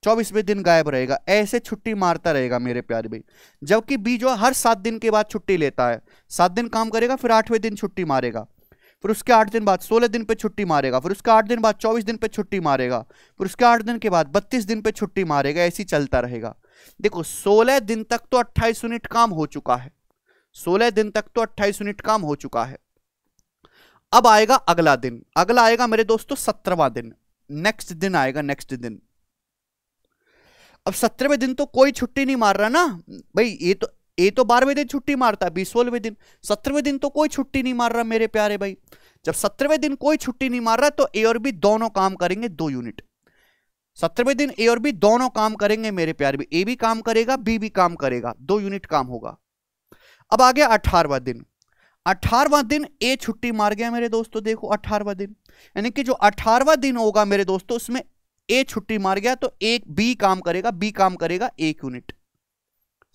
24वें दिन गायब रहेगा। ऐसे छुट्टी मारता रहेगा मेरे प्यारे भाई। जबकि बी जो हर 7 दिन के बाद छुट्टी लेता है, 7 दिन काम करेगा, फिर 8वें दिन छुट्टी मारेगा, फिर उसके 8 दिन बाद 16 दिन पे छुट्टी मारेगा, फिर उसके 8 दिन बाद 24 दिन पे छुट्टी मारेगा, फिर उसके 8 दिन के बाद 32 दिन पे छुट्टी मारेगा। ऐसे ही चलता रहेगा। देखो 16 दिन तक तो 28 यूनिट काम हो चुका है, 16 दिन तक तो 28 यूनिट काम हो चुका है। अब आएगा अगला दिन, अगला आएगा मेरे दोस्तों 17वां दिन, नेक्स्ट दिन आएगा, नेक्स्ट दिन। अब 17वें दिन तो कोई छुट्टी नहीं मार रहा ना भाई, ये तो 12वें दिन छुट्टी मारता है, 16वें दिन, 17वें दिन तो कोई छुट्टी नहीं मार रहा मेरे प्यारे भाई। जब 17वें दिन कोई छुट्टी नहीं मार रहा तो ए और बी दोनों काम करेंगे 2 यूनिट। 17वें दिन ए और बी दोनों काम करेंगे मेरे प्यारे भी, ए भी काम करेगा बी भी काम करेगा, 2 यूनिट काम होगा। अब आ गया 18वां दिन। 18वां दिन ए छुट्टी मार गया मेरे दोस्तों, देखो 18वां दिन, यानी कि जो 18वां दिन होगा मेरे दोस्तों उसमें ए छुट्टी मार गया तो एक बी काम करेगा, बी काम करेगा 1 यूनिट।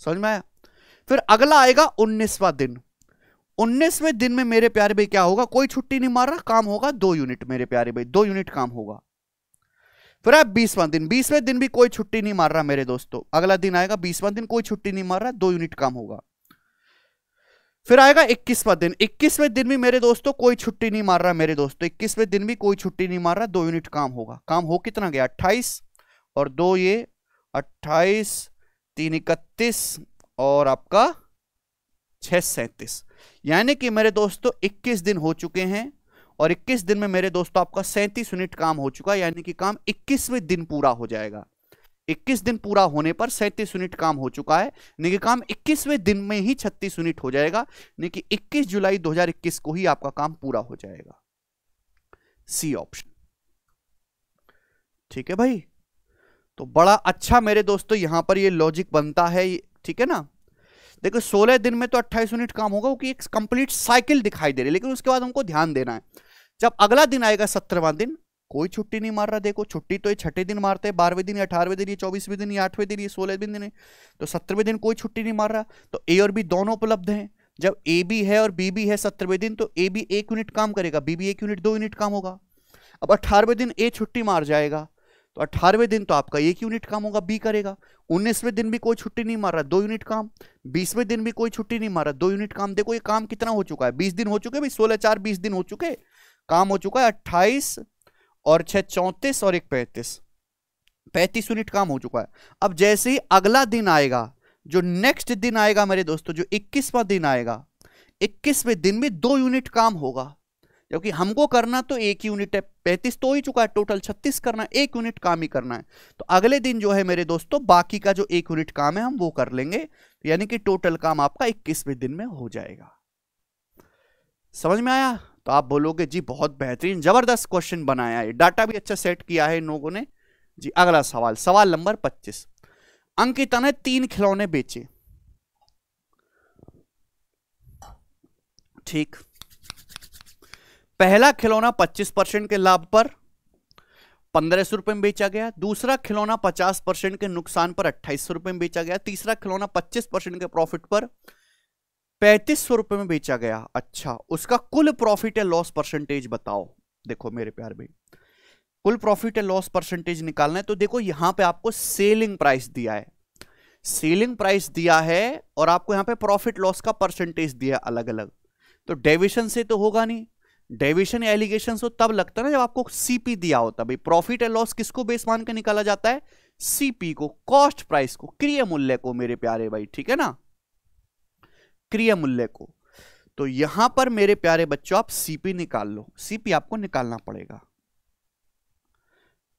समझ में आया? फिर अगला आएगा 19वां दिन। 19वें दिन में मेरे प्यारे भाई क्या होगा, कोई छुट्टी नहीं मार रहा, काम होगा 2 यूनिट मेरे प्यारे भाई, 2 यूनिट काम होगा। फिर आया 20वां दिन। 20वें दिन भी कोई छुट्टी नहीं मार रहा मेरे दोस्तों, अगला दिन आएगा 20वां दिन, कोई छुट्टी नहीं मार रहा, 2 यूनिट काम होगा। फिर आएगा 21वां दिन। 21वें दिन भी मेरे दोस्तों कोई छुट्टी नहीं मार रहा मेरे दोस्तों, 21वें दिन भी कोई छुट्टी नहीं मार रहा, 2 यूनिट काम होगा। काम हो कितना गया 28 और 2 ये 28, 3 31 और आपका 6 37, यानी कि मेरे दोस्तों 21 दिन हो चुके हैं और 21 दिन में मेरे दोस्तों आपका 37 यूनिट काम हो चुका है, यानी कि काम 21वें दिन पूरा हो जाएगा। 21 दिन पूरा होने पर 37 यूनिट काम हो चुका है, यानी कि काम 21वें दिन में ही 36 यूनिट हो जाएगा, यानी कि 21 जुलाई 2021 को ही आपका काम पूरा हो जाएगा। C option. ठीक है भाई, तो बड़ा अच्छा मेरे दोस्तों यहां पर ये लॉजिक बनता है, ठीक है ना। देखो 16 दिन में तो 28 यूनिट काम होगा क्योंकि एक कंप्लीट साइकिल दिखाई दे रही है, लेकिन उसके बाद हमको ध्यान देना है। जब अगला दिन आएगा 17वां दिन, कोई छुट्टी नहीं मार रहा, देखो छुट्टी तो ये 6ठे दिन मारते हैं, 12वें दिन या 18वें दिन, ये 24वें दिन या 8वें दिन, ये 16वें दिन है, तो 17वें दिन कोई छुट्टी नहीं मार रहा, तो ए और बी दोनों उपलब्ध हैं। जब ए बी है और बी भी है 17वें दिन, तो ए बी 1 यूनिट काम करेगा, बी भी 1 यूनिट, 2 यूनिट काम होगा। अब 18वें दिन ए छुट्टी मार जाएगा, तो 18वें दिन तो आपका 1 यूनिट काम होगा, बी करेगा। 19वें दिन भी कोई छुट्टी नहीं मार रहा, 2 यूनिट काम। 20वें दिन भी कोई छुट्टी नहीं मार रहा, 2 यूनिट काम। देखो ये काम कितना हो चुका है, 20 दिन हो चुके भाई, 16 4 20 दिन हो चुके, काम हो चुका है 28 और 6 34 और 1 35 यूनिट काम हो चुका है। अब जैसे ही अगला दिन आएगा, जो नेक्स्ट दिन आएगा मेरे दोस्तों, जो 21वां दिन आएगा, 21वें दिन में 2 यूनिट काम होगा, क्योंकि हमको करना तो 1 यूनिट है, 35 तो हो ही चुका है, टोटल 36 करना है, 1 यूनिट काम ही करना है। तो अगले दिन जो है मेरे दोस्तों बाकी का जो 1 यूनिट काम है हम वो कर लेंगे, यानी कि टोटल काम आपका 21वें दिन में हो जाएगा। समझ में आया? तो आप बोलोगे जी बहुत बेहतरीन जबरदस्त क्वेश्चन बनाया है, डाटा भी अच्छा सेट किया है इन लोगों ने जी। अगला सवाल, सवाल नंबर 25। अंकिता ने 3 खिलौने बेचे, ठीक। पहला खिलौना 25% के लाभ पर 1500 रुपए में बेचा गया, दूसरा खिलौना 50% के नुकसान पर 2800 रुपए में बेचा गया, तीसरा खिलौना 25% के प्रॉफिट पर 3500 रुपए में बेचा गया। अच्छा, उसका कुल प्रॉफिट या लॉस परसेंटेज बताओ। देखो मेरे प्यार भाई, कुल प्रॉफिट या लॉस परसेंटेज निकालना है, तो देखो यहां पे आपको सेलिंग प्राइस दिया है, सेलिंग प्राइस दिया है और आपको यहां पे प्रॉफिट लॉस का परसेंटेज दिया अलग अलग, तो डेविएशन से तो होगा नहीं। डेविएशन या एलिगेशन से तब लगता है ना जब आपको सीपी दिया होता है। भाई प्रॉफिट या लॉस किसको बेस मान के निकाला जाता है? सीपी को, कॉस्ट प्राइस को, क्रिय मूल्य को मेरे प्यारे भाई, ठीक है ना, क्रिय मूल्य को। तो यहां पर मेरे प्यारे बच्चों आप सीपी निकाल लो, सीपी आपको निकालना पड़ेगा।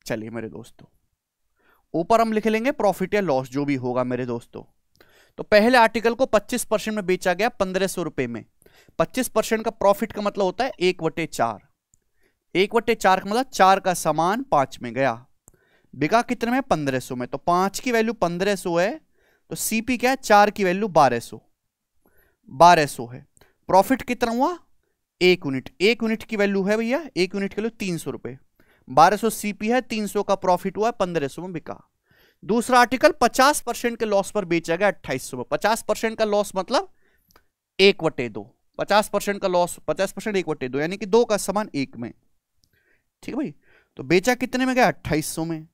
चलिए मेरे दोस्तों, ऊपर हम लिख लेंगे प्रॉफिट या लॉस जो भी होगा मेरे दोस्तों। तो पहले आर्टिकल को 25% में बेचा गया 1500 रुपए में। 25% का प्रॉफिट का मतलब होता है 1/4। 1/4 का मतलब 4 का सामान 5 में गया, बिका कितने में? 1500 में। तो 5 की वैल्यू 1500 है, तो सीपी क्या है? 4 की वैल्यू 1200 है। प्रॉफिट कितना हुआ? 1 यूनिट। 1 यूनिट की वैल्यू है भैया, 1 यूनिट की वैल्यू 300 रुपए। 1200 सीपी है, 300 का प्रॉफिट हुआ, 1500 में बिका। दूसरा आर्टिकल 50% के लॉस पर बेचा गया 2800 में। 50% का लॉस मतलब 1/2। 50% का लॉस, 50% 1/2, यानी कि 2 का सामान 1 में, ठीक है भाई। तो बेचा कितने में गया? 2800 में।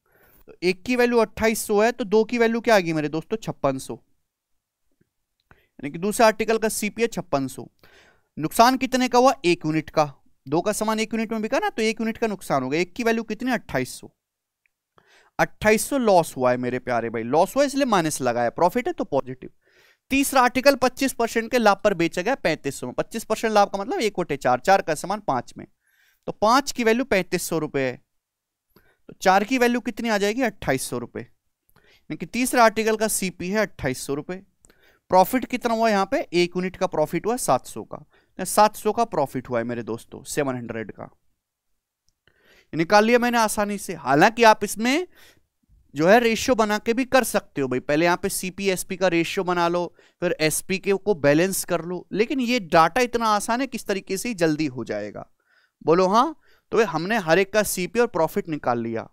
तो 1 की वैल्यू 2800 है, तो 2 की वैल्यू क्या आ गई मेरे दोस्तों? 5600, यानी कि दूसरा आर्टिकल का सीपी है 5600। नुकसान कितने का हुआ? 1 यूनिट का। 2 का सामान 1 यूनिट में बिका ना, तो 1 यूनिट का नुकसान होगा। 1 की वैल्यू कितनी? 2800। 2800 लॉस हुआ है मेरे प्यारे भाई, लॉस हुआ इसलिए माइनस लगाया, प्रॉफिट है तो पॉजिटिव। तीसरा आर्टिकल 25% के लाभ पर बेचा गया 3500 में। 25% लाभ का मतलब 1/4, 4 का सामान 5 में, तो 5 की वैल्यू 3500 रुपए है, तो 4 की वैल्यू कितनी आ जाएगी? 2800 रुपए, यानी कि तीसरा आर्टिकल का सीपी है 2800 रुपए। प्रॉफिट कितना हुआ यहाँ पे? 1 यूनिट का प्रॉफिट हुआ 700 का, 700 का प्रॉफिट हुआ है मेरे दोस्तों, 700 का निकाल लिया मैंने आसानी से। हालांकि आप इसमें जो है रेशियो बना के भी कर सकते हो भाई, पहले यहां पे सीपी एसपी का रेशियो बना लो, फिर एसपी के को बैलेंस कर लो, लेकिन ये डाटा इतना आसान है किस तरीके से ही जल्दी हो जाएगा, बोलो हाँ। तो भाई हमने हर एक का सीपी और प्रॉफिट निकाल लिया।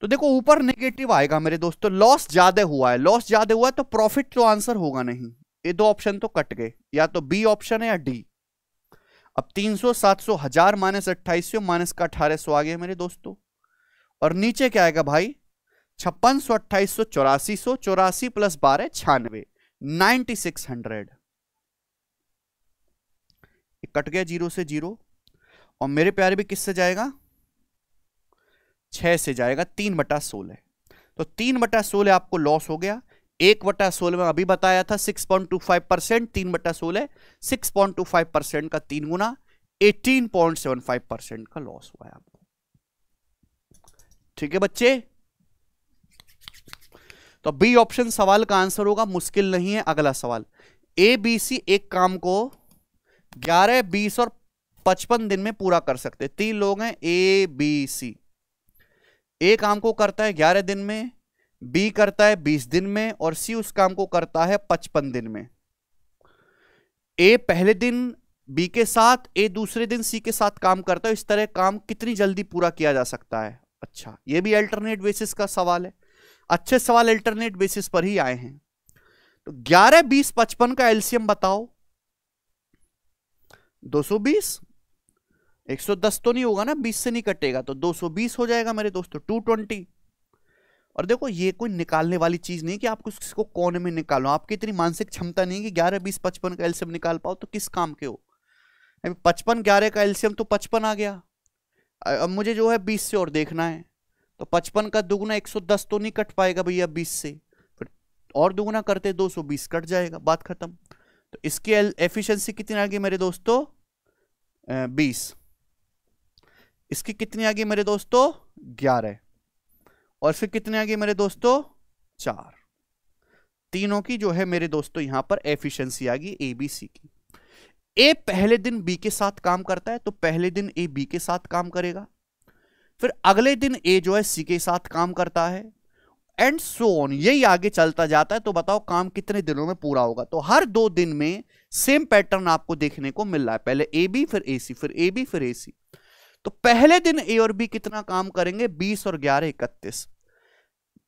तो देखो ऊपर नेगेटिव आएगा मेरे दोस्तों, लॉस ज्यादा हुआ है, लॉस ज्यादा हुआ है तो प्रॉफिट तो आंसर होगा नहीं, ये दो ऑप्शन तो कट गए, या तो बी ऑप्शन है या डी। अब 300, 700, 1000 माइनस 2800 माइनस का 1800 आ गया मेरे दोस्तों, और नीचे क्या आएगा भाई 5600, 2800, 8400, 84 प्लस 12 96, 9600 कट गया 0 से 0, और मेरे प्यारे भी किससे जाएगा 6 से जाएगा, 3/16। तो 3/16 आपको लॉस हो गया, 1/16 में अभी बताया था 6.25%, 3/16 6.25% का 3 गुना 18.75% का लॉस हुआ है आपको। ठीक है बच्चे, तो बी ऑप्शन सवाल का आंसर होगा, मुश्किल नहीं है। अगला सवाल, ए बी सी एक काम को 11, 20 और 55 दिन में पूरा कर सकते, 3 लोग हैं ए बी सी। ए काम को करता है 11 दिन में, बी करता है 20 दिन में, और सी उस काम को करता है 55 दिन में। ए पहले दिन बी के साथ, ए दूसरे दिन सी के साथ काम करता है, इस तरह काम कितनी जल्दी पूरा किया जा सकता है। अच्छा, ये भी अल्टरनेट बेसिस का सवाल है, अच्छे सवाल अल्टरनेट बेसिस पर ही आए हैं। तो 11, 20, 55 का एलसीएम बताओ, 220, 110 तो नहीं होगा ना, 20 से नहीं कटेगा, तो 220 हो जाएगा मेरे दोस्तों, 220। और देखो ये कोई निकालने वाली चीज नहीं कि आपको इसको कोने में निकालो, आपकी इतनी मानसिक क्षमता नहीं कि 11, 20, 55 का एलसीएम निकाल पाओ, तो किस काम के हो। 55, 11 का एलसीएम तो 55 आ गया, अब मुझे जो है 20 से और देखना है, तो 55 का दुगुना 110 तो नहीं कट पाएगा भैया 20 से, फिर और दुगुना करते 220 कट जाएगा, बात खत्म। तो इसकी एफिशिएंसी कितनी आ गई मेरे दोस्तों 20, इसकी कितनी आ गई मेरे दोस्तों 11, और फिर कितने आ गए मेरे दोस्तों 4। तीनों की जो है मेरे दोस्तों यहां पर एफिशिएंसी आ गई ए बी सी की। ए पहले दिन बी के साथ काम करता है, तो पहले दिन ए बी के साथ काम करेगा, फिर अगले दिन ए जो है सी के साथ काम करता है, एंड सो ऑन, यही आगे चलता जाता है। तो बताओ काम कितने दिनों में पूरा होगा। तो हर 2 दिन में सेम पैटर्न आपको देखने को मिल रहा है, पहले ए बी फिर ए सी, फिर ए बी फिर ए सी। तो पहले दिन ए और बी कितना काम करेंगे 20 और 11 31,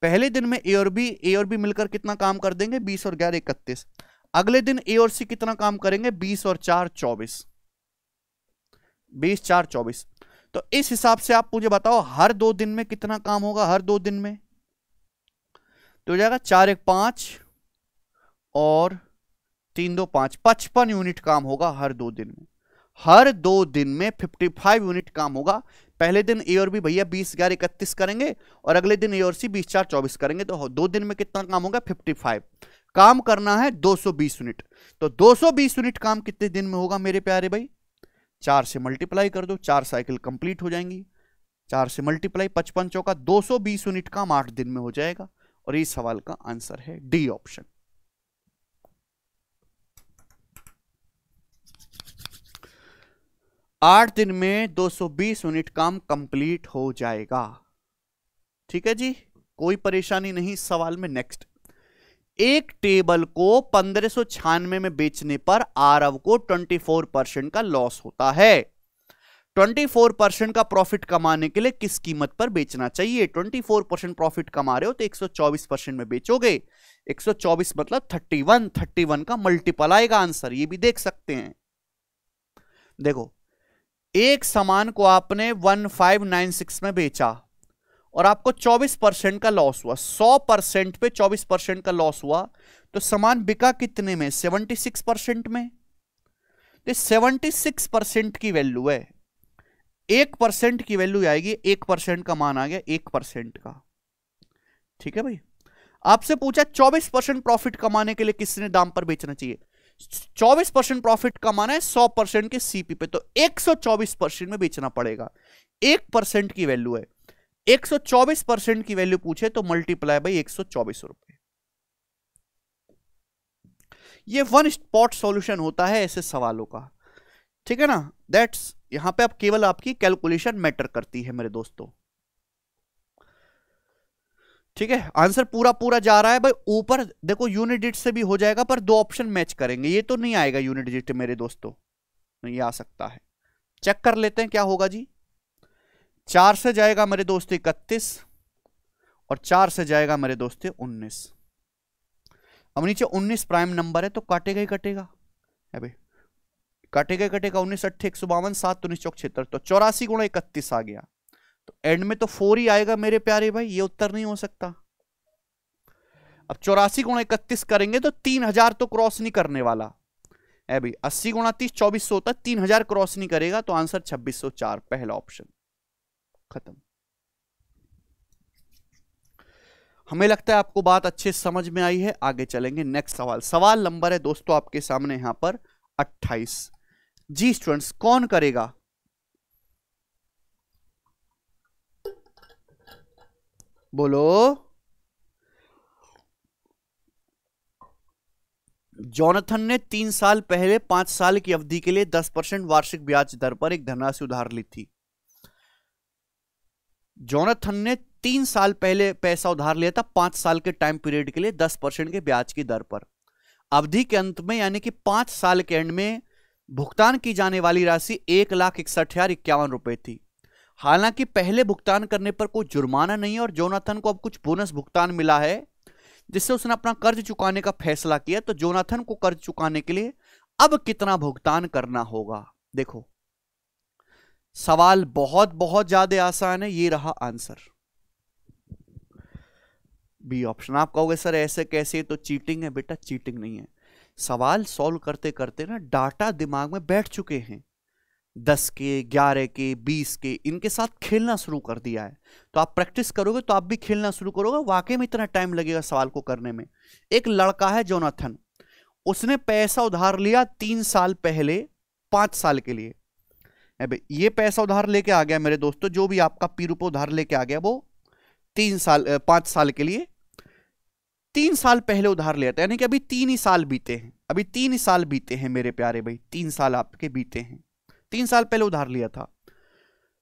पहले दिन में ए और बी मिलकर कितना काम कर देंगे 20 और 11 31। अगले दिन ए और सी कितना काम करेंगे 20 और 4 24, 20 4 24। तो इस हिसाब से आप मुझे बताओ हर 2 दिन में कितना काम होगा, हर 2 दिन में तो हो जाएगा 4 1 5 और 3 2 5, 55 यूनिट काम होगा हर 2 दिन में। हर 2 दिन में 55 यूनिट काम होगा। पहले दिन ए और बी भैया 20 11 31 करेंगे, और अगले दिन ए और सी 20 4 24 करेंगे, तो 2 दिन में कितना काम होगा 55। काम करना है 220 यूनिट, तो 220 यूनिट काम कितने दिन में होगा मेरे प्यारे भाई 4 से मल्टीप्लाई कर दो, 4 साइकिल कंप्लीट हो जाएंगी, 4 से मल्टीप्लाई 55 चौका 220 यूनिट काम 8 दिन में हो जाएगा। और इस सवाल का आंसर है डी ऑप्शन। आठ दिन में 220 यूनिट काम कंप्लीट हो जाएगा। ठीक है जी, कोई परेशानी नहीं इस सवाल में। नेक्स्ट, एक टेबल को 1596 में बेचने पर आरव को 24% का लॉस होता है। 24% का प्रॉफिट कमाने के लिए किस कीमत पर बेचना चाहिए। 24% प्रॉफिट कमा रहे हो तो 124% में बेचोगे। 124 मतलब 31 का मल्टीपल आएगा आंसर, ये भी देख सकते हैं। देखो, एक सामान को आपने 1596 में बेचा और आपको 24% का लॉस हुआ, 100% पे 24% का लॉस हुआ, तो सामान बिका कितने में 76% में। तो 76% की वैल्यू है, 1% की वैल्यू आएगी, 1% का मान आ गया 1% का। ठीक है भाई, आपसे पूछा 24% प्रॉफिट कमाने के लिए किसने दाम पर बेचना चाहिए। 24% प्रॉफिट कमाना है 100% के सीपी पे, तो 124% में बेचना पड़ेगा। 1% की वैल्यू है, 124% की वैल्यू पूछे तो मल्टीप्लाई बाई 124 रुपए। ये वन स्पॉट सॉल्यूशन होता है ऐसे सवालों का, ठीक है ना। दैट्स, यहां पे अब केवल आपकी कैलकुलेशन मैटर करती है मेरे दोस्तों, ठीक है। आंसर पूरा पूरा जा रहा है भाई ऊपर देखो, यूनिट डिजिट से भी हो जाएगा पर दो ऑप्शन मैच करेंगे, ये तो नहीं आएगा यूनिट डिजिट मेरे दोस्तों, नहीं आ सकता है। चेक कर लेते हैं क्या होगा जी। 4 से जाएगा मेरे दोस्त 31 और 4 से जाएगा मेरे दोस्त 19। अब नीचे 19 प्राइम नंबर है तो काटेगा ही कटेगा, है भाई, काटेगा ही कटेगा। 19 8 152 7 19 चौक 76, तो 84 गुणा 31 आ गया, तो एंड में तो 4 ही आएगा मेरे प्यारे भाई, ये उत्तर नहीं हो सकता। अब 84 गुणा 31 करेंगे तो 3000 तो क्रॉस नहीं करने वाला है भाई। 80 गुणा 30 2400 होता है, 3000 क्रॉस नहीं करेगा, तो आंसर 2604, पहला ऑप्शन खत्म। हमें लगता है आपको बात अच्छे समझ में आई है। आगे चलेंगे नेक्स्ट सवाल। सवाल नंबर है दोस्तों आपके सामने यहां पर 28। जी स्टूडेंट्स, कौन करेगा? बोलो। जॉनथन ने 3 साल पहले 5 साल की अवधि के लिए 10% वार्षिक ब्याज दर पर एक धनराशि उधार ली थी। जॉनथन ने 3 साल पहले पैसा उधार लिया था 5 साल के टाइम पीरियड के लिए 10% के ब्याज की दर पर। अवधि के अंत में यानी कि 5 साल के एंड में भुगतान की जाने वाली राशि 1,61,51 रुपए थी। हालांकि पहले भुगतान करने पर कोई जुर्माना नहीं है और जोनाथन को अब कुछ बोनस भुगतान मिला है जिससे उसने अपना कर्ज चुकाने का फैसला किया। तो जोनाथन को कर्ज चुकाने के लिए अब कितना भुगतान करना होगा? देखो सवाल बहुत बहुत ज्यादा आसान है, ये रहा आंसर, बी ऑप्शन। आप कहोगे सर ऐसे कैसे, तो चीटिंग है बेटा, चीटिंग नहीं है। सवाल सॉल्व करते करते ना डाटा दिमाग में बैठ चुके हैं, 10 के 11 के 20 के, इनके साथ खेलना शुरू कर दिया है। तो आप प्रैक्टिस करोगे तो आप भी खेलना शुरू करोगे, वाकई में इतना टाइम लगेगा सवाल को करने में। एक लड़का है जोनाथन, उसने पैसा उधार लिया 3 साल पहले 5 साल के लिए। ये पैसा उधार लेके आ गया मेरे दोस्तों, जो भी आपका पी रुपये उधार लेके आ गया वो 5 साल के लिए 3 साल पहले उधार लिया था, यानी कि अभी 3 ही साल बीते हैं, अभी 3 ही साल बीते हैं मेरे प्यारे भाई, 3 साल आपके बीते हैं। 3 साल पहले उधार लिया था,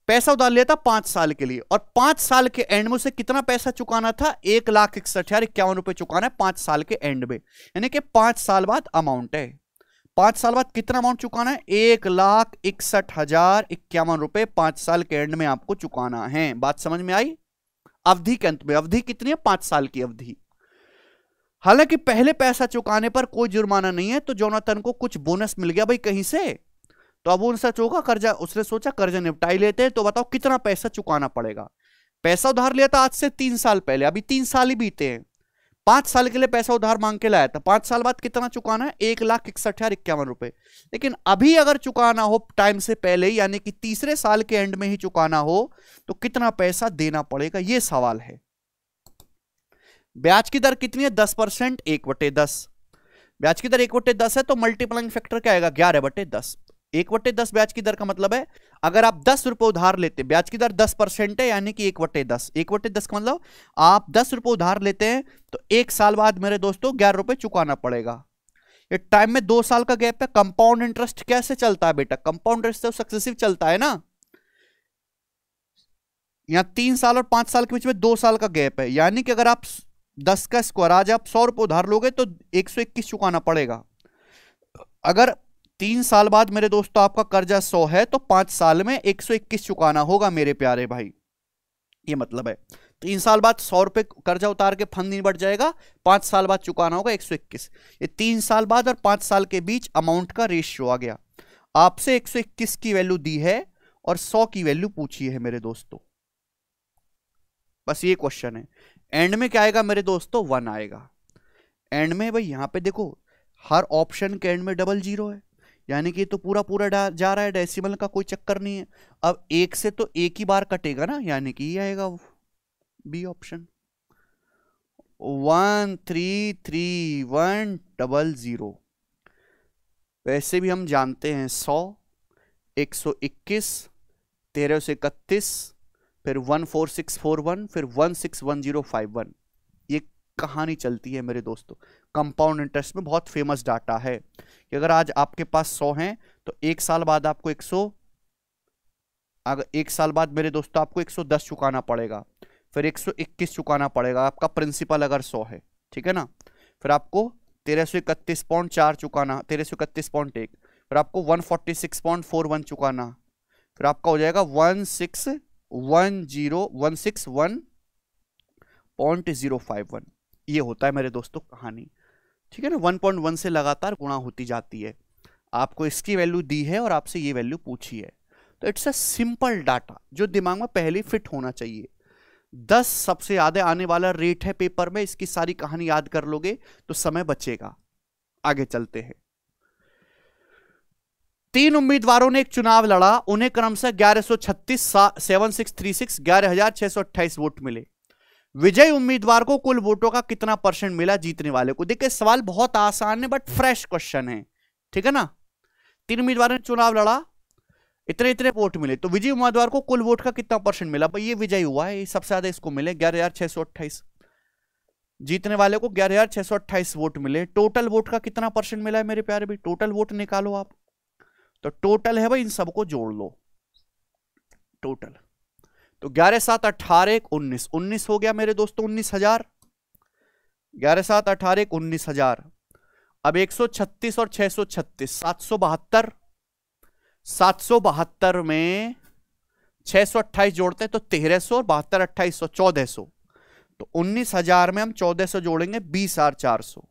पैसा उधार लिया था 5 साल के लिए, और 5 साल के एंड में उसे कितना पैसा चुकाना था? 1,61,51 रुपए चुकाना है 5 साल के एंड में, यानी कि 5 साल बाद अमाउंट है। 5 साल बाद कितना अमाउंट चुकाना है? 1,61,51 रुपए 5 साल के एंड में आपको चुकाना है। बात समझ में आई? अवधि के अंत में, अवधि कितनी है? 5 साल की अवधि। हालांकि पहले पैसा चुकाने पर कोई जुर्माना नहीं है, तो जोनाथन को कुछ बोनस मिल गया भाई कहीं से, तो अब उनसे चौका कर्जा, उसने सोचा कर्जा निपटाई लेते हैं। तो बताओ कितना पैसा चुकाना पड़ेगा? पैसा उधार लिया था आज से 3 साल पहले, अभी 3 साल ही बीते हैं, 5 साल के लिए पैसा उधार मांग के लाया था, 5 साल बाद कितना चुकाना है? 1,61,51 रुपए। लेकिन अभी अगर चुकाना हो टाइम से पहले, यानी कि तीसरे साल के एंड में ही चुकाना हो, तो कितना पैसा देना पड़ेगा, यह सवाल है। ब्याज की दर कितनी है? 10%, 1/10। ब्याज की दर 1/10 है तो मल्टीप्लाइंग फैक्टर क्या आएगा? 11/10। 1/10 ब्याज की दर का मतलब है अगर आप 10 रुपए उधार लेते, ब्याज की दर 10% है, यानी कि 1/10। 1/10 का मतलब आप 10 रुपए उधार लेते हैं तो 1 साल बाद मेरे दोस्तों 11 रुपए चुकाना पड़ेगा। ये टाइम में 2 साल का गैप है। कंपाउंड इंटरेस्ट कैसे चलता है बेटा? कंपाउंड इंटरेस्ट तो सक्सेसिव चलता है ना। यहां 3 साल और 5 साल के बीच में 2 साल का गैप है, यानी कि अगर आप 10 का स्क्वायर, आज आप 100 रुपए उधार लोगे तो 121 चुकाना पड़ेगा। अगर 3 साल बाद मेरे दोस्तों आपका कर्जा 100 है तो 5 साल में 121 चुकाना होगा मेरे प्यारे भाई, ये मतलब है 3 साल बाद 100 रुपए कर्जा उतार के फंड नहीं बढ़ जाएगा, 5 साल बाद चुकाना होगा 121। ये 3 साल बाद और 5 साल के बीच अमाउंट का रेशियो आ गया। आपसे 121 की वैल्यू दी है और 100 की वैल्यू पूछी है मेरे दोस्तों, बस ये क्वेश्चन है। एंड में क्या आएगा मेरे दोस्तों? 1 आएगा एंड में। भाई यहां पे देखो हर ऑप्शन के एंड में डबल जीरो है, यानी कि तो पूरा पूरा जा रहा है, डेसिमल का कोई चक्कर नहीं है। अब 1 से तो एक ही बार कटेगा ना, यानी कि ये आएगा बी ऑप्शन, 133100। वैसे भी हम जानते हैं 100, 121, 13 से 31, फिर 14641, फिर 161051, ये कहानी चलती है मेरे दोस्तों। कंपाउंड इंटरेस्ट में बहुत फेमस डाटा है कि अगर आज आपके पास 100 हैं तो एक साल बाद आपको 100, अगर एक साल बाद मेरे दोस्तों आपको 110 चुकाना पड़ेगा, फिर 121 चुकाना पड़ेगा आपका प्रिंसिपल अगर 100 है, ठीक है ना। फिर आपको 1331.4 चुकाना, 1331.1, फिर आपको 146.41 चुकाना, फिर आपका हो जाएगा 161.051। ये होता है मेरे दोस्तों कहानी, ठीक है ना। 1.1 से लगातार गुणा होती जाती है। आपको इसकी वैल्यू दी है और आपसे ये वैल्यू पूछी है, तो इट्स अ सिंपल डाटा जो दिमाग में पहले फिट होना चाहिए। 10 सबसे ज्यादा आने वाला रेट है पेपर में, इसकी सारी कहानी याद कर लोगे तो समय बचेगा। आगे चलते हैं। 3 उम्मीदवारों ने एक चुनाव लड़ा, उन्हें क्रमशः 1136, 7636, 11628 वोट मिले। विजयी उम्मीदवार को कुल वोटों का कितना % मिला जीतने वाले को? देखिए सवाल बहुत आसान है बट फ्रेश क्वेश्चन है, ठीक है ना। 3 उम्मीदवारों ने चुनाव लड़ा, इतने इतने वोट मिले, तो विजयी उम्मीदवार को कुल वोट का कितना % मिला? भाई ये विजयी हुआ है, ये सबसे ज्यादा इसको मिले 11628। जीतने वाले को 11628 वोट मिले। टोटल वोट का कितना % मिला है मेरे प्यारे भाई? टोटल वोट निकालो आप, तो टोटल है भाई, इन सबको जोड़ लो टोटल। तो 11 7 18 19, 19 हो गया मेरे दोस्तों 19,000। 11 7 18 19,000। अब 136 और 636, 772। 772 में 628 जोड़ते हैं तो 1300, और 72 2800 1400। तो 19,000 में हम 1400 जोड़ेंगे 20,400।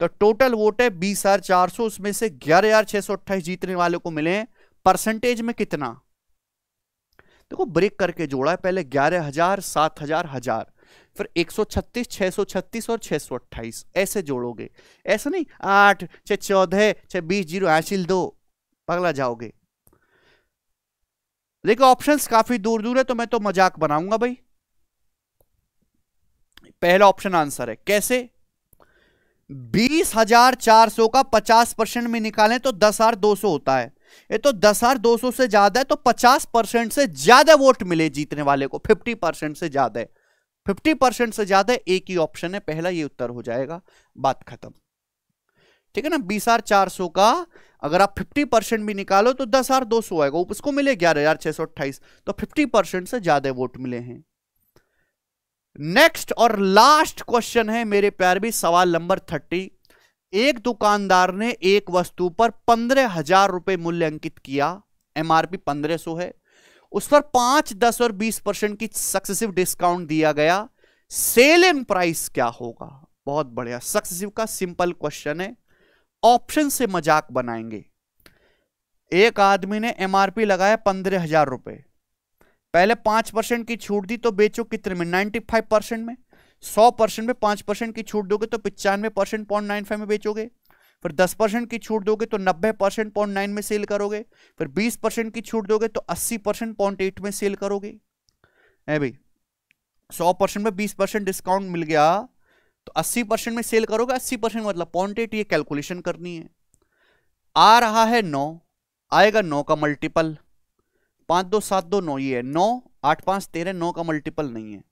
तो टोटल वोट है 20,400, उसमें से 11,628 जीतने वाले को मिले। परसेंटेज में कितना? देखो ब्रेक करके जोड़ा है, पहले 11,000, 7,000, 1,000, फिर 136, 636 और 628 ऐसे जोड़ोगे। ऐसा नहीं 8 6 14 6 20 0 हासिल 2, पगला जाओगे। देखो ऑप्शंस काफी दूर दूर है तो मैं तो मजाक बनाऊंगा भाई। पहला ऑप्शन आंसर है। कैसे? 20,400 का 50% में निकालें तो 10,200 होता है। ये तो 10,200 से ज्यादा है, तो 50% से ज्यादा वोट मिले जीतने वाले को। 50% से ज्यादा है, 50% से ज्यादा एक ही ऑप्शन है पहला, ये उत्तर हो जाएगा, बात खत्म, ठीक है ना। 20,400 का अगर आप 50% भी निकालो तो 10,200 आएगा, उसको मिले 11,628, तो 50% से ज्यादा वोट मिले हैं। नेक्स्ट और लास्ट क्वेश्चन है मेरे प्यारे भी, सवाल नंबर 30। एक दुकानदार ने एक वस्तु पर 15,000 रुपए मूल्य अंकित किया, एमआरपी 1500 है, उस पर 5, 10 और 20% की सक्सेसिव डिस्काउंट दिया गया। सेलिंग प्राइस क्या होगा? बहुत बढ़िया, सक्सेसिव का सिंपल क्वेश्चन है, ऑप्शन से मजाक बनाएंगे। एक आदमी ने एमआरपी लगाया 15,000 रुपए, पहले 5% की छूट दी तो बेचो कितने में? 95% में। 100% में 5% की छूट दोगे तो 95% 0.95 में बेचोगे। फिर 10% की छूट दोगे तो 90% 0.9 में सेल करोगे। फिर 20% की छूट दोगे तो 80% 0.8 में सेल करोगे। है भाई, 100% में 20% डिस्काउंट मिल गया तो 80% में सेल करोगे, 80% मतलब 0.8, ये कैलकुलेशन करनी है। आ रहा है 9, आएगा 9 का मल्टीपल, 5 2 7 2 9, ये है 9, 8 5 13, 9 का मल्टीपल नहीं है।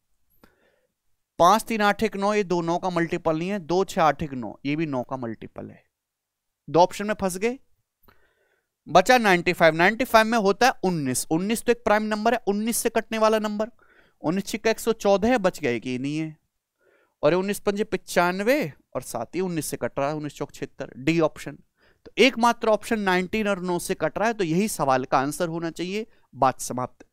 5 3 8 1 9, ये 2 9 का मल्टीपल नहीं है। 2 6 8 1 9, ये भी 9 का मल्टीपल है। दो ऑप्शन में फंस गए, बचा 95। 95 में होता है 19, 19 तो एक प्राइम नंबर है, 19 से कटने वाला नंबर, 19 छिक्का 114 है, बच गया कि नहीं है। और 19 पंजे 95 और 7 ही 19 से कट रहा है, 19 चौक 76, डी ऑप्शन। तो एकमात्र ऑप्शन 19 और 9 से कट रहा है, तो यही सवाल का आंसर होना चाहिए, बात समाप्त।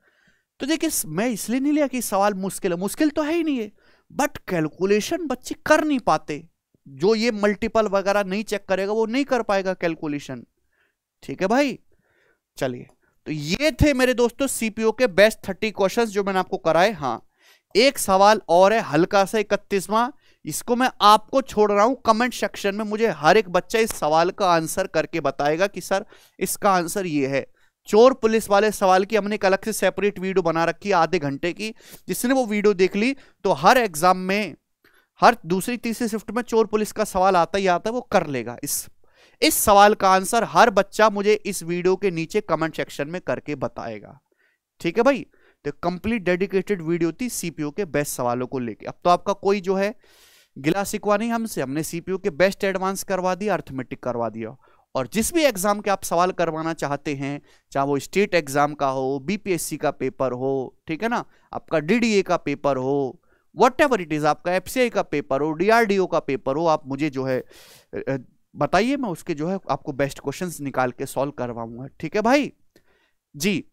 तो देखिए मैं इसलिए नहीं लिया कि सवाल मुश्किल है, मुश्किल तो है ही नहीं है, बट कैलकुलेशन बच्चे कर नहीं पाते। जो ये मल्टीपल वगैरह नहीं चेक करेगा वो नहीं कर पाएगा कैलकुलेशन, ठीक है भाई। चलिए, तो ये थे मेरे दोस्तों सीपीओ के बेस्ट 30 क्वेश्चंस जो मैंने आपको कराए। हाँ, एक सवाल और है हल्का सा 31वां, इसको मैं आपको छोड़ रहा हूं कमेंट सेक्शन में। मुझे हर एक बच्चा इस सवाल का आंसर करके बताएगा कि सर इसका आंसर ये है। चोर पुलिस वाले सवाल की हमने एक अलग से सेपरेट वीडियो बना रखी है आधे घंटे की, जिसने वो वीडियो देख ली तो हर एग्जाम में, हर दूसरी तीसरी शिफ्ट में चोर पुलिस का सवाल आता ही आता है, वो कर लेगा। इस सवाल का आंसर हर बच्चा मुझे इस वीडियो के नीचे कमेंट सेक्शन में करके बताएगा, ठीक है भाई। तो कंप्लीट डेडिकेटेड वीडियो थी सीपीओ के बेस्ट सवालों को लेके। अब तो आपका कोई जो है गिला शिकवा नहीं हमसे, हमने सीपीयू के बेस्ट एडवांस करवा दिया, अर्थमेटिक करवा दिया। और जिस भी एग्जाम के आप सवाल करवाना चाहते हैं, चाहे वो स्टेट एग्जाम का हो, बीपीएससी का पेपर हो, ठीक है ना, आपका डीडीए का पेपर हो, व्हाटएवर इट इज, आपका एफसीआई का पेपर हो, डीआरडीओ का पेपर हो, आप मुझे जो है बताइए, मैं उसके जो है आपको बेस्ट क्वेश्चंस निकाल के सॉल्व करवाऊंगा। ठीक है भाई जी।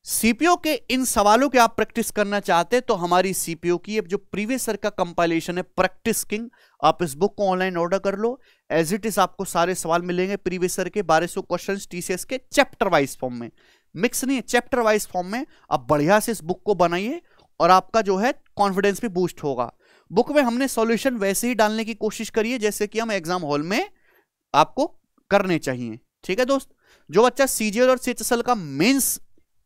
सीपीयू के इन सवालों के आप प्रैक्टिस करना चाहते हैं तो हमारी सीपीयू की जो प्रीवियस ईयर का कंपाइलेशन है प्रैक्टिस किंग, आप इस बुक को ऑनलाइन ऑर्डर कर लो। एज इट इज आपको सारे सवाल मिलेंगे प्रीवियस ईयर के 1200 क्वेश्चंस टीसीएस के चैप्टर वाइज फॉर्म में, मिक्स नहीं है, चैप्टर वाइज फॉर्म में। आप बढ़िया से इस बुक को बनाइए और आपका जो है कॉन्फिडेंस भी बूस्ट होगा। बुक में हमने सॉल्यूशन वैसे ही डालने की कोशिश करी है जैसे कि हम एग्जाम हॉल में आपको करने चाहिए। ठीक है दोस्त, जो बच्चा सीजीएल और सीएचएसएल का मेंस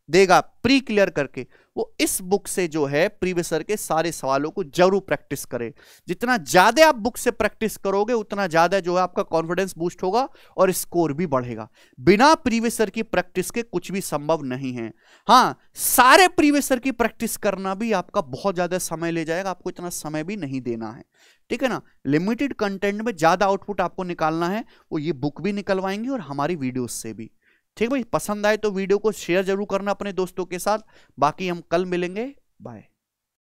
देगा प्री क्लियर करके, वो इस बुक से जो है प्रीवियस ईयर के सारे सवालों को जरूर प्रैक्टिस करे। जितना ज्यादा आप बुक से प्रैक्टिस करोगे उतना ज्यादा जो है आपका कॉन्फिडेंस बूस्ट होगा और स्कोर भी बढ़ेगा। बिना प्रीवियस ईयर की प्रैक्टिस के कुछ भी संभव नहीं है। हाँ, सारे प्रीवियस ईयर की प्रैक्टिस करना भी आपका बहुत ज्यादा समय ले जाएगा, आपको इतना समय भी नहीं देना है। ठीक है ना, लिमिटेड कंटेंट में ज्यादा आउटपुट आपको निकालना है, वो ये बुक भी निकलवाएंगे और हमारी वीडियोस से भी। ठीक भाई, पसंद आए तो वीडियो को शेयर जरूर करना अपने दोस्तों के साथ। बाकी हम कल मिलेंगे, बाय।